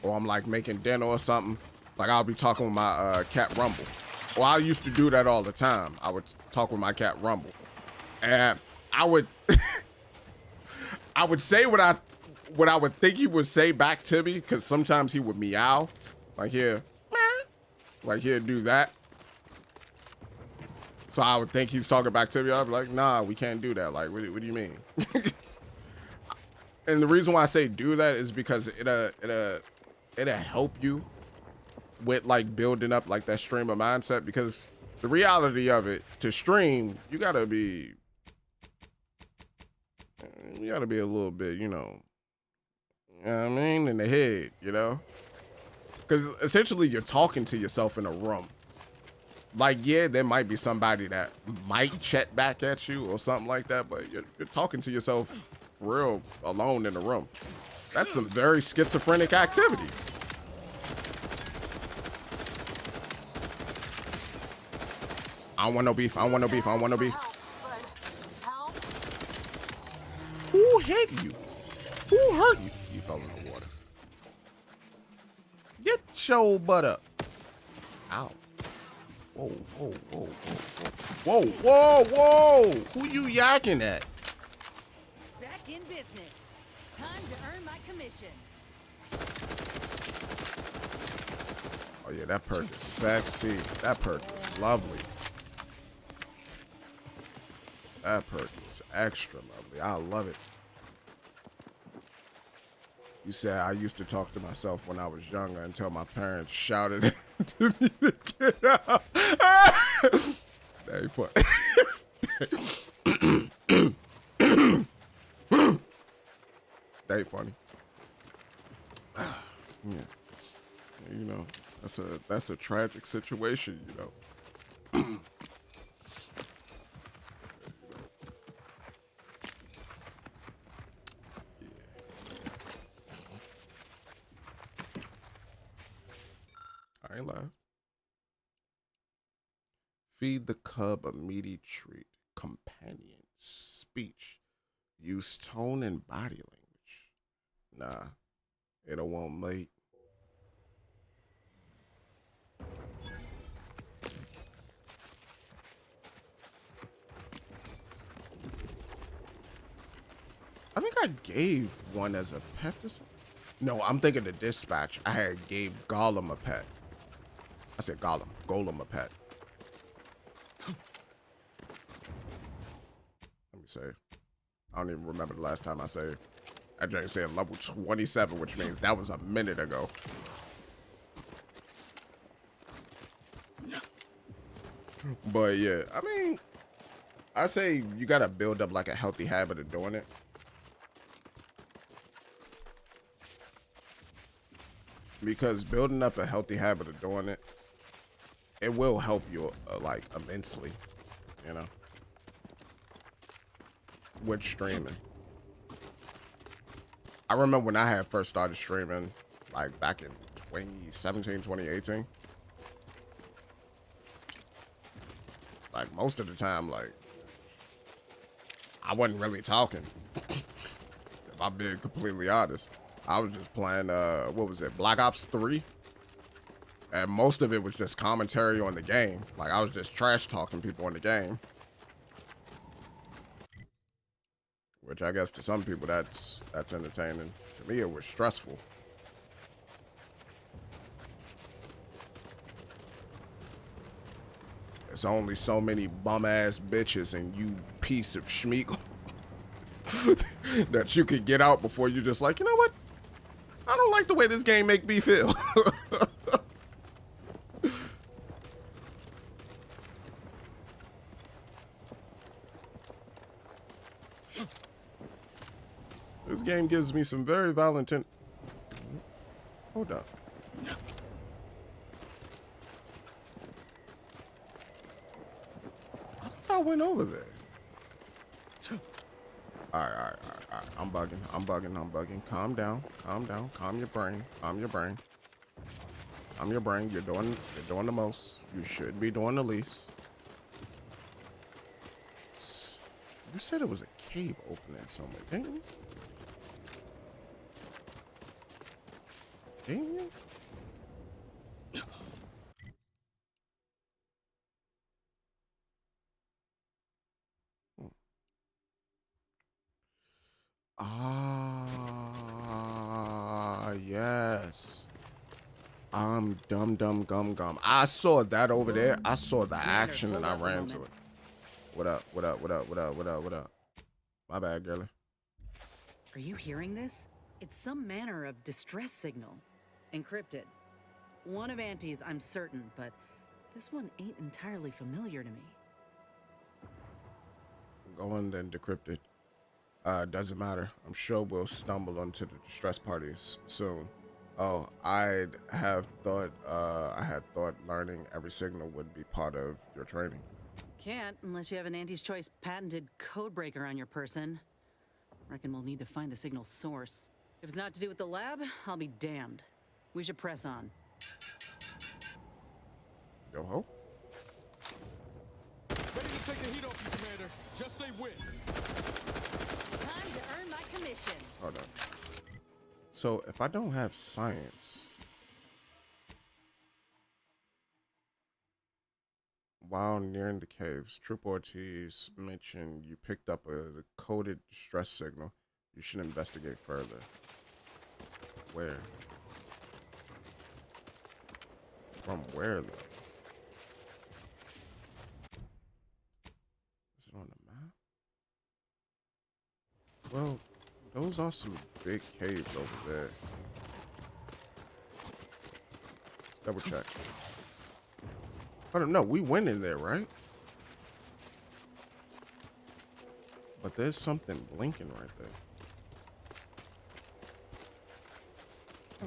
or I'm like making dinner or something, like I'll be talking with my cat Rumble. Well, I used to do that all the time. I would talk with my cat Rumble, and I would I would say what I would think he would say back to me, because sometimes he would meow, like here, like he'd do that. So I would think he's talking back to me. I'd be like, nah, we can't do that. Like, what do you mean? And the reason why I say do that is because it'll help you with like building up like that streamer mindset, because the reality of it, to stream, you gotta be a little bit, you know what I mean, in the head, you know, because essentially you're talking to yourself in a room. Like, yeah, there might be somebody that might chat back at you or something like that, but you're talking to yourself real alone in the room. That's some very schizophrenic activity. I don't want no beef. I don't want no beef. I don't want no beef. Who hit you? Who hurt you? You fell in the water. Get your butt up. Ow. Whoa, whoa, whoa, whoa, whoa, whoa, whoa. Who you yakking at? Back in business. Time to earn my commission. Oh yeah, that perk is sexy. That perk is lovely. That perk is extra lovely. I love it. You said I used to talk to myself when I was younger until my parents shouted to me to get out. That ain't funny. That ain't funny. Yeah. You know, that's a tragic situation, you know. I ain't lying. Feed the cub a meaty treat. Companion. Speech. Use tone and body language. Nah. It won't mate. I think I gave one as a pet or something. No, I'm thinking the dispatch. I had gave Gollum a pet. I said Golem a pet. Let me say. I don't even remember the last time I said. I just said level 27, which means that was a minute ago. But yeah, I mean, I say you gotta build up like a healthy habit of doing it. Because building up a healthy habit of doing it, it will help you like immensely, you know, with streaming. I remember when I had first started streaming, like back in 2017, 2018. Like most of the time, like I wasn't really talking. If I'm being completely honest, I was just playing, what was it, Black Ops 3? And most of it was just commentary on the game. Like I was just trash talking people on the game. Which I guess to some people that's entertaining. To me, it was stressful. There's only so many bum ass bitches and you piece of schmeagle that you could get out before you just like, you know what? I don't like the way this game make me feel. game gives me some very violent. Hold up. I thought I went over there. All right. I'm bugging. Calm down. Calm your brain. You're doing the most. You should be doing the least. You said it was a cave opening somewhere, didn't you? Ah, yes. I'm dumb gum. I saw that over there. I saw the action and I ran to it. What up? My bad, girlie. Are you hearing this? It's some manner of distress signal. Encrypted. One of Auntie's, I'm certain, but this one ain't entirely familiar to me. Go on then, decrypted. Doesn't matter. I'm sure we'll stumble onto the distress parties soon. Oh, I had thought learning every signal would be part of your training. Can't unless you have an Auntie's Choice patented codebreaker on your person. Reckon we'll need to find the signal source. If it's not to do with the lab, I'll be damned. We should press on. Yo ho. Ready to take the heat off you, Commander. Just say when. Time to earn my commission. Hold on. So if I don't have science, while nearing the caves, Troop Ortiz mentioned you picked up a coded distress signal. You should investigate further. Where? From where, though? Is it on the map? Well, those are some big caves over there. Let's double check. I don't know. We went in there, right? But there's something blinking right there.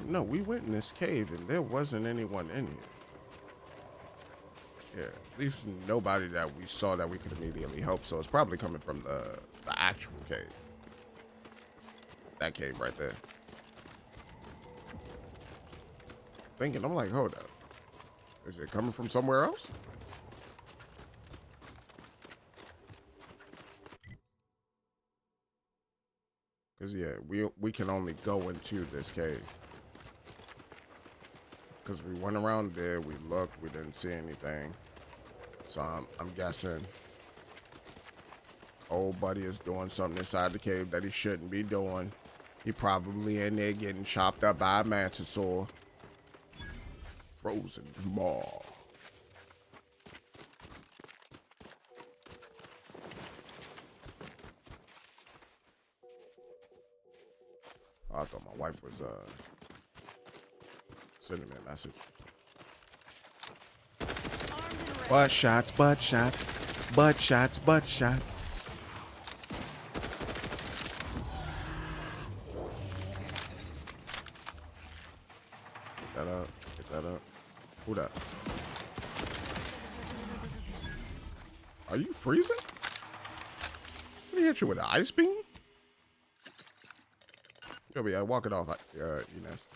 No, we went in this cave and there wasn't anyone in here. Yeah, at least nobody that we saw that we could immediately help. So it's probably coming from the actual cave. That cave right there. Thinking, I'm like, hold up. Is it coming from somewhere else? Because, yeah, we can only go into this cave. Because we went around there, we looked, we didn't see anything. So I'm guessing old buddy is doing something inside the cave that he shouldn't be doing. He probably in there getting chopped up by a mantisaur. Frozen maw. Oh, I thought my wife was sending me a message. Butt shots. Get that up. Who that? Are you freezing? Let me hit you with an ice beam? Yo, yeah, walk it off, Inez.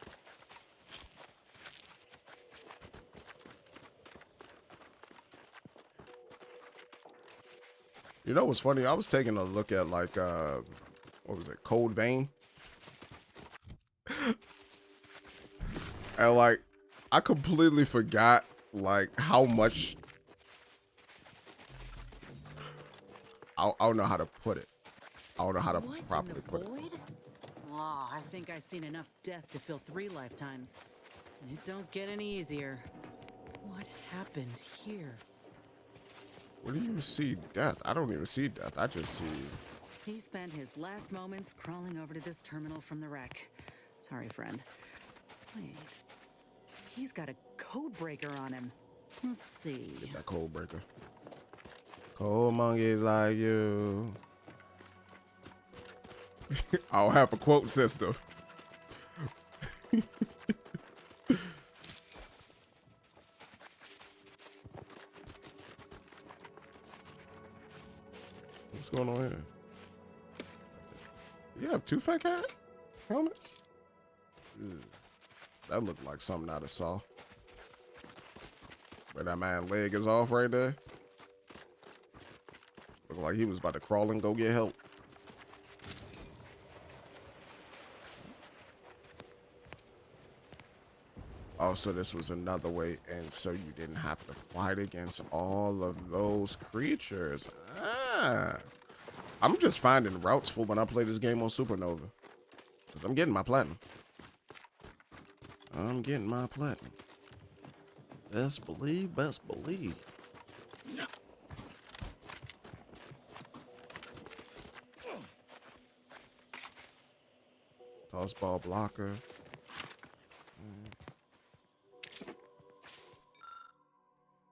You know what's funny? I was taking a look at like what was it, Cold Vein? And like I completely forgot like how much I don't know how to put it. I don't know how to properly put it. Oh, I think I've seen enough death to fill 3 lifetimes. And it don't get any easier. What happened here? Where do you see death? I don't even see death. I just see... He spent his last moments crawling over to this terminal from the wreck. Sorry, friend. Wait. He's got a code breaker on him. Let's see. Get that code breaker. Cold monkeys like you. I don't have a quote system. What's going on here? You have two fake hat helmets? Ugh. That looked like something out of Saw. Where that man's leg is off right there. Looked like he was about to crawl and go get help. Oh, so this was another way, and so you didn't have to fight against all of those creatures. Ah. I'm just finding routes for when I play this game on Supernova. Because I'm getting my platinum. I'm getting my platinum. Best believe, best believe. Toss ball blocker.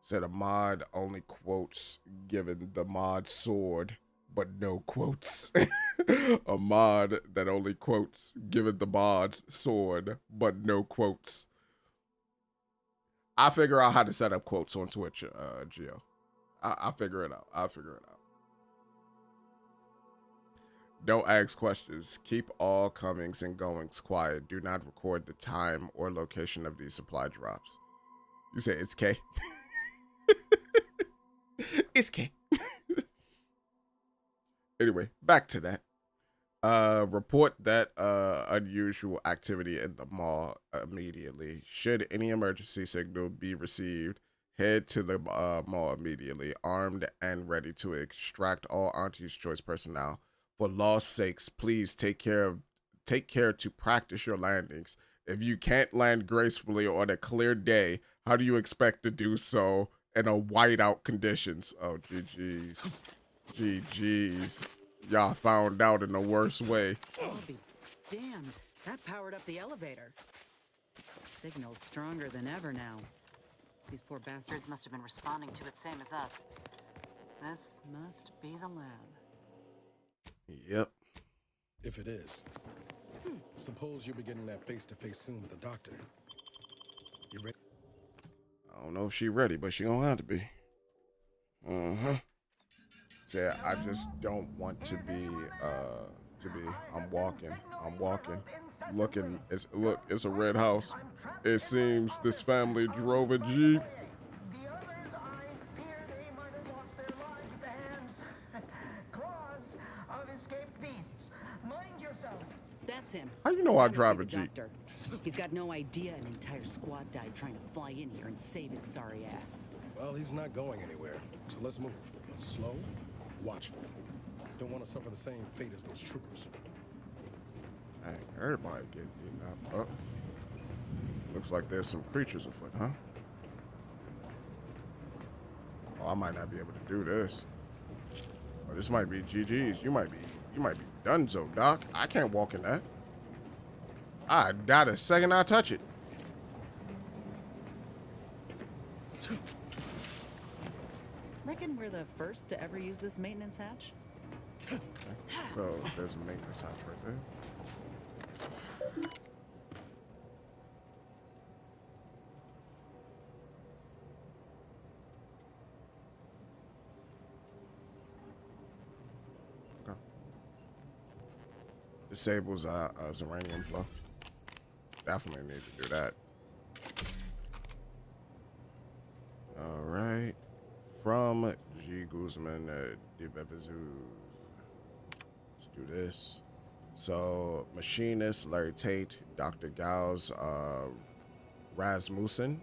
Said a mod only quotes given the mod sword, but no quotes. A mod that only quotes given the mod sword, but no quotes. I'll figure out how to set up quotes on Twitch, Gio. I'll figure it out. I'll figure it out. Don't ask questions. Keep all comings and goings quiet. Do not record the time or location of these supply drops. You say it's K? It's K. Anyway, back to that. Report that unusual activity in the mall immediately. Should any emergency signal be received, head to the mall immediately, armed and ready to extract all Auntie's Choice personnel. For law's sakes, please take care to practice your landings. If you can't land gracefully on a clear day, how do you expect to do so in a whiteout conditions? Oh, GG's. GG's. Y'all found out in the worst way. I'll be damned. That powered up the elevator. Signal's stronger than ever now. These poor bastards must have been responding to it same as us. This must be the lab. Yep. If it is, suppose you'll be getting that face-to-face soon with the doctor. You ready? I don't know if she ready, but she gonna have to be. Say, I just don't want to be, I'm walking, looking, it's a red house. It seems this family drove a Jeep. The others, I fear they might have lost their lives at the hands, claws of escaped beasts. Mind yourself. That's him. How you know I That must drive be a the Jeep? doctor. He's got no idea an entire squad died trying to fly in here and save his sorry ass. Well, he's not going anywhere, so let's move. But slow, watchful. Don't want to suffer the same fate as those troopers. Dang, everybody getting beaten up. Oh. Looks like there's some creatures afoot, huh? Oh, I might not be able to do this. Oh, this might be GG's. You might be donezo, Doc. I can't walk in that. I die the second I touch it. Reckon we're the first to ever use this maintenance hatch? Okay. So there's a maintenance hatch right there. Okay. Disables uranium flow. Definitely need to do that. All right. From G. Guzman de Bebezu. Let's do this. So, Machinist, Larry Tate, Dr. Gauss, Rasmussen.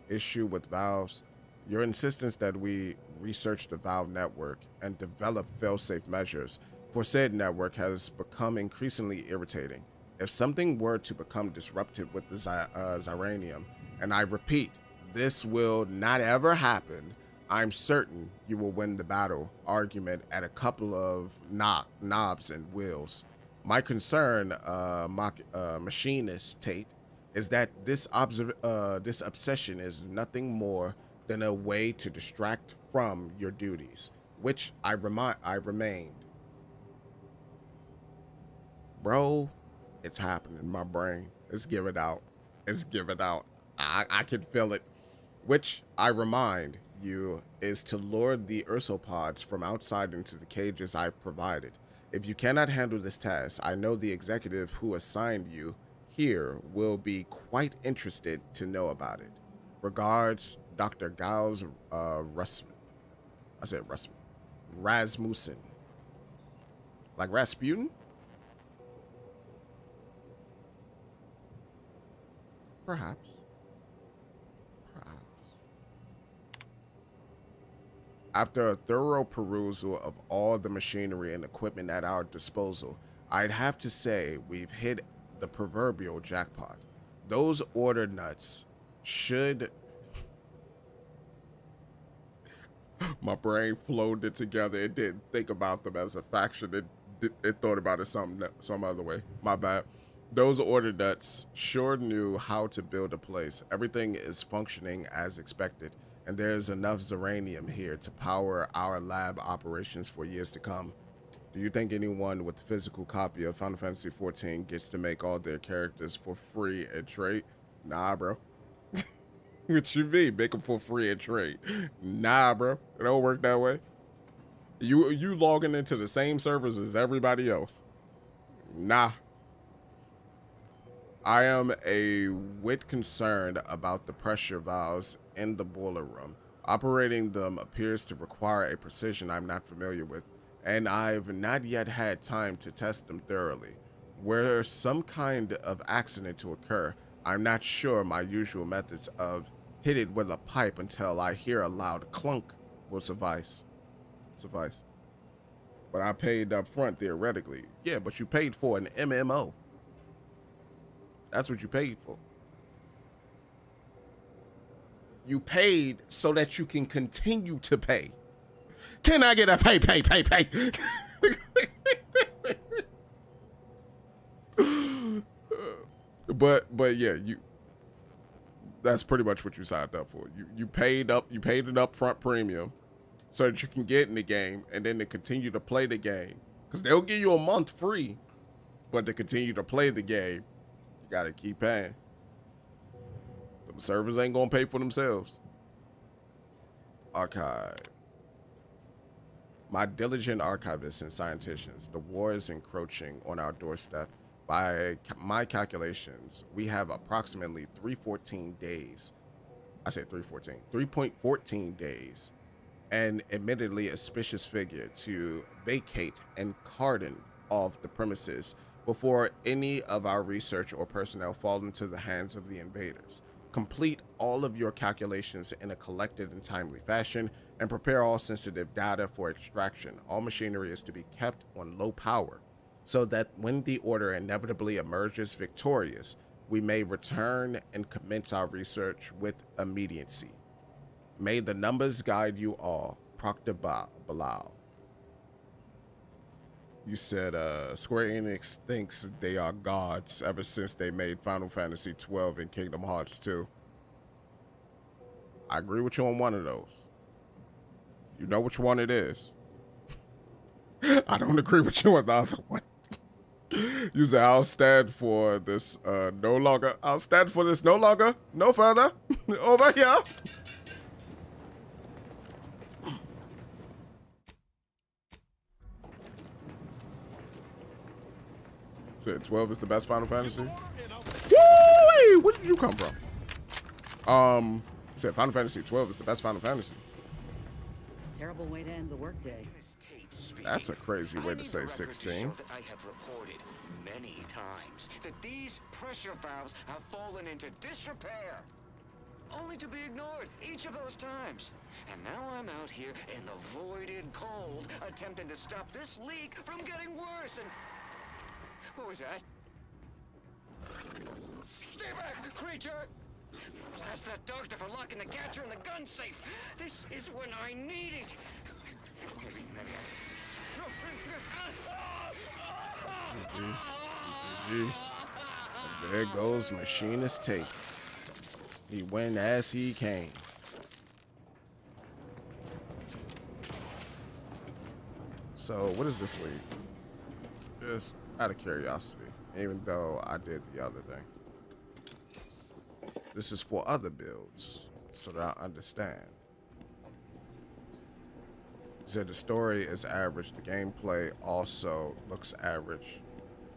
Issue with valves. Your insistence that we research the valve network and develop fail-safe measures for said network has become increasingly irritating. If something were to become disrupted with the Ziranium, and I repeat, this will not ever happen, I'm certain you will win the battle argument at a couple of knobs and wheels. My concern, Machinist Tate, is that this obsession is nothing more than a way to distract from your duties, which I remained. Bro, it's happening in my brain. It's giving out. It's giving out. I can feel it. Which, I remind you, is to lure the ursopods from outside into the cages I've provided. If you cannot handle this task, I know the executive who assigned you here will be quite interested to know about it. Regards, Dr. Giles Rasmussen. I said Rasmussen. Like Rasputin? Perhaps. After a thorough perusal of all the machinery and equipment at our disposal, I'd have to say we've hit the proverbial jackpot. Those order nuts should... My brain flowed it together. It didn't think about them as a faction. It thought about it some other way. My bad. Those order nuts sure knew how to build a place. Everything is functioning as expected, and there's enough Zeranium here to power our lab operations for years to come. Do you think anyone with a physical copy of Final Fantasy XIV gets to make all their characters for free and trade? Nah, bro. What you mean? Make them for free and trade? Nah, bro. It don't work that way. You logging into the same servers as everybody else. Nah. I am a whit concerned about the pressure valves in the boiler room. Operating them appears to require a precision I'm not familiar with, and I've not yet had time to test them thoroughly. Were some kind of accident to occur, I'm not sure my usual methods of hit it with a pipe until I hear a loud clunk will suffice. But I paid up front theoretically. Yeah, but you paid for an MMO. That's what you paid for. You paid so that you can continue to pay. Can I get a pay? But yeah, that's pretty much what you signed up for. You paid an upfront premium so that you can get in the game and then to continue to play the game. Because they'll give you a month free, but to continue to play the game, you gotta keep paying. The servers ain't gonna pay for themselves. Archive. My diligent archivists and scientists, the war is encroaching on our doorstep. By my calculations, we have approximately 3.14 days. I said 3.14 days, and admittedly a suspicious figure to vacate and cordon off the premises before any of our research or personnel fall into the hands of the invaders. Complete all of your calculations in a collected and timely fashion and prepare all sensitive data for extraction. All machinery is to be kept on low power so that when the order inevitably emerges victorious, we may return and commence our research with immediacy. May the numbers guide you all. Proctor Bilal. You said Square Enix thinks they are gods ever since they made Final Fantasy XII and Kingdom Hearts 2. I agree with you on one of those. You know which one it is. I don't agree with you on the other one. You said I'll stand for this no longer. I'll stand for this no longer. No further. Over here. Said 12 is the best Final Fantasy. Woo! Where did you come from? Said Final Fantasy 12 is the best Final Fantasy. Terrible way to end the workday. That's a crazy way to say 16. I have reported many times that these pressure valves have fallen into disrepair, only to be ignored each of those times. And now I'm out here in the voided cold, attempting to stop this leak from getting worse. And what was that? Stay back, creature! Blast that doctor for locking the gadget in the gun safe. This is when I need it. Jeez. And there goes Machinist Tate. He went as he came. So what does this lead? Just out of curiosity, even though I did the other thing. This is for other builds, so that I understand. You said the story is average. The gameplay also looks average.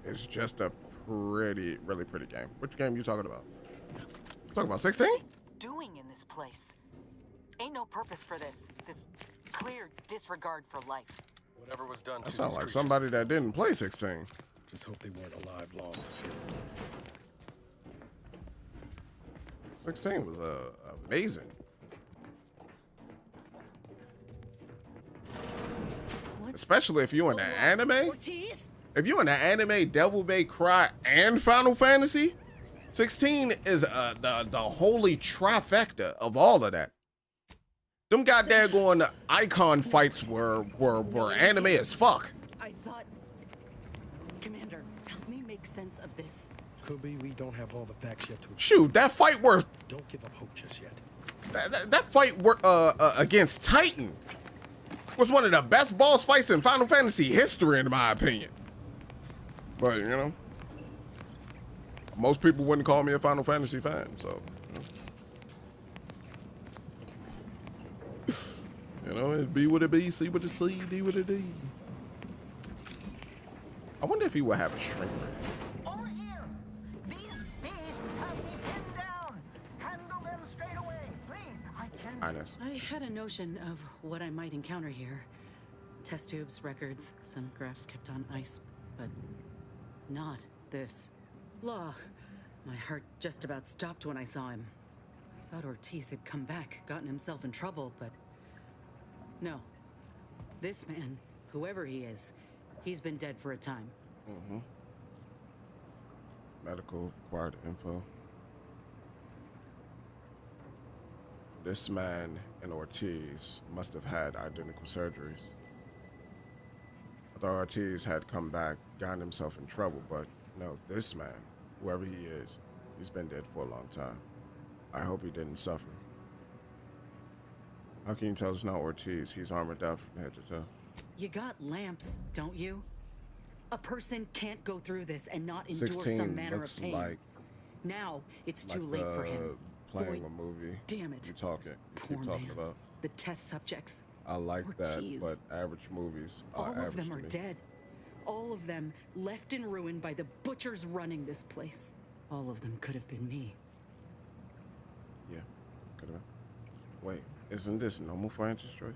It's just a really pretty game. Which game are you talking about? Talking about 16? Doing in this place? Ain't no purpose for this. This clear disregard for life. Whatever was done. That sounds like somebody that didn't play 16. Just hope they weren't alive long to feel it. 16 was amazing. Especially if you're in the anime. If you're in the anime, Devil May Cry and Final Fantasy, 16 is the holy trifecta of all of that. Them goddamn going icon fights were anime as fuck. I thought, Commander, help me make sense of this. Could be we don't have all the facts yet to. Shoot, that fight worth. Don't give up hope just yet. That fight against Titan was one of the best boss fights in Final Fantasy history, in my opinion. But, you know, most people wouldn't call me a Final Fantasy fan, so, you know, it be what it be, see what it see, D what it D. I wonder if he would have a shrink ray. Over here! These beasts have me pinned down! Handle them straight away, please! I can't... I had a notion of what I might encounter here. Test tubes, records, some graphs kept on ice, but not this. Law. My heart just about stopped when I saw him. I thought Ortiz had come back, gotten himself in trouble, but no. This man, whoever he is, he's been dead for a time. Mm-hmm. Medical required info. This man and Ortiz must have had identical surgeries. I thought Ortiz had come back, gotten himself in trouble, but no, this man, whoever he is, he's been dead for a long time. I hope he didn't suffer. How can you tell it's not Ortiz? He's armored up from head to toe. You got lamps, don't you? A person can't go through this and not endure some manner of pain. Like, now it's too late for him. Playing Boy, a movie. Damn it. You talking? Poor Keep talking man. about. The test subjects. I like Ortiz. that, but average movies are All average of them to are me. dead. All of them left in ruin by the butchers running this place. All of them could have been me. Yeah, could have. Wait, isn't this normal for Anti's Choice?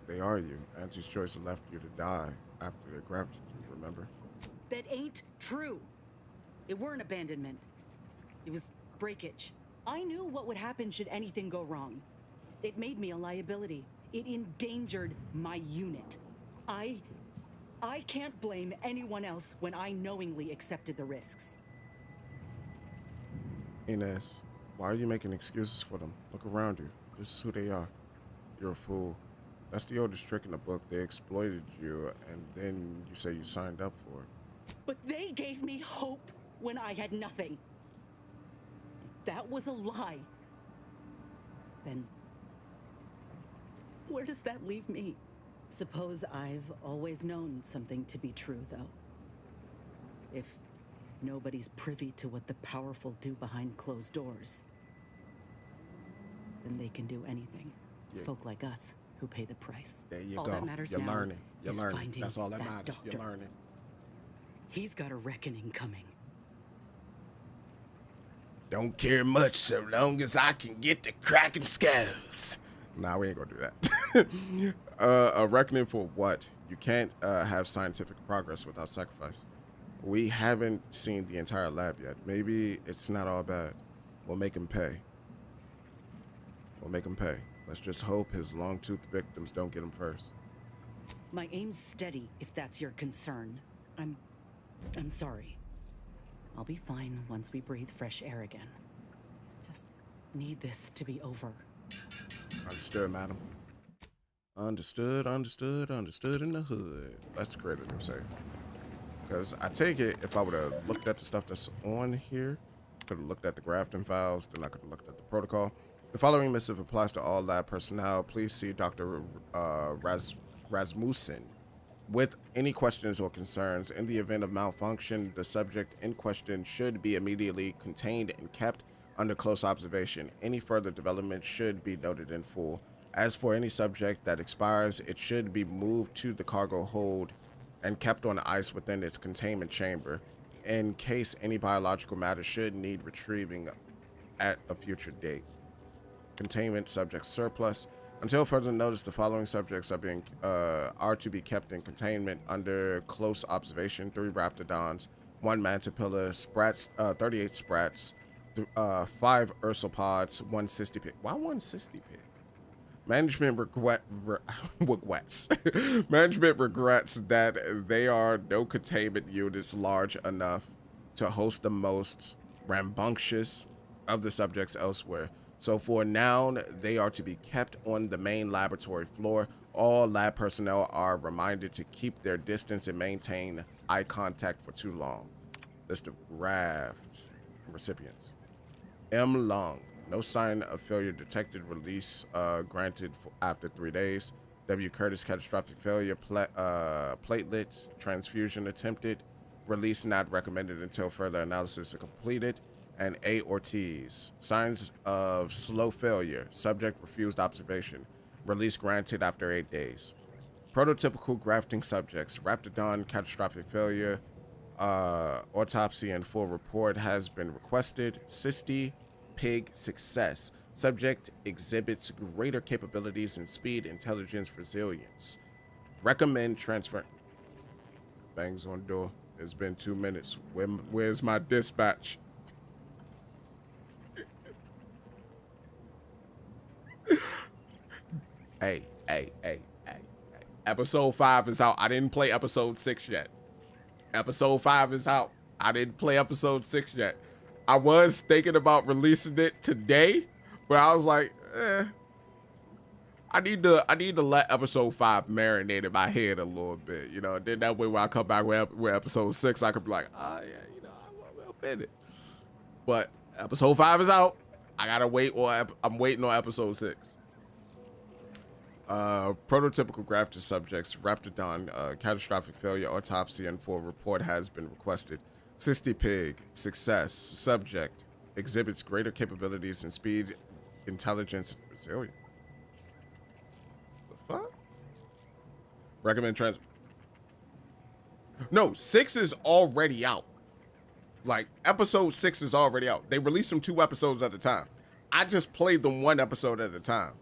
They are you. Anti's Choice left you to die after they grafted you, remember? That ain't true. It weren't abandonment. It was breakage. I knew what would happen should anything go wrong. It made me a liability. It endangered my unit. I can't blame anyone else when I knowingly accepted the risks. Inez, why are you making excuses for them? Look around you. This is who they are. You're a fool. That's the oldest trick in the book. They exploited you, and then you say you signed up for it. But they gave me hope when I had nothing. That was a lie. Then where does that leave me? Suppose I've always known something to be true, though. If nobody's privy to what the powerful do behind closed doors, then they can do anything. It's Yeah. folk like us who pay the price. There you all go. that matters You're now learning. You're is learning. finding That's all that that matters. doctor. You're learning. He's got a reckoning coming. Don't care much so long as I can get the cracking skulls. Nah, we ain't gonna do that. A reckoning for what? You can't have scientific progress without sacrifice. We haven't seen the entire lab yet. Maybe it's not all bad. We'll make him pay. We'll make him pay. Let's just hope his long-toothed victims don't get him first. My aim's steady, if that's your concern. I'm sorry. I'll be fine once we breathe fresh air again. Just need this to be over. Understood, madam. Understood, understood, understood in the hood. Let's create a new save. Because I take it, if I would have looked at the stuff that's on here, could have looked at the grafting files, then I could have looked at the protocol. The following missive applies to all lab personnel. Please see Dr. Rasmussen with any questions or concerns. In the event of malfunction, the subject in question should be immediately contained and kept under close observation. Any further development should be noted in full. As for any subject that expires, it should be moved to the cargo hold and kept on ice within its containment chamber in case any biological matter should need retrieving at a future date. Containment subject surplus. Until further notice, the following subjects are to be kept in containment under close observation: 3 raptidons, 1 mantipilla, sprats, 38 sprats, 5 ursopods, 1 cystipig. Why 1 cystipig? Management regrets Management regrets that there are no containment units large enough to host the most rambunctious of the subjects elsewhere. So for now, they are to be kept on the main laboratory floor. All lab personnel are reminded to keep their distance and maintain eye contact for too long. List of graft recipients. M. Long. No sign of failure detected. Release granted after 3 days. W. Curtis. Catastrophic failure. Platelets. Transfusion attempted. Release not recommended until further analysis is completed. And A. Ortiz. Signs of slow failure. Subject refused observation. Release granted after 8 days. Prototypical grafting subjects. Raptidon. Catastrophic failure. Autopsy and full report has been requested. Cysty Pig success. Subject exhibits greater capabilities in speed, intelligence, resilience. Recommend transfer. Bangs on door. It's been 2 minutes. Where's my dispatch? Hey. Episode 5 is out. I didn't play episode 6 yet. Episode 5 is out. I didn't play episode 6 yet. I was thinking about releasing it today, but I was like, I need to let episode 5 marinate in my head a little bit, you know. Then that way when I come back with episode 6, I could be like, yeah, you know, I'm a bit it. But episode 5 is out. I gotta wait, or I'm waiting on episode 6. Prototypical grafted subjects. Raptidon. Catastrophic failure. Autopsy and full report has been requested. Cysty Pig. Success. Subject exhibits greater capabilities in speed, intelligence, and resilience. The fuck? Recommend trans. No, 6 is already out. Like, episode 6 is already out. They release them 2 episodes at a time. I just played them 1 episode at a time.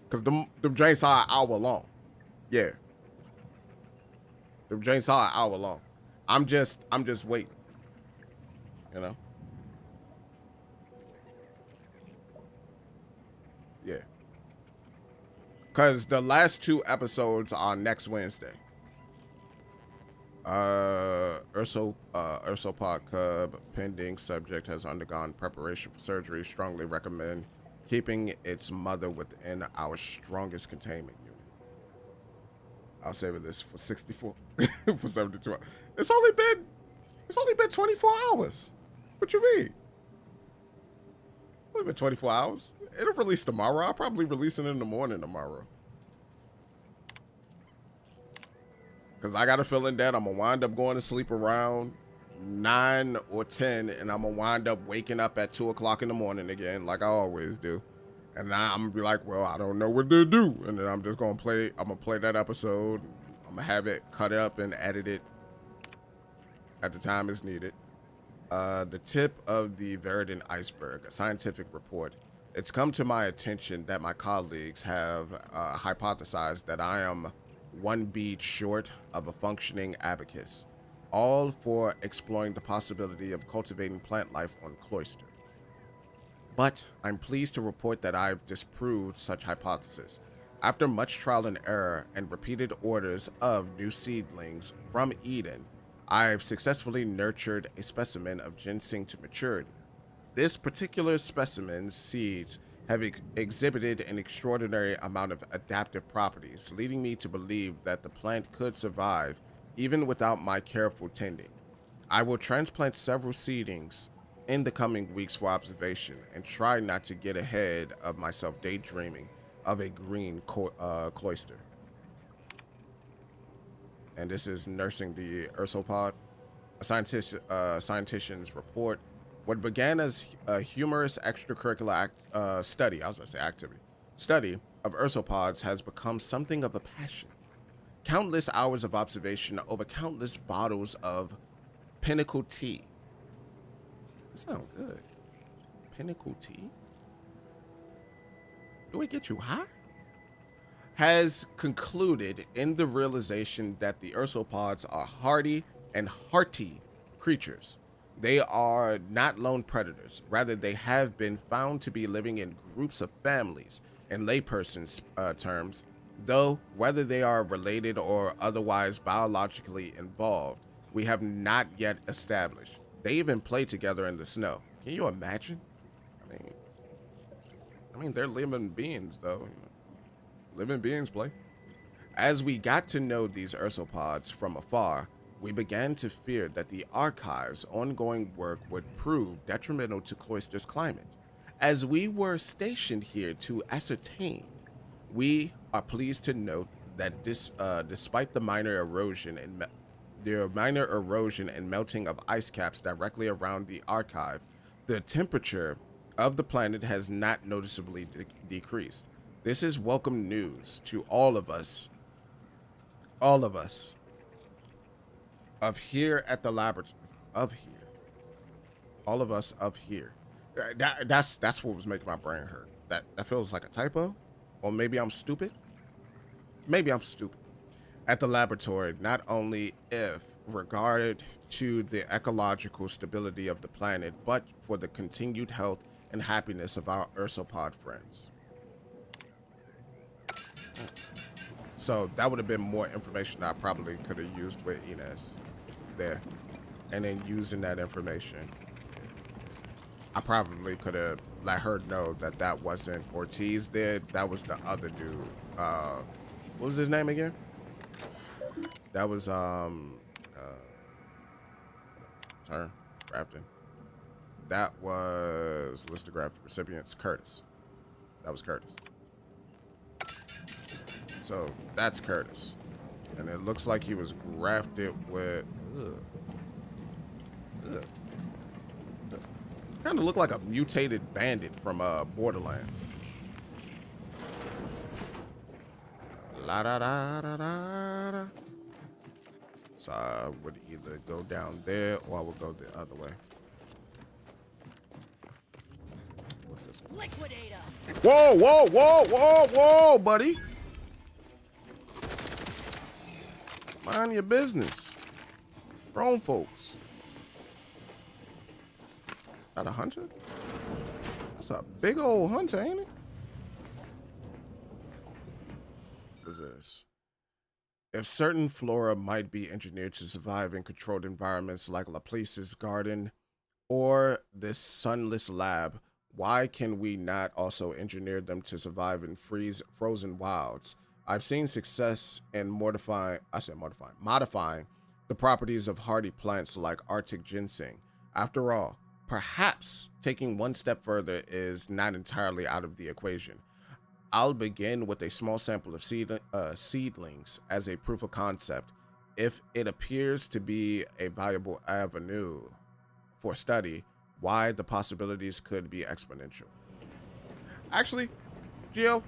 Because them drinks are an hour long. Yeah. Them drinks are an hour long. I'm just waiting. You know? Yeah. Because the last 2 episodes are next Wednesday. Ursopod cub pending. Subject has undergone preparation for surgery. Strongly recommend keeping its mother within our strongest containment unit. I'll save this for 64 for 72 hours. It's only been 24 hours. What you mean? It's only been 24 hours. It'll release tomorrow. I'll probably release it in the morning tomorrow. Because I got a feeling that I'm going to wind up going to sleep around 9 or 10, and I'm going to wind up waking up at 2 o'clock in the morning again, like I always do. And I'm going to be like, well, I don't know what to do. And then I'm just going to play, I'm going to play that episode. I'm going to have it cut up and edit it at the time it's needed. The tip of the Veridan iceberg, a scientific report. It's come to my attention that my colleagues have hypothesized that I am 1 bead short of a functioning abacus, all for exploring the possibility of cultivating plant life on Cloister. But I'm pleased to report that I've disproved such hypothesis. After much trial and error and repeated orders of new seedlings from Eden, I've successfully nurtured a specimen of ginseng to maturity. This particular specimen's seeds have exhibited an extraordinary amount of adaptive properties, leading me to believe that the plant could survive even without my careful tending. I will transplant several seedlings in the coming weeks for observation and try not to get ahead of myself daydreaming of a green cloister. and this is Nursing the Ursopod. A scientist's report. What began as a humorous extracurricular study of Ursopods has become something of a passion. Countless hours of observation over countless bottles of pinnacle tea. That sounds good. Pinnacle tea? Do it get you high? Has concluded in the realization that the Ursopods are hardy and hearty creatures. They are not lone predators. Rather, they have been found to be living in groups of families, in layperson's terms, though whether they are related or otherwise biologically involved, we have not yet established. They even play together in the snow. Can you imagine? I mean, they're living beings, though. Living beings play. As we got to know these Ursopods from afar, we began to fear that the Archive's ongoing work would prove detrimental to Cloister's climate. As we were stationed here to ascertain, we are pleased to note that despite the minor erosion and melting of ice caps directly around the Archive, the temperature of the planet has not noticeably decreased. This is welcome news to all of us of here at the laboratory, all of us of here. That's what was making my brain hurt. That feels like a typo, or maybe I'm stupid. At the laboratory, not only if regarded to the ecological stability of the planet, but for the continued health and happiness of our Ursopod friends. So that would have been more information I probably could have used with Inez there. And then using that information, I probably could have let her know that that wasn't Ortiz there. That was the other dude. What was his name again? That was, Grafton. That was list of Grafton recipients, Curtis. That was Curtis. So that's Curtis. And it looks like he was grafted with, kind of looked like a mutated bandit from Borderlands. La da da da da da. So I would either go down there or I would go the other way. What's this? Liquidator. Whoa, whoa, whoa, whoa, whoa, buddy. Mind your business. Grown folks. That a hunter? That's a big old hunter, ain't it? What is this? If certain flora might be engineered to survive in controlled environments like Laplace's garden or this sunless lab, why can we not also engineer them to survive in frozen wilds? I've seen success in modifying the properties of hardy plants like Arctic ginseng. After all, perhaps taking one step further is not entirely out of the equation. I'll begin with a small sample of seedlings as a proof of concept. If it appears to be a viable avenue for study, why the possibilities could be exponential. Actually, Gio,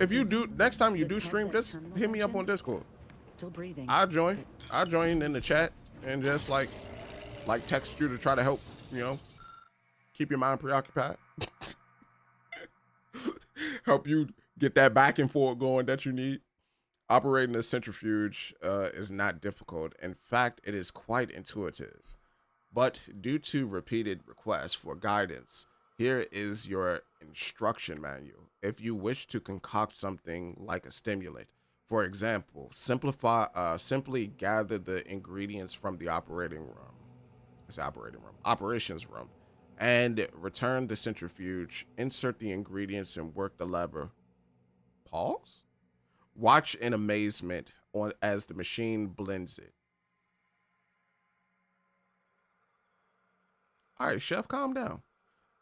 if you do, next time you do stream, just hit me up on Discord. Still breathing. I'll join in the chat and just like text you to try to help, keep your mind preoccupied. Help you get that back and forth going that you need. Operating a centrifuge is not difficult. In fact, it is quite intuitive. But due to repeated requests for guidance, here is your instruction manual. If you wish to concoct something like a stimulant, for example, simply gather the ingredients from the operations room, and return the centrifuge, insert the ingredients and work the lever. Pause? Watch in amazement as the machine blends it. All right, chef, calm down.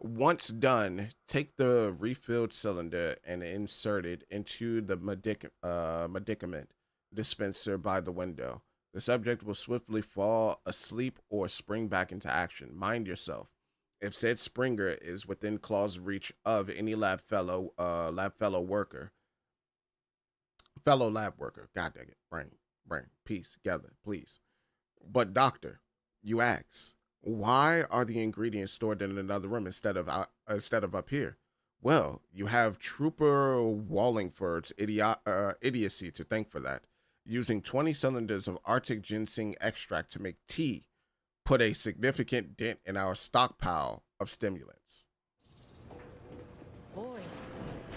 Once done, take the refilled cylinder and insert it into the medicament dispenser by the window. The subject will swiftly fall asleep or spring back into action. Mind yourself. If said Springer is within claw's reach of any fellow lab worker. God dang it. Brain, peace, together, please. But doctor, you ask, why are the ingredients stored in another room instead of up here? Well, you have Trooper Wallingford's idiocy to thank for that. Using 20 cylinders of Arctic ginseng extract to make tea put a significant dent in our stockpile of stimulants. Boy,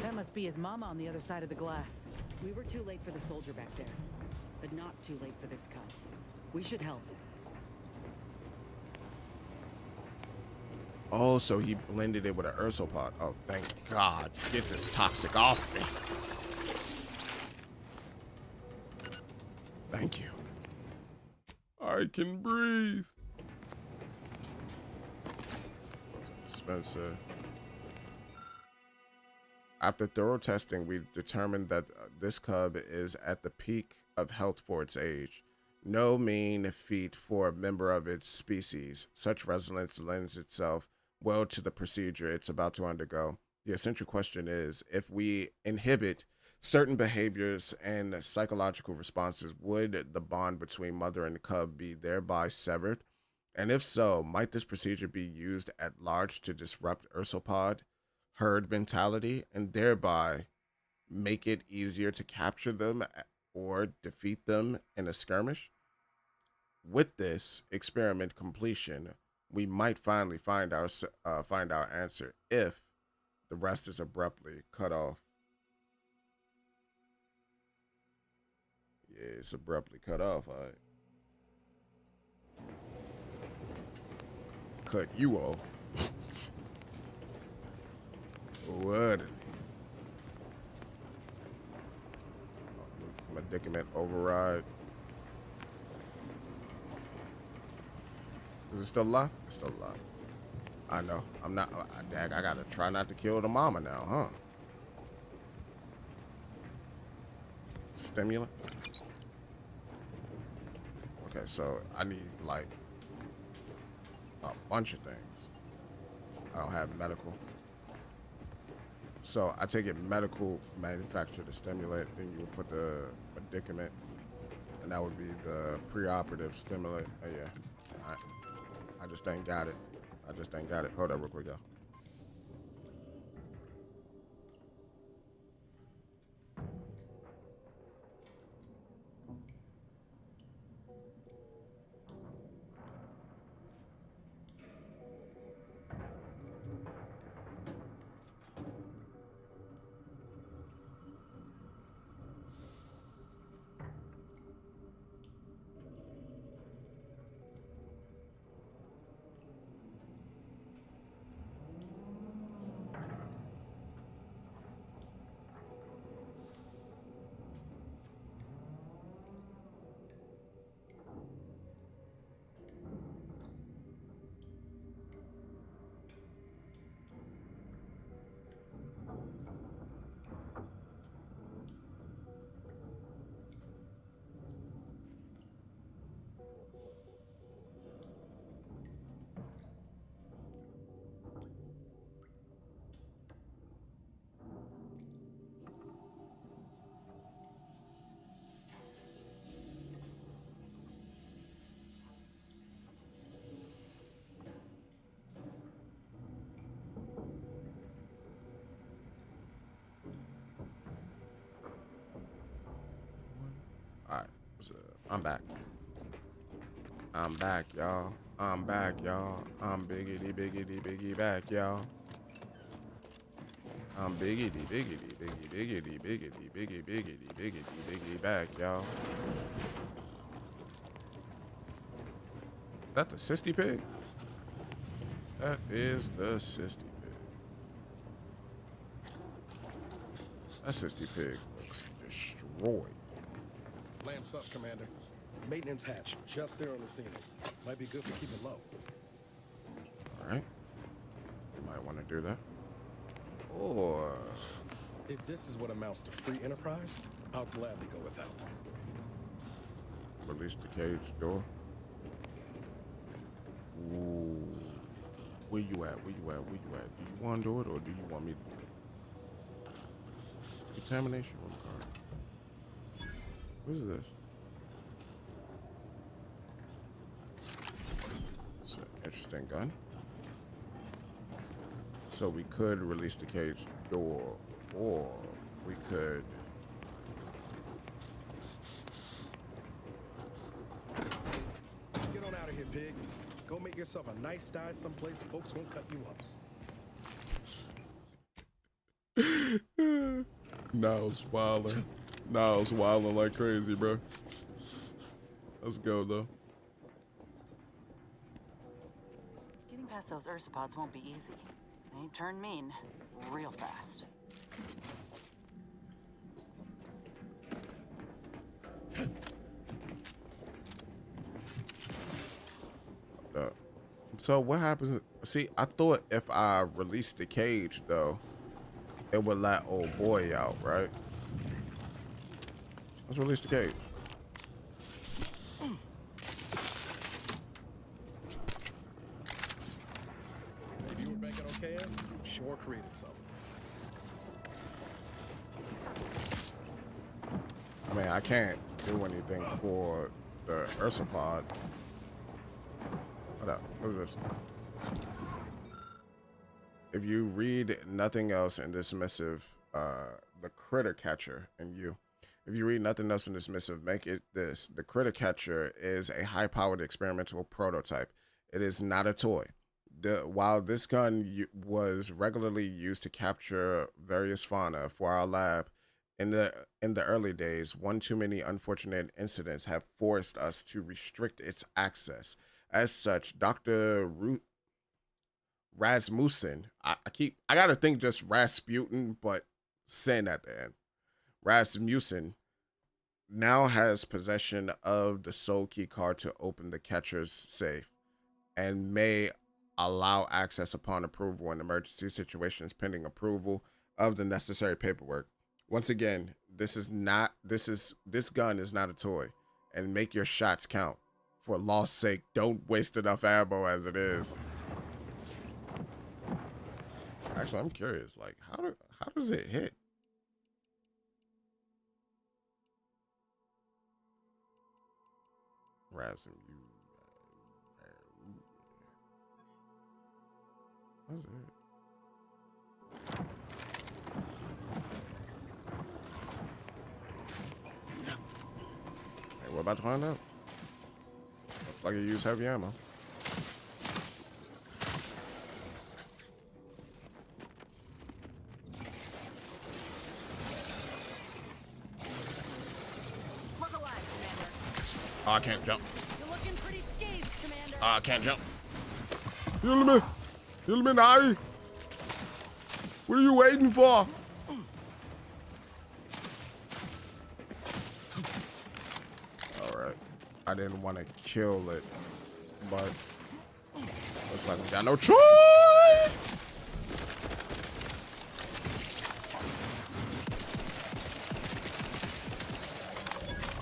that must be his mama on the other side of the glass. We were too late for the soldier back there, but not too late for this cub. We should help. Oh, so he blended it with an ursopod. Oh, thank God. Get this toxic off me. Thank you. I can breathe. Dispenser. After thorough testing, we determined that this cub is at the peak of health for its age. No mean feat for a member of its species. Such resilience lends itself well to the procedure it's about to undergo. The essential question is, if we inhibit certain behaviors and psychological responses, would the bond between mother and cub be thereby severed? And if so, might this procedure be used at large to disrupt ursopod herd mentality and thereby make it easier to capture them or defeat them in a skirmish? With this experiment completion, we might finally find our answer if the rest is abruptly cut off. Yeah, it's abruptly cut off. All right. Cut you off. What? Medicament override. Is it still alive? It's still alive. I know. I'm not. I gotta try not to kill the mama now, huh? Stimulant. Okay, so I need like a bunch of things. I don't have medical. So I take it medical manufacture the stimulant, then you would put the medicament, and that would be the preoperative stimulant. Oh, yeah. I just ain't got it. Hold up real quick, y'all. Alright, so I'm back. I'm back, y'all. I'm biggity back, y'all. I'm biggity back, y'all. Is that the Sisty Pig? That is the Sisty Pig. That Sisty Pig looks destroyed. Lamps up, Commander. Maintenance hatch, just there on the ceiling. Might be good to keep it low. All right. You might want to do that. Or... if this is what amounts to free enterprise, I'll gladly go without. Release the cage door. Ooh. Where you at? Where you at? Where you at? Do you want to do it or do you want me to do it? Contamination room card. What is this? It's an interesting gun. So we could release the cage door, or we could get on out of here, pig. Go make yourself a nice sty someplace folks won't cut you up. Niles wilding. Niles wilding like crazy, bro. Let's go though. Getting past those ursopods won't be easy. They turn mean real fast. So what happens? See, I thought if I released the cage though, it would let old boy out, right? Let's release the cage. If you were banking on chaos, you've sure created something. I mean, I can't do anything for the ursopod. What up? What is this? If you read nothing else in this missive, the critter catcher and you. If you read nothing else in this missive, make it this. The critter catcher is a high-powered experimental prototype. It is not a toy. While this gun was regularly used to capture various fauna for our lab, in the early days, one too many unfortunate incidents have forced us to restrict its access. As such, Dr. Rasmussen, I gotta think just Rasputin, but sin at the end. Rasmussen now has possession of the soul key card to open the catcher's safe and may allow access upon approval in emergency situations pending approval of the necessary paperwork. Once again, this gun is not a toy, and make your shots count. For law's sake, don't waste enough ammo as it is. Actually, I'm curious, like how does it hit? Rasm, what's it? Hey, we're about to find out. Looks like you use heavy ammo. Look alive, Commander. Oh, I can't jump. You're looking pretty scathed, Commander. Oh, I can't jump. Heal me. Heal me now. What are you waiting for? Alright. I didn't want to kill it, but looks like we got no choice.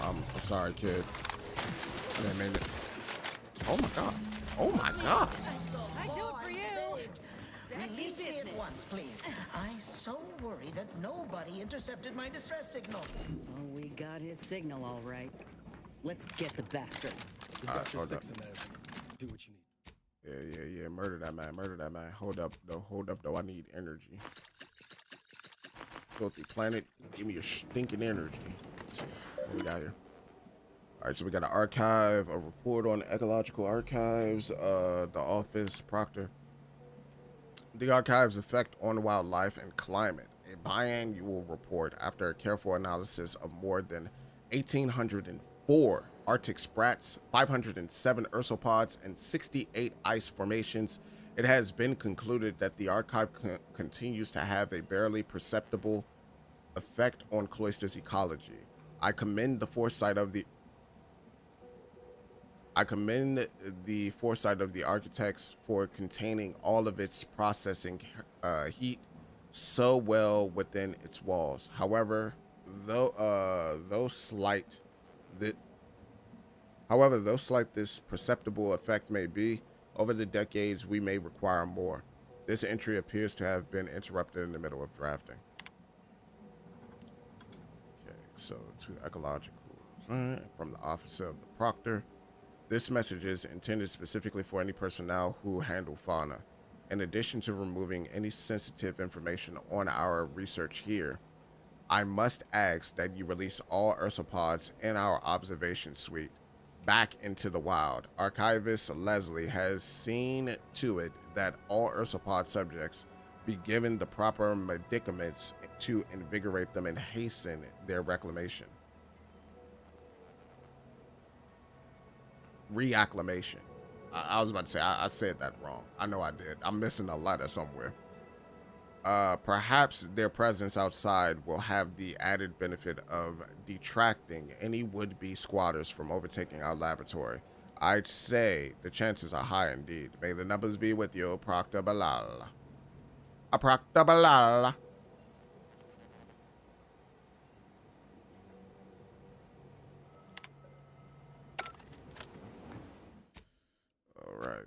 I'm sorry, kid. I didn't mean it. Oh my god. Oh my god. I do it for you. Release me at once, please. I so worry that nobody intercepted my distress signal. Oh, we got his signal all right. Let's get the bastard. Dr. Six and as do what you need. Yeah. Murder that man. Murder that man. Hold up though. I need energy. Filthy planet. Give me your stinking energy. Let's see what we got here. All right, so we got an archive, a report on ecological archives, the office proctor. The archive's effect on wildlife and climate. A biannual report after a careful analysis of more than 1,804 Arctic sprats, 507 ursopods, and 68 ice formations. It has been concluded that the archive continues to have a barely perceptible effect on cloisters ecology. I commend the foresight of the architects for containing all of its processing heat so well within its walls. However, though slight However, though slight this perceptible effect may be, over the decades we may require more. This entry appears to have been interrupted in the middle of drafting. Okay, so to ecological from the officer of the proctor. This message is intended specifically for any personnel who handle fauna. In addition to removing any sensitive information on our research here, I must ask that you release all ursopods in our observation suite back into the wild. Archivist Leslie has seen to it that all ursopod subjects be given the proper medicaments to invigorate them and hasten their reclamation. Reacclimation. I was about to say, I said that wrong. I know I did. I'm missing a letter somewhere. Perhaps their presence outside will have the added benefit of detracting any would-be squatters from overtaking our laboratory. I'd say the chances are high indeed. May the numbers be with you, Proctor Balal. Proctor Balal. All right.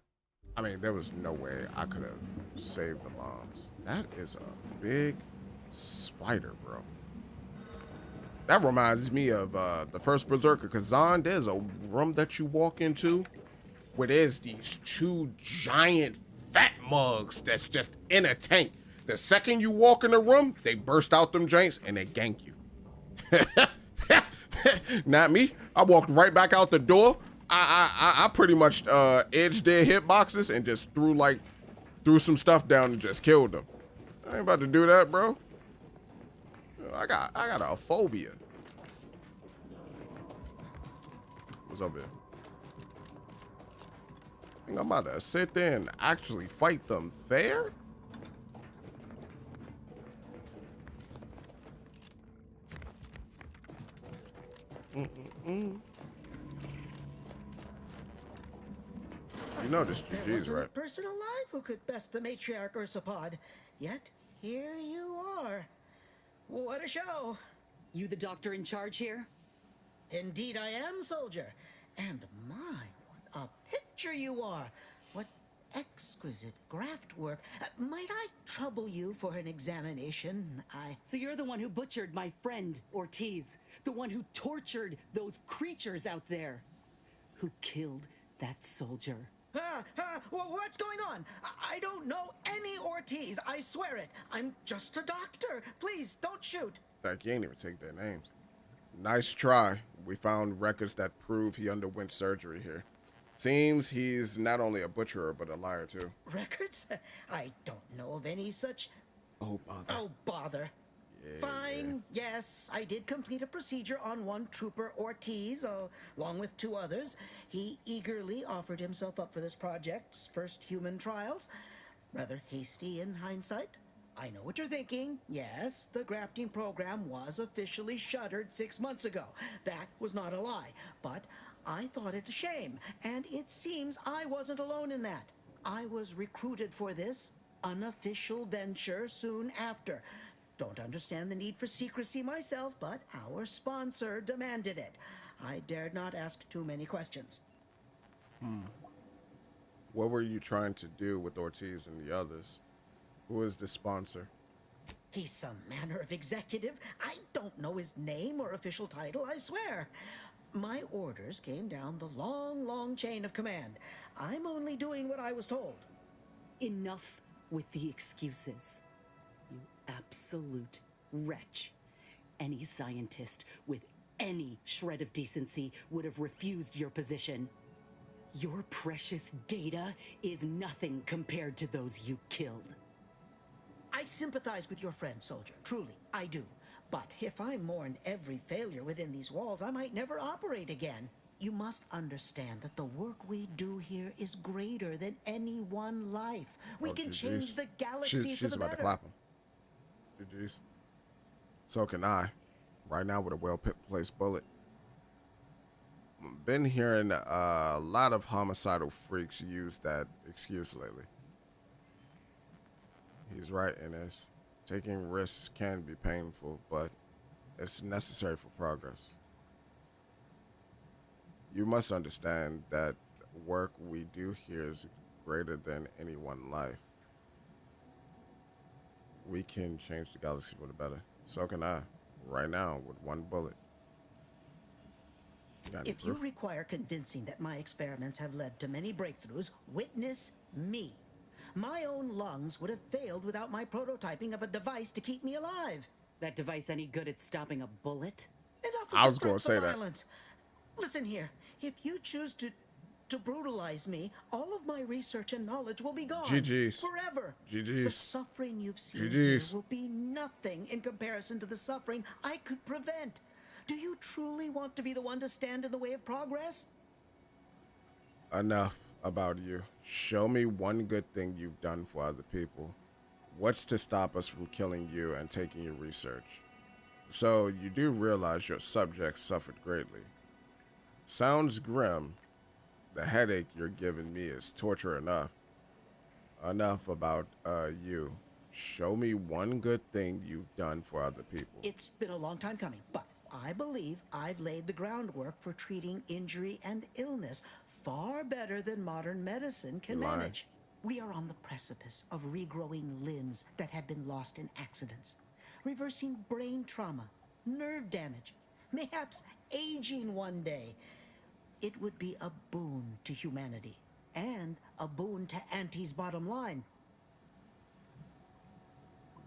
I mean, there was no way I could have saved the moms. That is a big spider, bro. That reminds me of the first Berserker, because Zon, there's a room that you walk into where there's these two giant fat mugs that's just in a tank. The second you walk in the room, they burst out them joints and they gank you. Not me. I walked right back out the door. I pretty much edged their hitboxes and just threw some stuff down and just killed them. I ain't about to do that, bro. I got a phobia. What's up here? I think I'm about to sit there and actually fight them fair. You know this GG's, right? A person alive who could best the matriarch Ursopod. Yet, here you are. What a show. You the doctor in charge here? Indeed I am, soldier. And my, what a picture you are. What exquisite graft work. Might I trouble you for an examination? So you're the one who butchered my friend, Ortiz. The one who tortured those creatures out there. Who killed that soldier. What's going on? I don't know any Ortiz. I swear it. I'm just a doctor. Please, don't shoot. Like, you ain't even take their names. Nice try. We found records that prove he underwent surgery here. Seems he's not only a butcherer, but a liar, too. Records? I don't know of any such... Oh, bother. Oh, bother. Yeah, Fine, yes, I did complete a procedure on one trooper Ortiz, along with two others. He eagerly offered himself up for this project's first human trials. Rather hasty in hindsight. I know what you're thinking. Yes, the grafting program was officially shuttered 6 months ago. That was not a lie. But I thought it a shame, and it seems I wasn't alone in that. I was recruited for this unofficial venture soon after. Don't understand the need for secrecy myself, but our sponsor demanded it. I dared not ask too many questions. What were you trying to do with Ortiz and the others? Who is the sponsor? He's some manner of executive. I don't know his name or official title, I swear. My orders came down the long, long chain of command. I'm only doing what I was told. Enough with the excuses. You absolute wretch. Any scientist with any shred of decency would have refused your position. Your precious data is nothing compared to those you killed. I sympathize with your friend, soldier. Truly, I do. But if I mourn every failure within these walls, I might never operate again. You must understand that the work we do here is greater than any one life. We can change the galaxy for the better. She's about to clap him. GG's. So can I. Right now with a well-placed bullet. Been hearing a lot of homicidal freaks use that excuse lately. He's right in this. Taking risks can be painful, but it's necessary for progress. You must understand that work we do here is greater than any one life. We can change the galaxy for the better. So can I, right now, with one bullet. You got any If you proof? require convincing that my experiments have led to many breakthroughs, witness me. My own lungs would have failed without my prototyping of a device to keep me alive. That device any good at stopping a bullet? Enough I with was the gonna threats say of that. violence. Listen here, if you choose to brutalize me, all of my research and knowledge will be gone. GG's. Forever. GG's. The suffering you've seen GG's. here will be nothing in comparison to the suffering I could prevent. Do you truly want to be the one to stand in the way of progress? Enough about you. Show me one good thing you've done for other people. What's to stop us from killing you and taking your research? So you do realize your subjects suffered greatly. Sounds grim. The headache you're giving me is torture enough. Enough about you. Show me one good thing you've done for other people. It's been a long time coming, but I believe I've laid the groundwork for treating injury and illness far better than modern medicine can You're lying. manage. We are on the precipice of regrowing limbs that had been lost in accidents, reversing brain trauma, nerve damage, mayhaps aging one day. It would be a boon to humanity and a boon to Auntie's bottom line.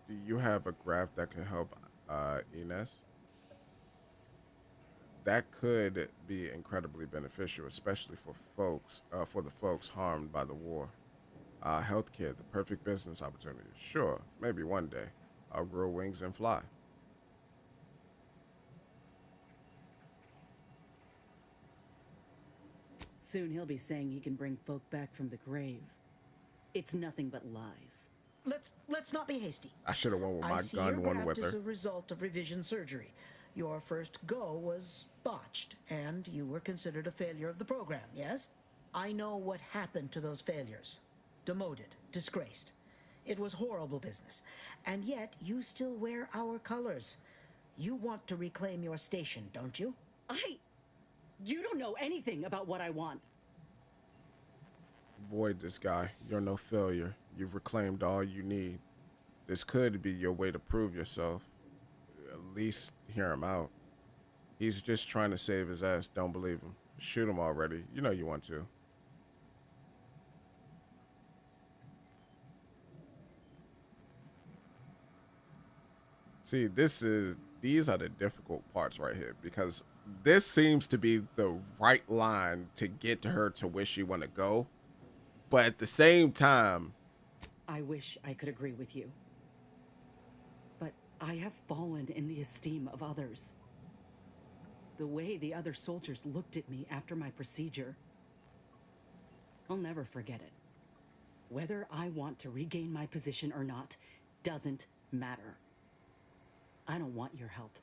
Do you have a graph that could help Ines? That could be incredibly beneficial, especially for the folks harmed by the war. Healthcare, the perfect business opportunity. Sure, maybe one day I'll grow wings and fly. Soon he'll be saying he can bring folk back from the grave. It's nothing but lies. Let's not be hasty. I should have won with I my see gun, your one graft with is her. a result of revision surgery. Your first go was botched, and you were considered a failure of the program, yes? I know what happened to those failures. Demoted, disgraced. It was horrible business. And yet, you still wear our colors. You want to reclaim your station, don't you? You don't know anything about what I want. Avoid this guy. You're no failure. You've reclaimed all you need. This could be your way to prove yourself. At least hear him out. He's just trying to save his ass. Don't believe him. Shoot him already. You know you want to. See, these are the difficult parts right here, because this seems to be the right line to get her to where she want to go. But at the same time, I wish I could agree with you. But I have fallen in the esteem of others. The way the other soldiers looked at me after my procedure, I'll never forget it. Whether I want to regain my position or not doesn't matter. I don't want your help.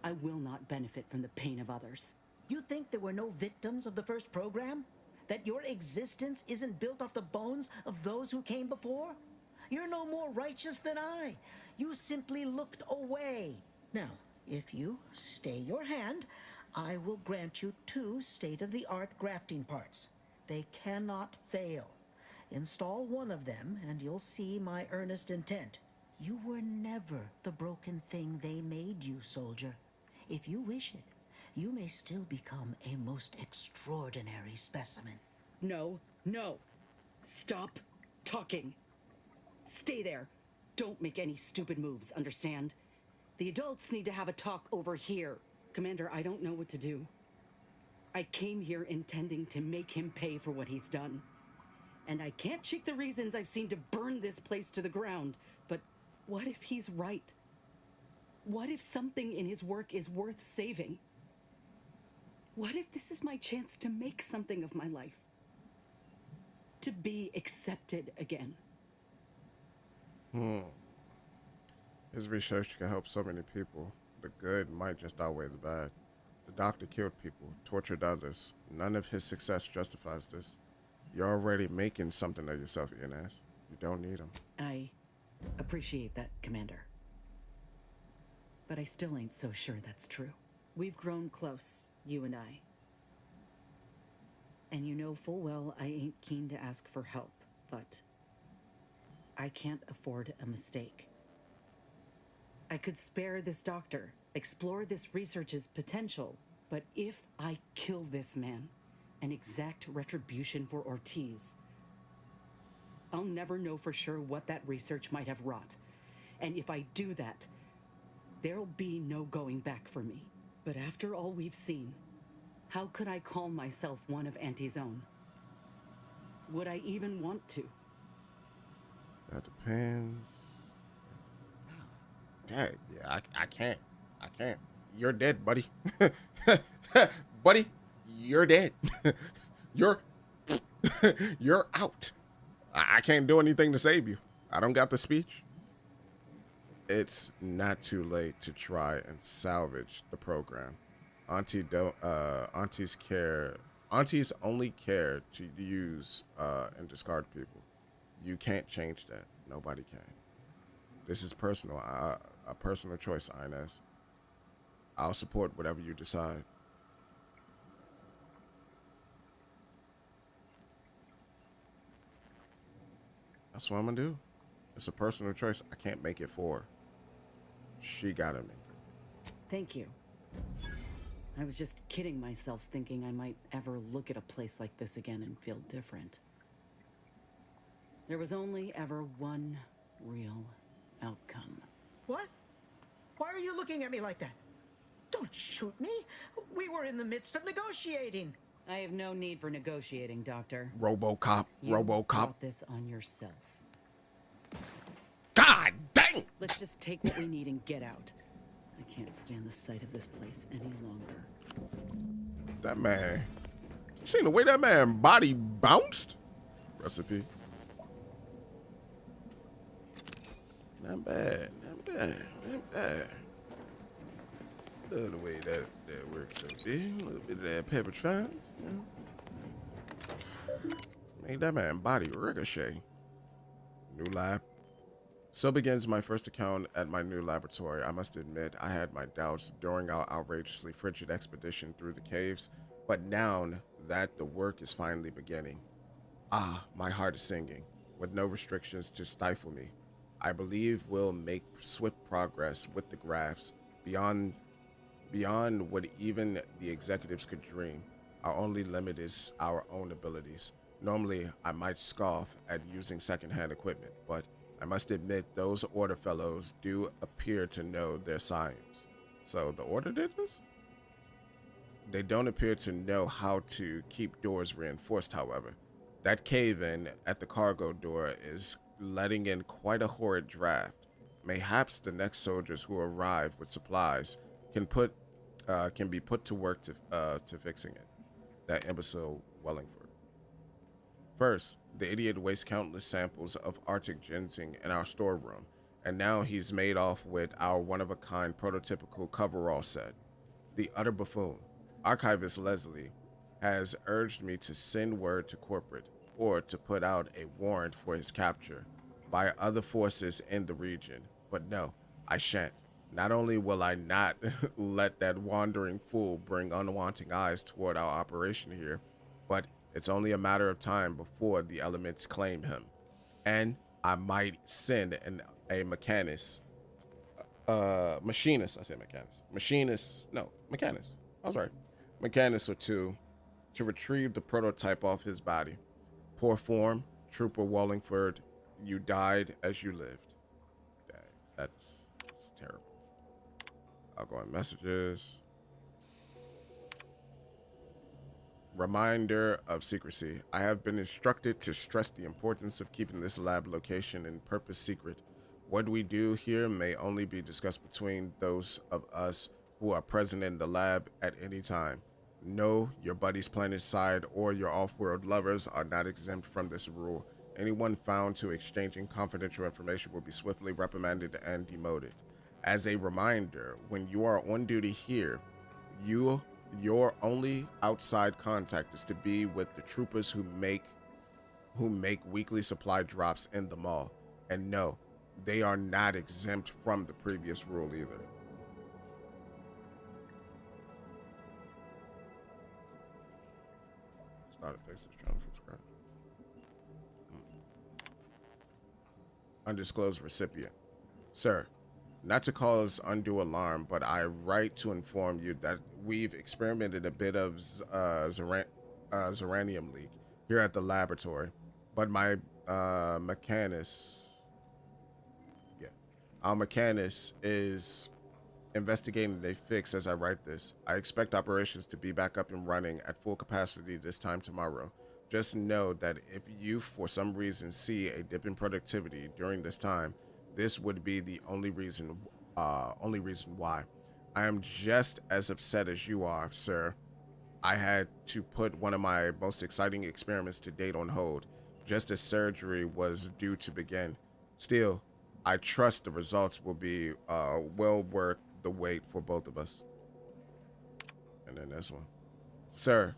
I will not benefit from the pain of others. You think there were no victims of the first program? That your existence isn't built off the bones of those who came before? You're no more righteous than I. You simply looked away. Now, if you stay your hand, I will grant you 2 state-of-the-art grafting parts. They cannot fail. Install one of them, and you'll see my earnest intent. You were never the broken thing they made you, soldier. If you wish it, you may still become a most extraordinary specimen. No. Stop talking. Stay there. Don't make any stupid moves, understand? The adults need to have a talk over here. Commander, I don't know what to do. I came here intending to make him pay for what he's done. And I can't shake the reasons I've seen to burn this place to the ground. But what if he's right? What if something in his work is worth saving? What if this is my chance to make something of my life? To be accepted again? His research can help so many people. The good might just outweigh the bad. The doctor killed people, tortured others. None of his success justifies this. You're already making something of yourself, Ines. You don't need him. I appreciate that, Commander. But I still ain't so sure that's true. We've grown close, you and I. And you know full well I ain't keen to ask for help, but I can't afford a mistake. I could spare this doctor, explore this research's potential, but if I kill this man and exact retribution for Ortiz, I'll never know for sure what that research might have wrought. And if I do that, there'll be no going back for me. But after all we've seen, how could I call myself one of Auntie's own? Would I even want to? That depends. Dad, yeah, I can't. I can't. You're dead, buddy. Buddy, you're dead. you're you're out. I can't do anything to save you. I don't got the speech. It's not too late to try and salvage the program. Aunties only care to use and discard people. You can't change that. Nobody can. This is personal. A personal choice, Inez. I'll support whatever you decide. That's what I'm gonna do. It's a personal choice. I can't make it for her. She gotta make it. Thank you. I was just kidding myself thinking I might ever look at a place like this again and feel different. There was only ever one real outcome. What? Why are you looking at me like that? Don't shoot me. We were in the midst of negotiating. I have no need for negotiating, Doctor. RoboCop. You RoboCop. brought this on yourself. God dang! Let's just take what we need and get out. I can't stand the sight of this place any longer. That man. You seen the way that man body bounced? Recipe. Not bad. Not bad. Not bad. Love the way that works up there. A little bit of that pepper chives. You know? Made that man body ricochet. New lab. So begins my first account at my new laboratory. I must admit, I had my doubts during our outrageously frigid expedition through the caves, but now that the work is finally beginning, my heart is singing, with no restrictions to stifle me. I believe we'll make swift progress with the graphs, beyond what even the executives could dream. Our only limit is our own abilities. Normally, I might scoff at using secondhand equipment, but I must admit those Order fellows do appear to know their science. So the Order did this? They don't appear to know how to keep doors reinforced, however. That cave-in at the cargo door is letting in quite a horrid draft. Mayhaps the next soldiers who arrive with supplies can be put to work to fixing it. That imbecile Wellingford. First, the idiot wastes countless samples of Arctic ginseng in our storeroom, and now he's made off with our one-of-a-kind prototypical coverall set. The utter buffoon, Archivist Leslie, has urged me to send word to corporate, or to put out a warrant for his capture by other forces in the region. But no, I shan't. Not only will I not let that wandering fool bring unwanting eyes toward our operation here, but it's only a matter of time before the elements claim him. And I might send a machinist. Machinist or two to retrieve the prototype off his body. Poor form, Trooper Wallingford, you died as you lived. Dang, that's terrible. I'll go on messages. Reminder of secrecy. I have been instructed to stress the importance of keeping this lab location and purpose secret. What we do here may only be discussed between those of us who are present in the lab at any time. No, your buddies planetside or your off-world lovers are not exempt from this rule. Anyone found to exchanging confidential information will be swiftly reprimanded and demoted. As a reminder, when you are on duty here, your only outside contact is to be with the troopers who make weekly supply drops in the mall. And no, they are not exempt from the previous rule either. Start a fix this channel from scratch. Undisclosed recipient. Sir, not to cause undue alarm, but I write to inform you that we've experimented a bit of Zeranium leak here at the laboratory, but my mechanist, our mechanist is investigating a fix as I write this. I expect operations to be back up and running at full capacity this time tomorrow. Just know that if you, for some reason, see a dip in productivity during this time, this would be the only reason why. I am just as upset as you are, sir. I had to put one of my most exciting experiments to date on hold, just as surgery was due to begin. Still, I trust the results will be well worth the wait for both of us. And then this one. Sir,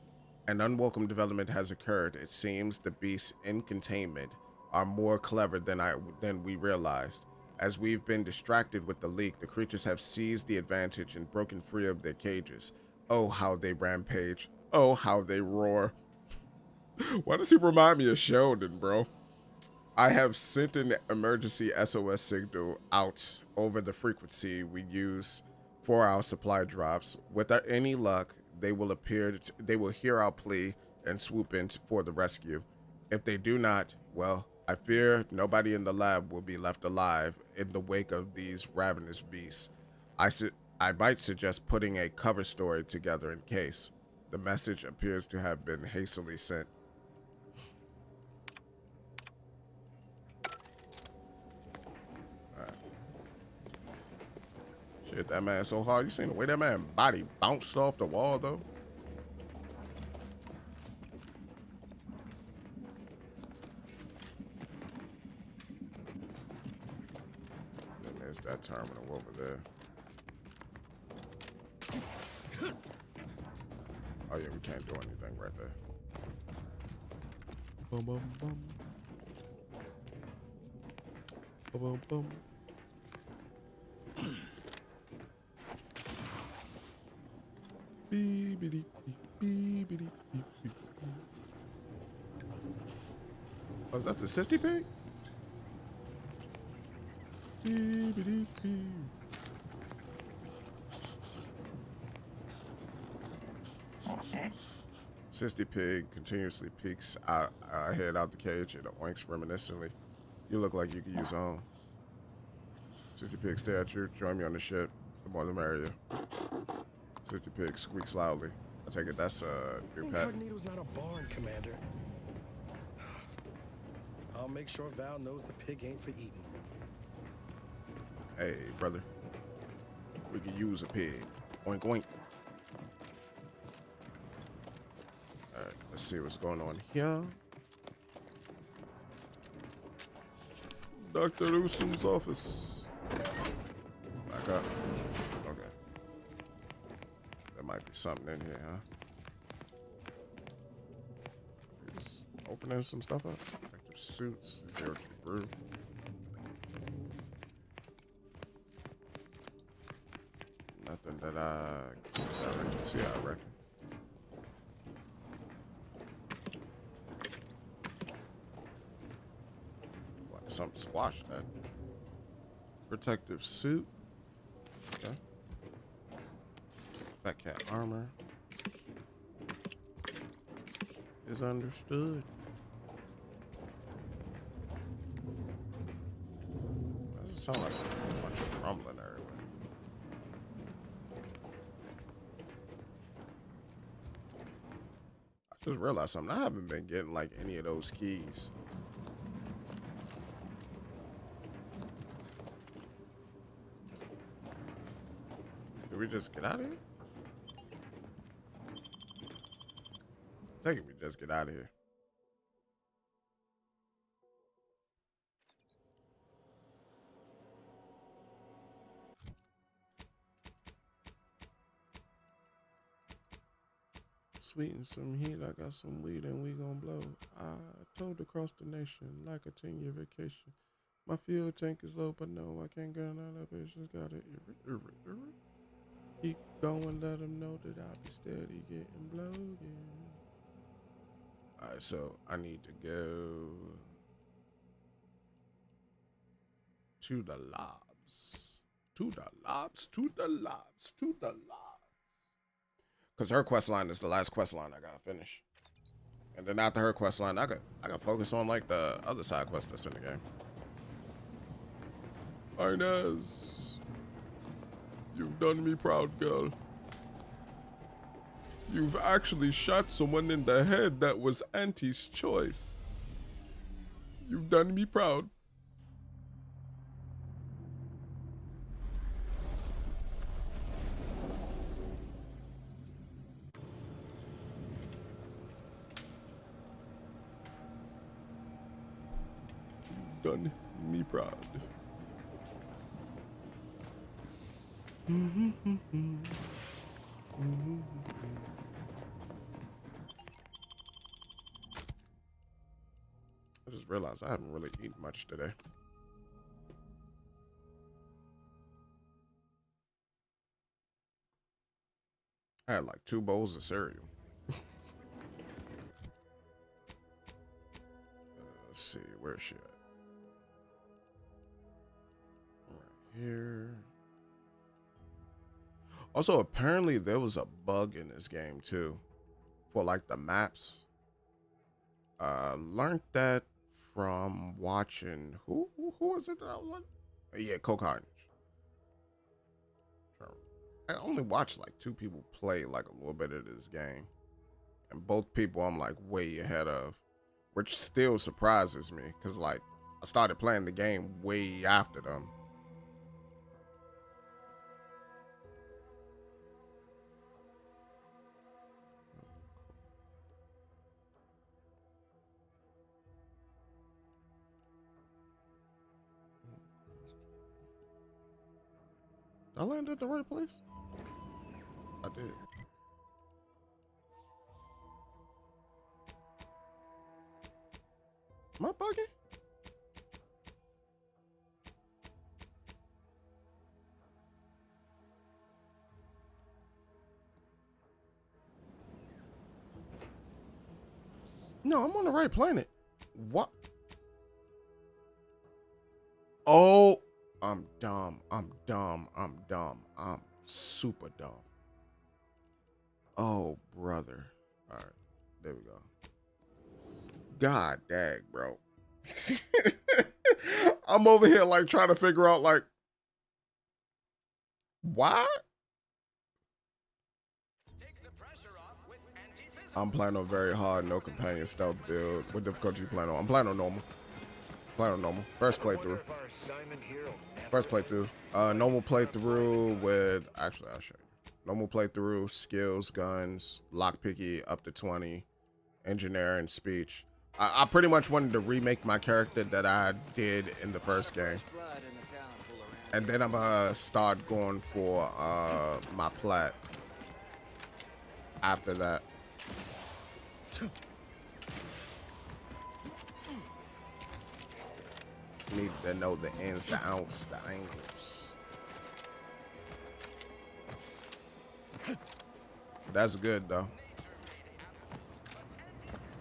an unwelcome development has occurred. It seems the beasts in containment are more clever than we realized. As we've been distracted with the leak, the creatures have seized the advantage and broken free of their cages. Oh, how they rampage. Oh, how they roar. Why does he remind me of Sheldon, bro? I have sent an emergency SOS signal out over the frequency we use for our supply drops. Without any luck, they will hear our plea and swoop in for the rescue. If they do not, well, I fear nobody in the lab will be left alive in the wake of these ravenous beasts. I might suggest putting a cover story together in case. The message appears to have been hastily sent. Shit, that man so hard. You seen the way that man body bounced off the wall, though? Then there's that terminal over there. Oh yeah, we can't do anything right there. Boom, boom, boom. Boom, boom, boom. Oh, is that the sissy pig? Sissy pig continuously peeks head out the cage and oinks reminiscently. You look like you could use on. Sissy pig stare at you. Join me on the ship. The more the merrier. Sissy pig squeaks loudly. I take it that's your pet. Incognito's not a barn, Commander. I'll make sure Val knows the pig ain't for eating. Hey, brother. We can use a pig. Oink, oink. Alright, let's see what's going on here. Dr. Newsom's office. Back up. Okay. There might be something in here, huh? Just opening some stuff up. Active suits. 0 to brew. Nothing that I can directly see, I reckon. Like something squashed that. Protective suit. Okay. Batcat armor. Is understood. Doesn't sound like a bunch of rumbling everywhere. I just realized something. I haven't been getting like any of those keys. Did we just get out of here? I think we just get out of here. Sweeten some heat, I got some weed and we gon' blow. I told across the nation like a 10-year vacation. My fuel tank is low, but no, I can't get another patience. Got it. Keep going, let them know that I'll be steady getting blow, yeah. All right, so I need to go to the lobs, to the lobs, to the lobs, to the lobs. Because her quest line is the last quest line I gotta finish, and then after her quest line, I got focus on like the other side quest that's in the game. Inez, you've done me proud, girl. You've actually shot someone in the head that was Auntie's choice. You've done me proud. You've done me proud. I just realized I haven't really eaten much today. I had like 2 bowls of cereal. Let's see, where's she at? Right here. Also, apparently there was a bug in this game too, for like the maps. Learned that from watching who was it that I was watching? Yeah, Coke Carnage. I only watched like 2 people play like a little bit of this game, and both people I'm like way ahead of, which still surprises me because like I started playing the game way after them. I landed at the right place? I did. Am I bugging? No, I'm on the right planet. What? Oh, I'm dumb. I'm dumb. I'm dumb. I'm super dumb. Oh, brother. All right. There we go. God dang, bro. I'm over here like trying to figure out like why? I'm playing on very hard, no companion stealth build. What difficulty you playing on? I'm playing on normal. Playing on normal. First playthrough. First playthrough. Normal playthrough with actually I'll show you. Normal playthrough, skills, guns, lockpicky up to 20, engineering, speech. I pretty much wanted to remake my character that I did in the first game. And then I'm gonna start going for my plat after that. Need to know the ins, the outs, the angles. That's good though.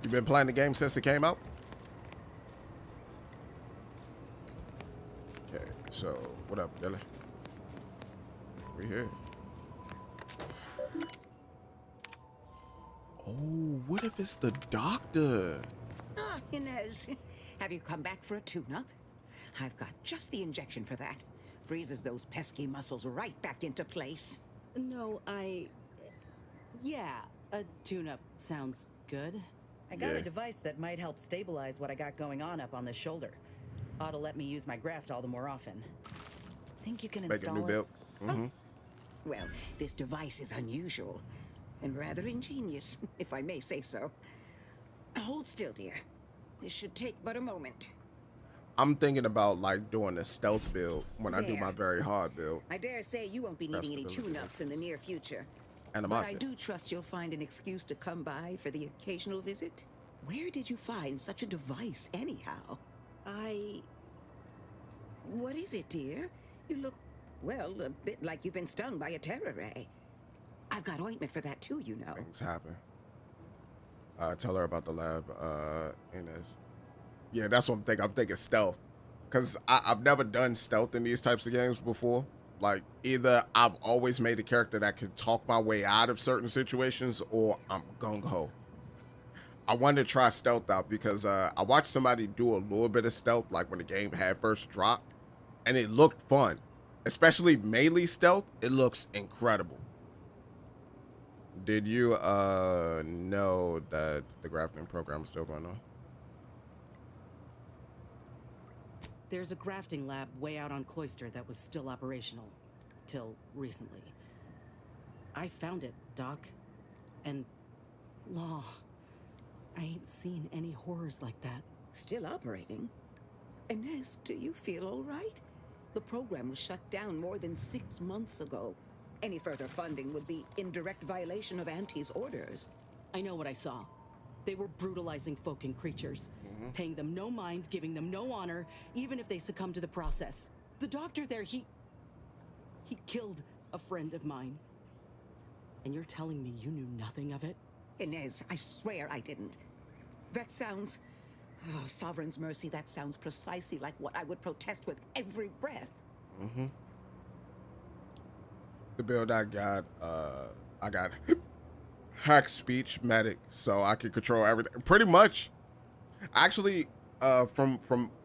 You been playing the game since it came out? Okay, so what up, Billy? We here. Oh, what if it's the doctor? Ah, Inez, have you come back for a tune-up? I've got just the injection for that. Freezes those pesky muscles right back into place. No, yeah, a tune-up sounds good. I got a device that might help stabilize what I got going on up on the shoulder. Ought to let me use my graft all the more often. Think you can install Make a new build. Oh. Well, this device is unusual and rather ingenious, if I may say so. Hold still, dear. This should take but a moment. I'm thinking about like doing a stealth build when I do my very hard build. I dare say you won't be needing any tune-ups in the near future. But I do trust you'll find an excuse to come by for the occasional visit. Where did you find such a device, anyhow? What is it, dear? You look, well, a bit like you've been stung by a terror ray. I've got ointment for that too, you know. Things happen. Tell her about the lab, Inez. Yeah, that's what I'm thinking. I'm thinking stealth. Because I've never done stealth in these types of games before. Like, either I've always made a character that can talk my way out of certain situations, or I'm gung-ho. I wanted to try stealth out because I watched somebody do a little bit of stealth, like when the game had first dropped, and it looked fun. Especially melee stealth, it looks incredible. Did you know that the grafting program is still going on? There's a grafting lab way out on Cloister that was still operational. Till recently. I found it, Doc. And... Law. I ain't seen any horrors like that. Still operating? Inez, do you feel all right? The program was shut down more than 6 months ago. Any further funding would be in direct violation of Auntie's orders. I know what I saw. They were brutalizing folk and creatures. Paying them no mind, giving them no honor, even if they succumb to the process. The doctor there, he killed a friend of mine. And you're telling me you knew nothing of it? Inez, I swear I didn't. That sounds... Oh, Sovereign's mercy, that sounds precisely like what I would protest with every breath. The build I got hack speech medic, so I can control everything. Pretty much. Actually, from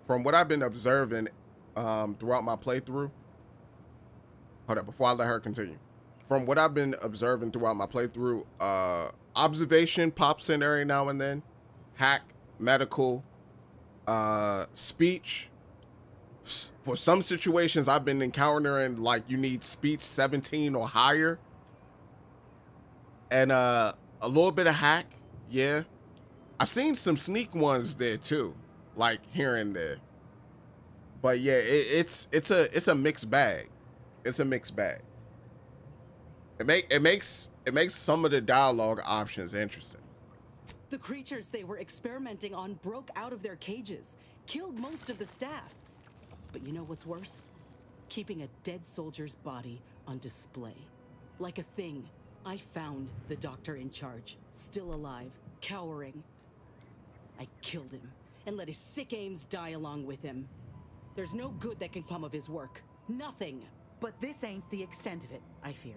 what I've been observing throughout my playthrough. Hold up, before I let her continue. From what I've been observing throughout my playthrough, observation pops in every now and then. Hack, medical, speech. For some situations I've been encountering, like, you need speech 17 or higher. And a little bit of hack, yeah. I've seen some sneak ones there too, like here and there. But yeah, it's a mixed bag. It's a mixed bag. It makes some of the dialogue options interesting. The creatures they were experimenting on broke out of their cages, killed most of the staff. But you know what's worse? Keeping a dead soldier's body on display. Like a thing. I found the doctor in charge, still alive, cowering. I killed him, and let his sick aims die along with him. There's no good that can come of his work. Nothing. But this ain't the extent of it, I fear.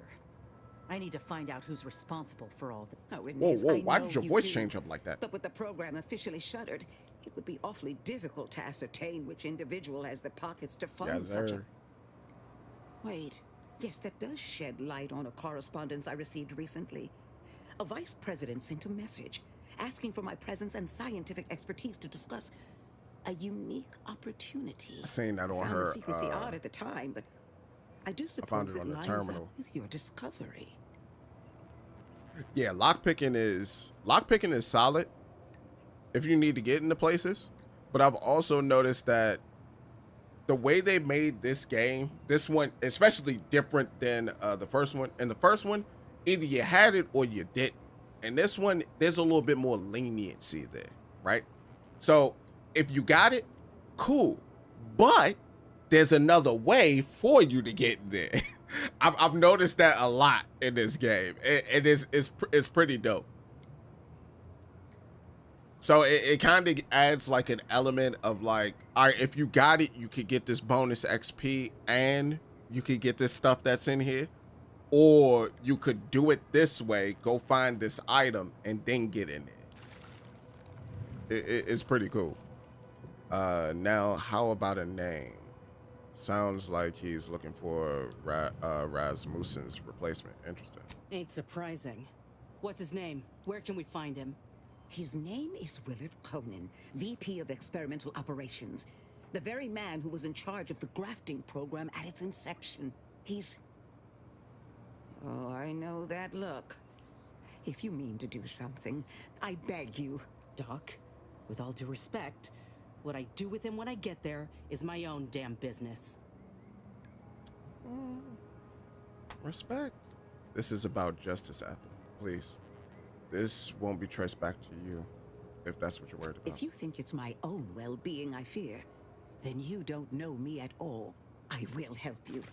I need to find out who's responsible for all the... Oh, Inez, whoa, why did your voice change up like that? But with the program officially shuttered, it would be awfully difficult to ascertain which individual has the pockets to fund such a... Wait, yes, that does shed light on a correspondence I received recently. A vice president sent a message asking for my presence and scientific expertise to discuss a unique opportunity. I seen that on found her. The secrecy odd at the time, but I do suppose it lines up with your discovery. Yeah, lockpicking is solid if you need to get into places. But I've also noticed that the way they made this game, this one especially different than the first one. In the first one, either you had it or you didn't. And this one, there's a little bit more leniency there, right? So if you got it, cool. But there's another way for you to get there. I've noticed that a lot in this game. It's pretty dope. So it kind of adds like an element of like, all right, if you got it, you could get this bonus XP and you could get this stuff that's in here. Or you could do it this way, go find this item, and then get in there. It's pretty cool. Now, how about a name? Sounds like he's looking for Rasmussen's replacement. Interesting. Ain't surprising. What's his name? Where can we find him? His name is Willard Conan, VP of Experimental Operations. The very man who was in charge of the grafting program at its inception. He's... Oh, I know that look. If you mean to do something, I beg you. Doc, with all due respect, what I do with him when I get there is my own damn business. Respect. This is about justice, Athena. Please. This won't be traced back to you, if that's what you're worried about. If you think it's my own well-being I fear, then you don't know me at all. I will help you.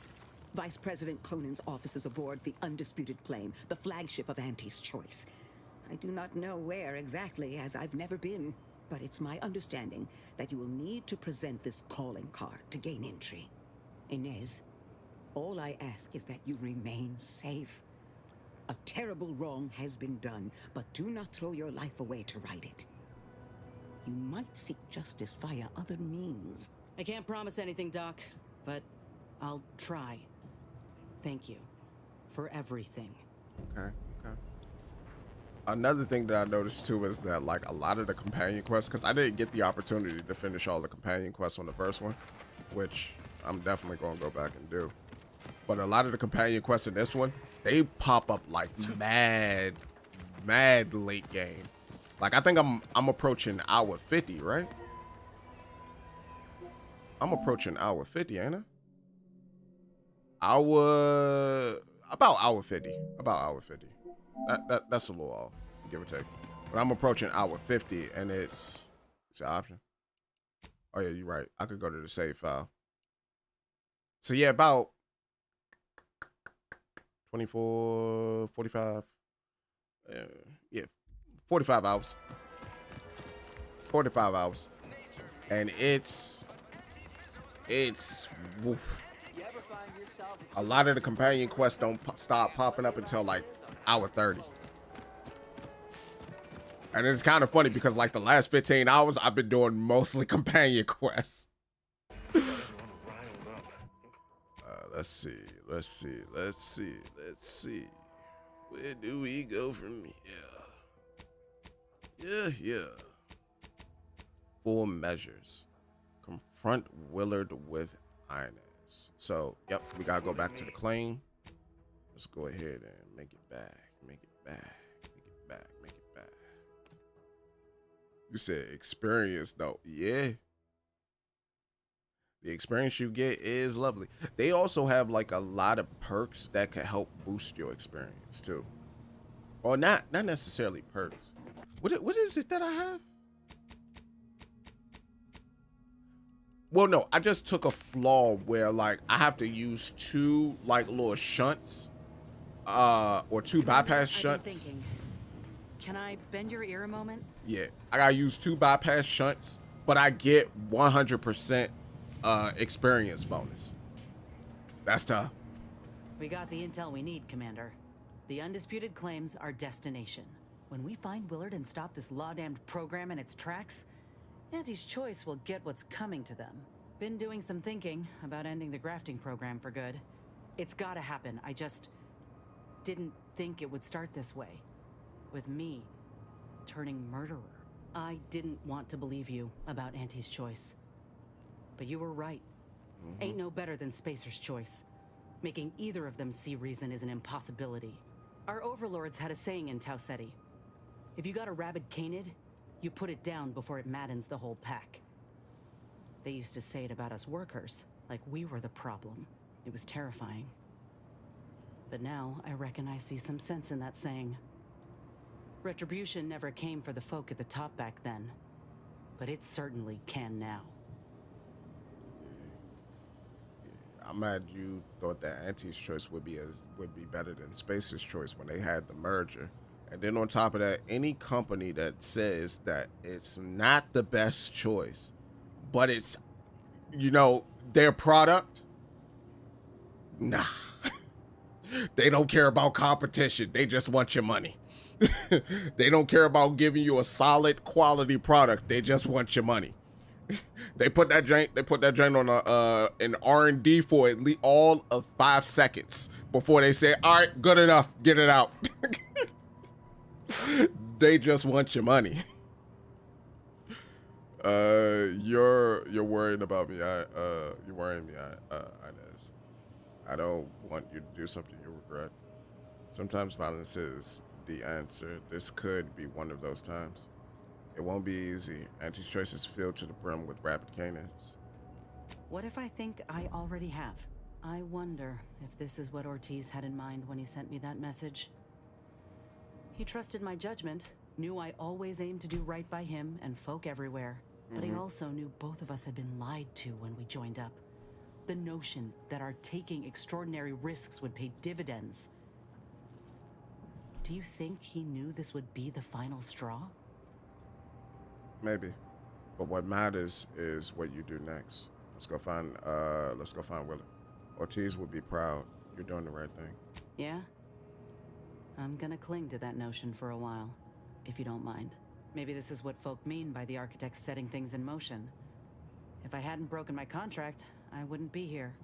Vice President Conan's office is aboard the Undisputed Claim, the flagship of Auntie's Choice. I do not know where exactly, as I've never been, but it's my understanding that you will need to present this calling card to gain entry. Inez, all I ask is that you remain safe. A terrible wrong has been done, but do not throw your life away to right it. You might seek justice via other means. I can't promise anything, Doc, but I'll try. Thank you for everything. Okay. Another thing that I noticed too is that like a lot of the companion quests, because I didn't get the opportunity to finish all the companion quests on the first one, which I'm definitely going to go back and do. But a lot of the companion quests in this one, they pop up like mad late game. Like I think I'm approaching hour 50, right? I'm approaching hour 50, ain't I? About hour 50. About hour 50. That's a little off, give or take. But I'm approaching hour 50, and it's an option. Oh yeah, you're right. I could go to the save file. So yeah, about 24, 45. Yeah, 45 hours. 45 hours. And it's woof. A lot of the companion quests don't start popping up until like hour 30. And it's kind of funny because like the last 15 hours I've been doing mostly companion quests. Let's see. Where do we go from here? Yeah. 4 measures. Confront Willard with Inez. So, yep, we gotta go back to the claim. Let's go ahead and make it back. You said experience, though. Yeah. The experience you get is lovely. They also have like a lot of perks that can help boost your experience too. Or not necessarily perks. What is it that I have? Well, no, I just took a flaw where like I have to use 2 like little shunts, or 2 bypass shunts. Can I bend your ear a moment? Yeah, I gotta use 2 bypass shunts, but I get 100% experience bonus. That's tough. We got the intel we need, Commander. The undisputed claims our destination. When we find Willard and stop this law-damned program in its tracks, Auntie's Choice will get what's coming to them. Been doing some thinking about ending the grafting program for good. It's gotta happen. I just didn't think it would start this way. With me turning murderer. I didn't want to believe you about Auntie's Choice. But you were right. Ain't no better than Spacer's Choice. Making either of them see reason is an impossibility. Our overlords had a saying in Tau Ceti. If you got a rabid canid, you put it down before it maddens the whole pack. They used to say it about us workers, like we were the problem. It was terrifying. But now I reckon I see some sense in that saying. Retribution never came for the folk at the top back then, but it certainly can now. I'm mad you thought that Auntie's Choice would be better than Space's Choice when they had the merger. And then on top of that, any company that says that it's not the best choice, but it's, you know, their product, nah. They don't care about competition. They just want your money. They don't care about giving you a solid quality product. They just want your money. They put that joint on an R&D for at least all of 5 seconds before they say, all right, good enough, get it out. They just want your money. You're worried about me. You're worrying me, Inez. I don't want you to do something you regret. Sometimes violence is the answer. This could be one of those times. It won't be easy. Auntie's Choice is filled to the brim with rabid canids. What if I think I already have? I wonder if this is what Ortiz had in mind when he sent me that message. He trusted my judgment, knew I always aimed to do right by him and folk everywhere. But he also knew both of us had been lied to when we joined up. The notion that our taking extraordinary risks would pay dividends. Do you think he knew this would be the final straw? Maybe. But what matters is what you do next. Let's go find Willie. Ortiz would be proud. You're doing the right thing. Yeah? I'm gonna cling to that notion for a while, if you don't mind. Maybe this is what folk mean by the architects setting things in motion. If I hadn't broken my contract, I wouldn't be here.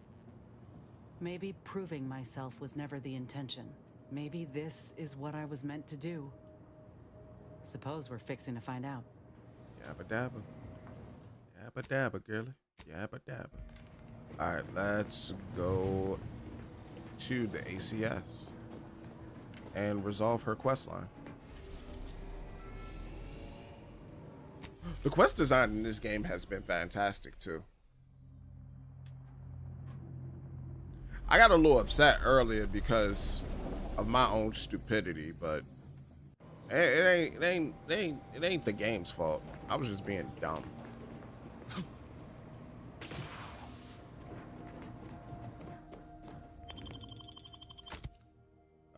Maybe proving myself was never the intention. Maybe this is what I was meant to do. Suppose we're fixing to find out. Yabba dabba. Yabba dabba, girlie. Yabba dabba. Alright, let's go to the ACS and resolve her quest line. The quest design in this game has been fantastic too. I got a little upset earlier because of my own stupidity, but it ain't the game's fault. I was just being dumb.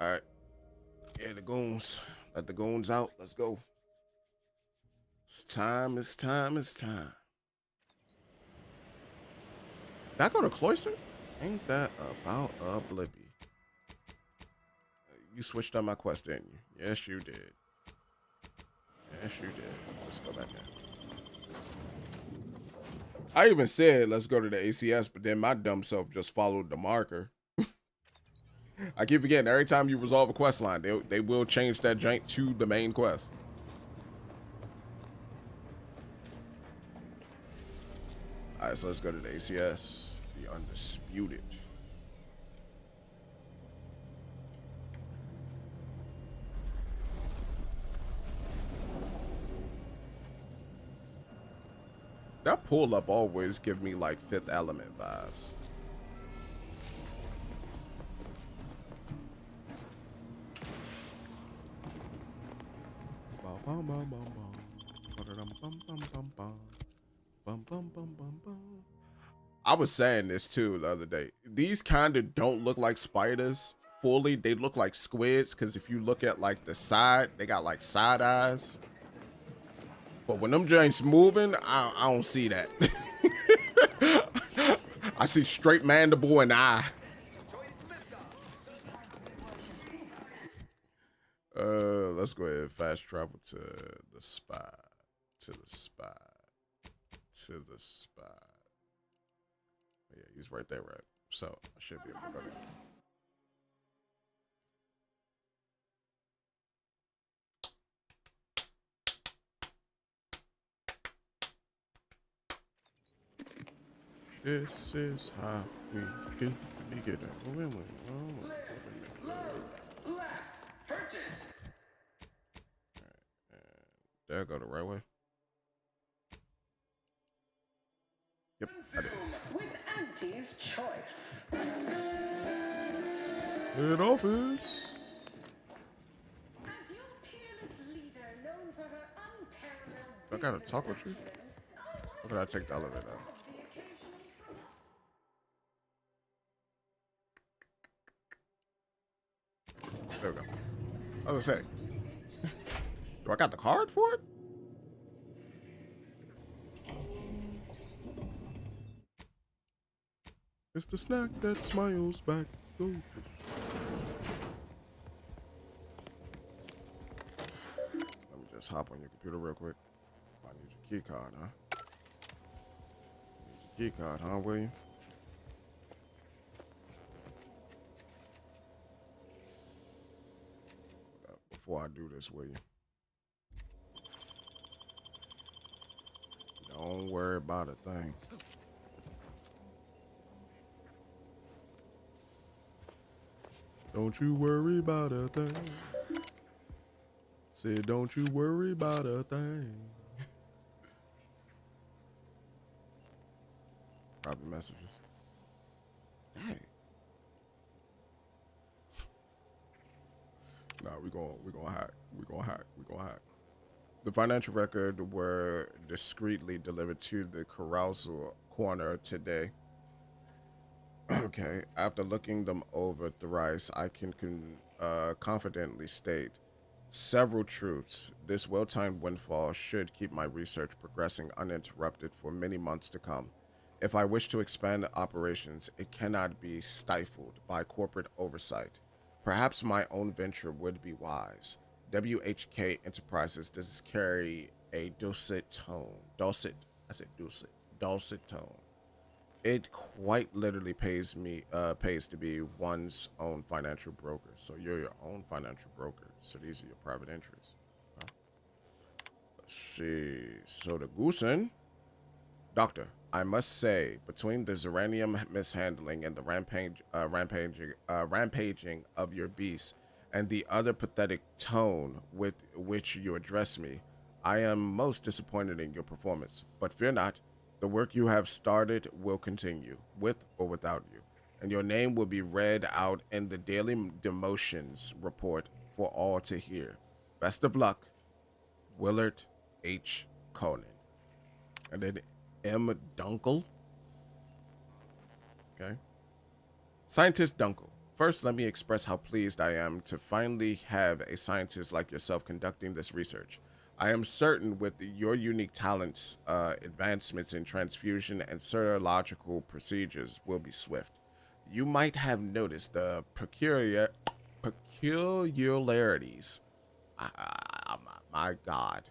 All right, yeah, the goons. Let the goons out. Let's go. It's time. It's time. It's time. Did I go to Cloister? Ain't that about Oblivion? You switched on my quest, didn't you? Yes, you did. Yes, you did. Let's go back in. I even said, let's go to the ACS, but then my dumb self just followed the marker. I keep forgetting, every time you resolve a quest line, they will change that jank to the main quest. All right, so let's go to the ACS. The Undisputed. That pull up always give me like Fifth Element vibes. I was saying this too the other day. These kind of don't look like spiders fully. They look like squids because if you look at like the side, they got like side eyes. But when them joints moving, I don't see that. I see straight mandible and eye. Let's go ahead and fast travel to the spot. To the spot. To the spot. Yeah, he's right there, right? So I should be able to go there. This is how we do. We get it. There I go the right way. Yep, I did. With Auntie's choice. Head office. As your peerless leader, known for her unparalleled I gotta talk with you. Or can I take the elevator out? There we go. I was gonna say, do I got the card for it? It's the snack that smiles back. Go. Let me just hop on your computer real quick. I need your key card, huh? Need your key card, huh, William? Before I do this, William. Don't worry about a thing. Don't you worry about a thing. Said, don't you worry about a thing. Private messages. Dang. Nah, we gonna hack. We gonna hack. The financial record were discreetly delivered to the carousel corner today. Okay, after looking them over thrice, I can confidently state several truths. This well-timed windfall should keep my research progressing uninterrupted for many months to come. If I wish to expand operations, it cannot be stifled by corporate oversight. Perhaps my own venture would be wise. WHK Enterprises does carry a dulcet tone. Dulcet tone. It quite literally pays to be one's own financial broker. So you're your own financial broker. So these are your private interests. Let's see. So the Goosen. Doctor, I must say, between the Zeranium mishandling and the rampaging of your beast and the other pathetic tone with which you address me, I am most disappointed in your performance. But fear not, the work you have started will continue, with or without you, and your name will be read out in the daily demotions report for all to hear. Best of luck, Willard H. Conan. And then M. Dunkel. Okay. Scientist Dunkel. First, let me express how pleased I am to finally have a scientist like yourself conducting this research. I am certain with your unique talents, advancements in transfusion and serological procedures will be swift. You might have noticed the peculiarities, my God,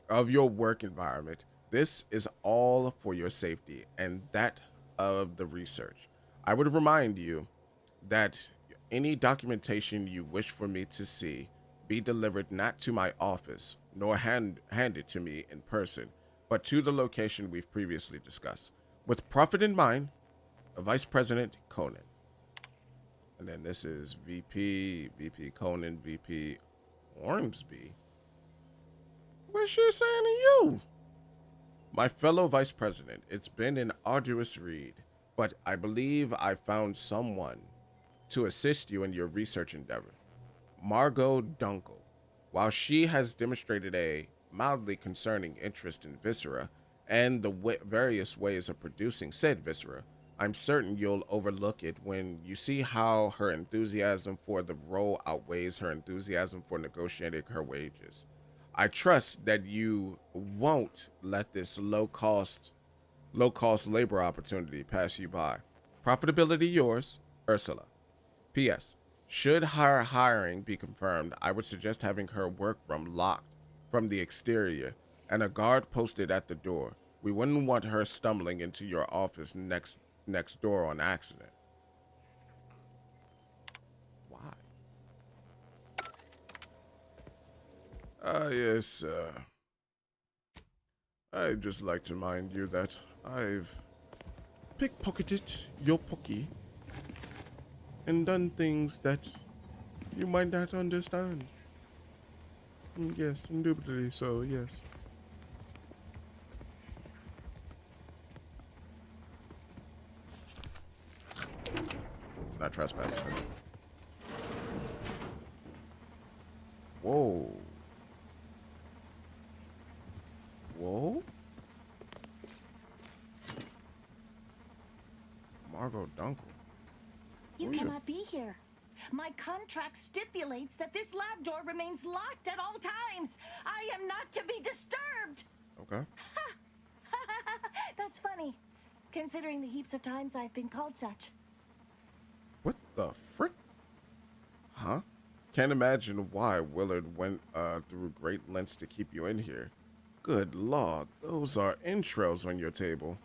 of your work environment. This is all for your safety and that of the research. I would remind you that any documentation you wish for me to see be delivered not to my office, nor handed to me in person, but to the location we've previously discussed. With profit in mind, Vice President Conan. And then this is VP Conan, VP Ormsby. What's she saying to you? My fellow Vice President, it's been an arduous read, but I believe I found someone to assist you in your research endeavor. Margot Dunkel. While she has demonstrated a mildly concerning interest in viscera and the various ways of producing said viscera, I'm certain you'll overlook it when you see how her enthusiasm for the role outweighs her enthusiasm for negotiating her wages. I trust that you won't let this low-cost labor opportunity pass you by. Profitability yours, Ursula. P.S. Should her hiring be confirmed, I would suggest having her workroom locked from the exterior and a guard posted at the door. We wouldn't want her stumbling into your office next door on accident. Why? Yes, I'd just like to remind you that I've pickpocketed your pocky and done things that you might not understand. Yes, indubitably so, yes. It's not trespassing. Whoa. Whoa? Margot Dunkel. You cannot be here. My contract stipulates that this lab door remains locked at all times. I am not to be disturbed. Okay. That's funny, considering the heaps of times I've been called such. What the frick? Huh? Can't imagine why Willard went through great lengths to keep you in here. Good Lord, those are entrails on your table.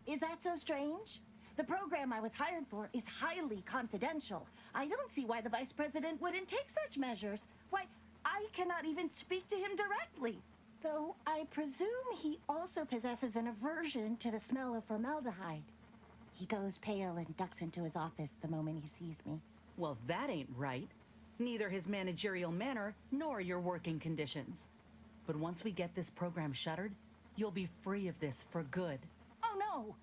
Is that so strange? The program I was hired for is highly confidential. I don't see why the Vice President wouldn't take such measures. Why, I cannot even speak to him directly. Though I presume he also possesses an aversion to the smell of formaldehyde. He goes pale and ducks into his office the moment he sees me. Well, that ain't right. Neither his managerial manner nor your working conditions. But once we get this program shuttered, you'll be free of this for good. Oh, no.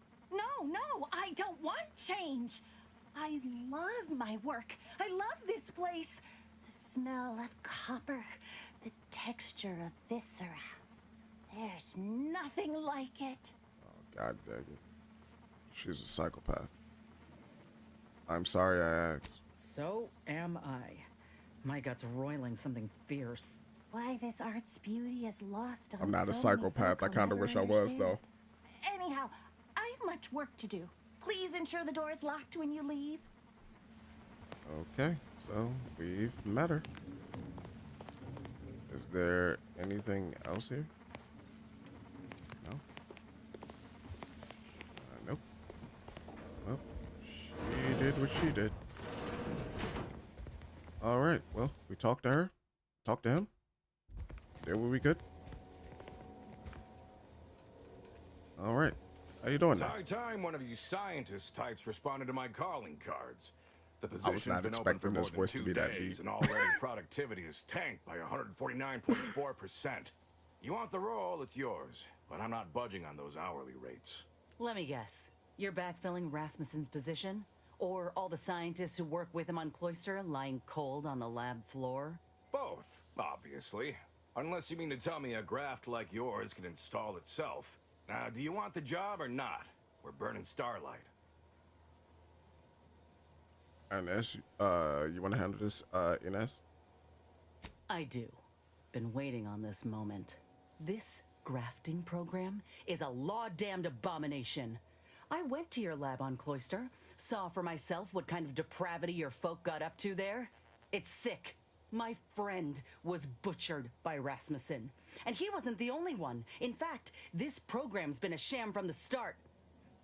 No, I don't want change. I love my work. I love this place. The smell of copper, the texture of viscera. There's nothing like it. Oh, God dang it. She's a psychopath. I'm sorry I asked. So am I. My gut's roiling something fierce. Why this art's beauty is lost on I'm not a so many psychopath. folk I who'll kind of never wish I was, understand. though. Anyhow, I've much work to do. Please ensure the door is locked when you leave. Okay, so we've met her. Is there anything else here? No? Nope. Well, she did what she did. All right, well, we talked to her. Talked to him. There were we good? All right. How you doing It's now? high time one of you scientist types responded to my calling cards. The I was position's not been open for expecting more this than voice to 2 be that days, deep. and already productivity is tanked by 149.4%. You want the role, it's yours, but I'm not budging on those hourly rates. Let me guess. You're backfilling Rasmussen's position? Or all the scientists who work with him on Cloister lying cold on the lab floor? Both, obviously. Unless you mean to tell me a graft like yours can install itself. Now, do you want the job or not? We're burning starlight. Ines, you want to handle this, Ines? I do. Been waiting on this moment. This grafting program is a law-damned abomination. I went to your lab on Cloister, saw for myself what kind of depravity your folk got up to there. It's sick. My friend was butchered by Rasmussen. And he wasn't the only one. In fact, this program's been a sham from the start.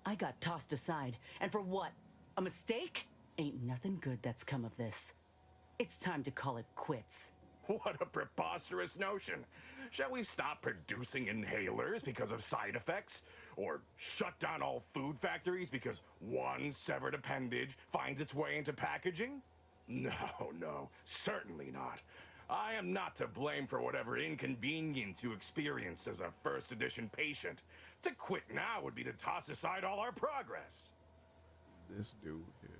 I got tossed aside. And for what? A mistake? Ain't nothing good that's come of this. It's time to call it quits. What a preposterous notion. Shall we stop producing inhalers because of side effects? Or shut down all food factories because one severed appendage finds its way into packaging? No, certainly not. I am not to blame for whatever inconvenience you experienced as a first edition patient. To quit now would be to toss aside all our progress. This dude here.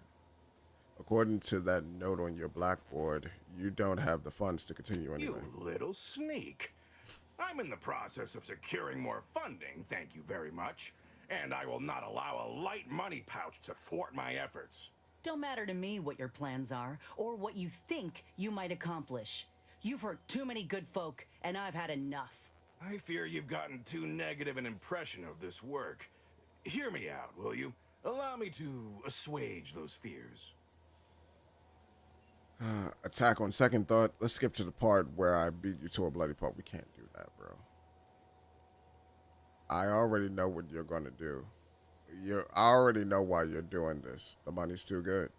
According to that note on your blackboard, you don't have the funds to continue anyway. You little sneak. I'm in the process of securing more funding, thank you very much. And I will not allow a light money pouch to thwart my efforts. Don't matter to me what your plans are, or what you think you might accomplish. You've hurt too many good folk, and I've had enough. I fear you've gotten too negative an impression of this work. Hear me out, will you? Allow me to assuage those fears. Attack on second thought. Let's skip to the part where I beat you to a bloody pulp. We can't do that, bro. I already know what you're going to do. I already know why you're doing this. The money's too good.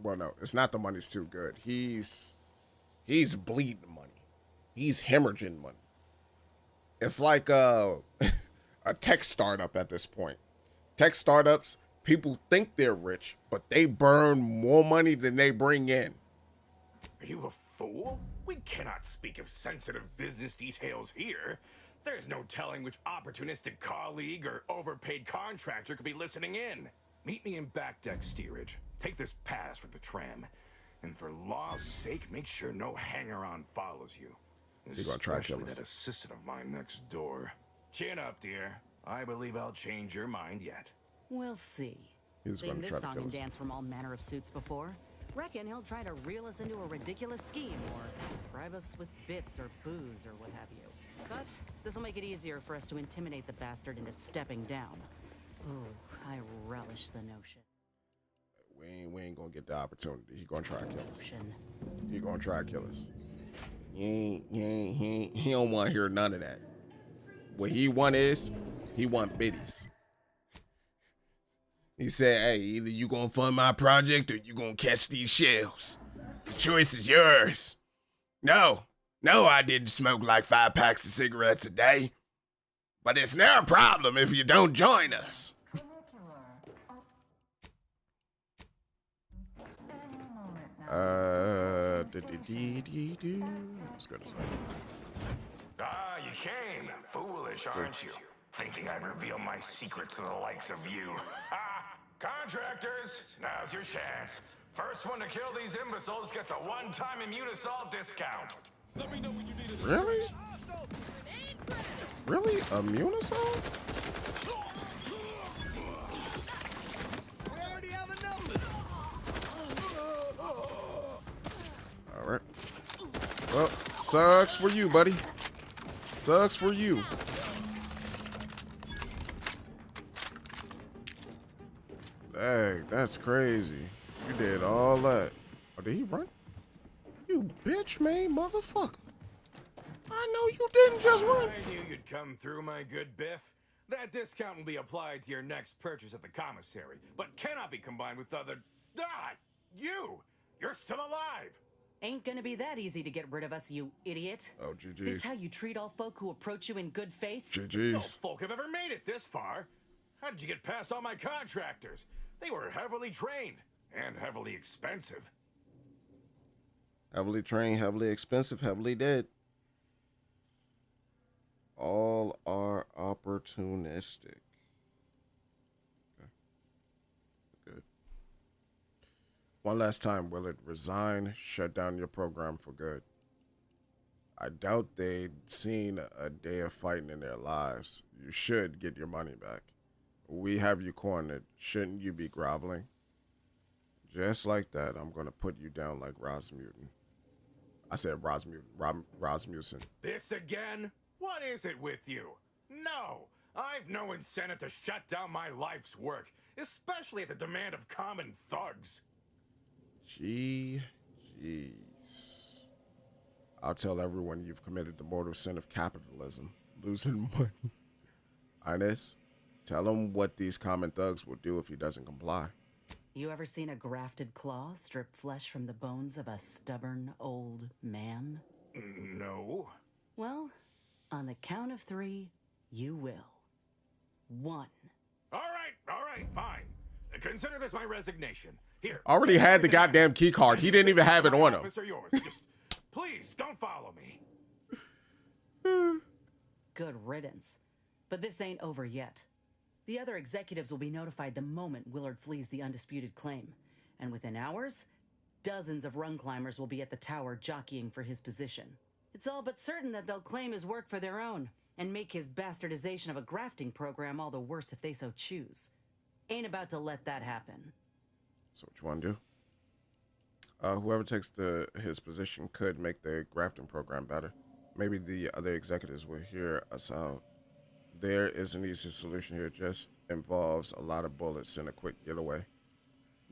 Well, no, it's not the money's too good. He's bleeding money. He's hemorrhaging money. It's like a tech startup at this point. Tech startups, people think they're rich, but they burn more money than they bring in. Are you a fool? We cannot speak of sensitive business details here. There's no telling which opportunistic colleague or overpaid contractor could be listening in. Meet me in back deck steerage. Take this pass for the tram. And for law's sake, make sure no hanger-on follows you. You're gonna try to kill Especially us. that assistant of mine next door. Chin up, dear. I believe I'll change your mind yet. We'll see. He's Seen gonna this try to song kill and us. dance from all manner of suits before. Reckon he'll try to reel us into a ridiculous scheme or bribe us with bits or booze or what have you. But this'll make it easier for us to intimidate the bastard into stepping down. Ooh, I relish the notion. We ain't gonna get the opportunity. He gonna try to kill us. He gonna try to kill us. He don't want to hear none of that. What he want is, he want biddies. He said, hey, either you gonna fund my project or you gonna catch these shells. The choice is yours. No, I didn't smoke like 5 packs of cigarettes a day. But it's no problem if you don't join us. Let's go this way. Ah, you came. Foolish, aren't you? Thinking I'd reveal my secrets to the likes of you. Contractors, now's your chance. First one to kill these imbeciles gets a one-time Immunosol discount. Let me know when you need it. Really? Really? Immunosol? We already have a number. Well, sucks for you, buddy. Sucks for you. Dang, that's crazy. You did all that. Oh, did he run? You bitch, man, motherfucker. I know you didn't just run. I knew you'd come through, my good Biff. That discount will be applied to your next purchase at the commissary, but cannot be combined with other... Ah! You're still alive! Ain't gonna be that easy to get rid of us, you idiot. Oh, GG's. This how you treat all folk who approach you in good faith? GG's. No folk have ever made it this far. How did you get past all my contractors? They were heavily trained and heavily expensive. Heavily trained, heavily expensive, heavily dead. All are opportunistic. Okay. Good. One last time, Willard. Resign, shut down your program for good. I doubt they'd seen a day of fighting in their lives. You should get your money back. We have you cornered. Shouldn't you be groveling? Just like that, I'm going to put you down like Rasmussen. I said Rasmussen. This again? What is it with you? No, I've no incentive to shut down my life's work, especially at the demand of common thugs. Jeez. I'll tell everyone you've committed the mortal sin of capitalism, losing money. Ines, tell him what these common thugs will do if he doesn't comply. You ever seen a grafted claw strip flesh from the bones of a stubborn old man? No. Well, on the count of 3, you will. 1. All right, fine. Consider this my resignation. Here. Already had the goddamn key card. He didn't even have it on him. Office are yours. Just please don't follow me. Good riddance. But this ain't over yet. The other executives will be notified the moment Willard flees the undisputed claim. And within hours, dozens of rung climbers will be at the tower jockeying for his position. It's all but certain that they'll claim his work for their own and make his bastardization of a grafting program all the worse if they so choose. Ain't about to let that happen. So what you want to do? Whoever takes his position could make the grafting program better. Maybe the other executives will hear us out. There is an easy solution here. It just involves a lot of bullets and a quick getaway.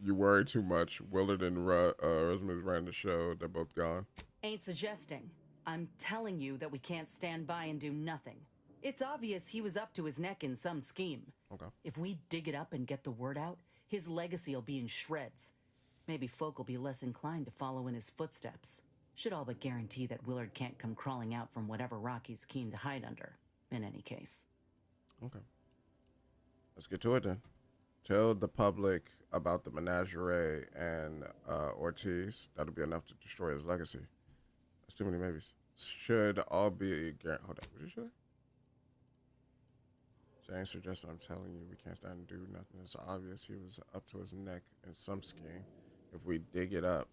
You worry too much. Willard and Rasmus ran the show. They're both gone. Ain't suggesting. I'm telling you that we can't stand by and do nothing. It's obvious he was up to his neck in some scheme. Okay. If we dig it up and get the word out, his legacy will be in shreds. Maybe folk will be less inclined to follow in his footsteps. Should all but guarantee that Willard can't come crawling out from whatever rock he's keen to hide under, in any case. Okay. Let's get to it then. Tell the public about the menagerie and Ortiz. That'll be enough to destroy his legacy. That's too many maybes. Should all be... Hold on. What did you say? Saying suggestion, I'm telling you, we can't stand and do nothing. It's obvious he was up to his neck in some scheme. If we dig it up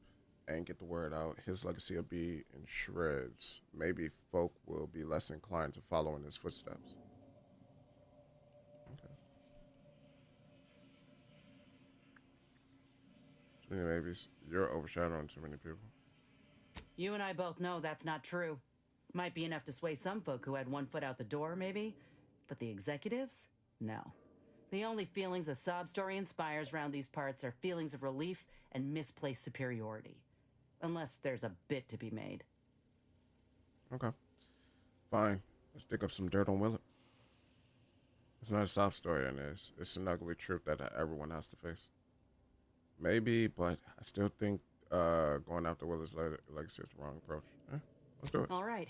and get the word out, his legacy will be in shreds. Maybe folk will be less inclined to follow in his footsteps. Okay. Too many babies. You're overshadowing too many people. You and I both know that's not true. Might be enough to sway some folk who had one foot out the door, maybe. But the executives? No. The only feelings a sob story inspires round these parts are feelings of relief and misplaced superiority. Unless there's a bit to be made. Okay. Fine. Let's dig up some dirt on Willard. It's not a sob story in this. It's an ugly truth that everyone has to face. Maybe, but I still think going after Willard's legacy is the wrong approach. Let's do it. All right.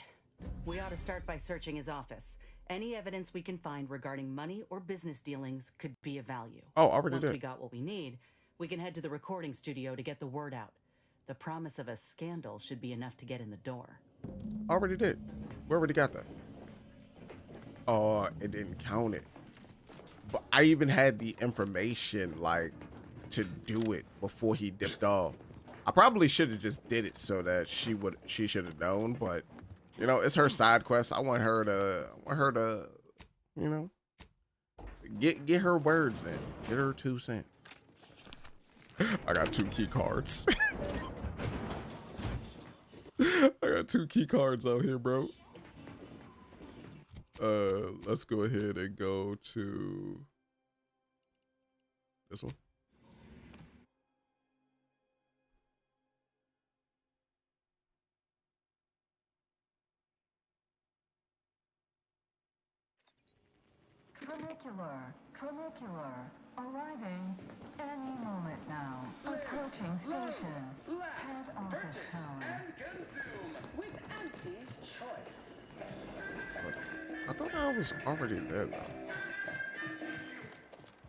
We ought to start by searching his office. Any evidence we can find regarding money or business dealings could be of value. Oh, already did. Once we got what we need, we can head to the recording studio to get the word out. The promise of a scandal should be enough to get in the door. Already did. We already got that. Oh, it didn't count it. But I even had the information, like, to do it before he dipped off. I probably should have just did it so that she should have known, but you know, it's her side quest. I want her to, you know, get her words in. Get her 2 cents. I got 2 key cards. I got 2 key cards out here, bro. Let's go ahead and go to this one. Trinicular, arriving any moment now. Approaching station. Head office tower. With Auntie's choice. I thought I was already there, though.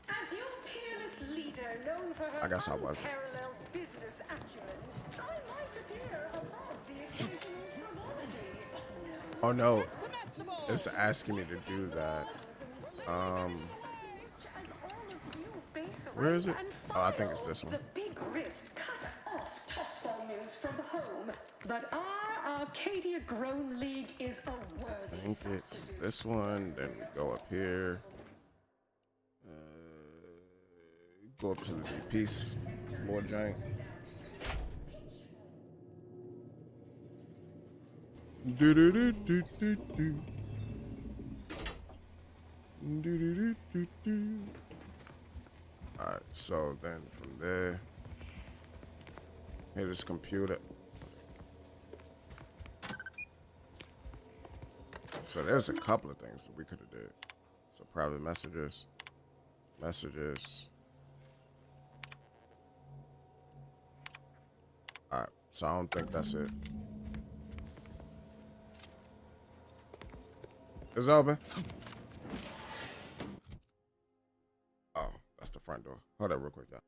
As your peerless leader, known for her I guess I wasn't. unparalleled business acumen, I might appear above the occasional frivolity. Oh no, it's asking me to do that. Where is it? Oh, I think it's this one. The big rift cut off Tossball News from home, but our Arcadia Grown League is a worthy. I think it's this one. Then we go up here. Go up to the big piece. More giant. Do do do do do do. Do do do do do. All right, so then from there, hit this computer. So there's a couple of things that we could have did. So private messages. All right, so I don't think that's it. It's open. Oh, that's the front door. Hold up real quick, y'all.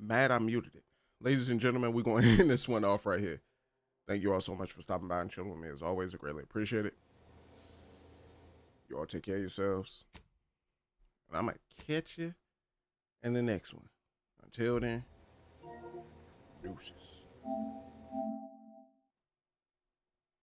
Mad I muted it. Ladies and gentlemen, we're going to end this one off right here. Thank you all so much for stopping by and chilling with me. As always, I greatly appreciate it. You all take care of yourselves. And I might catch you in the next one. Until then, deuces.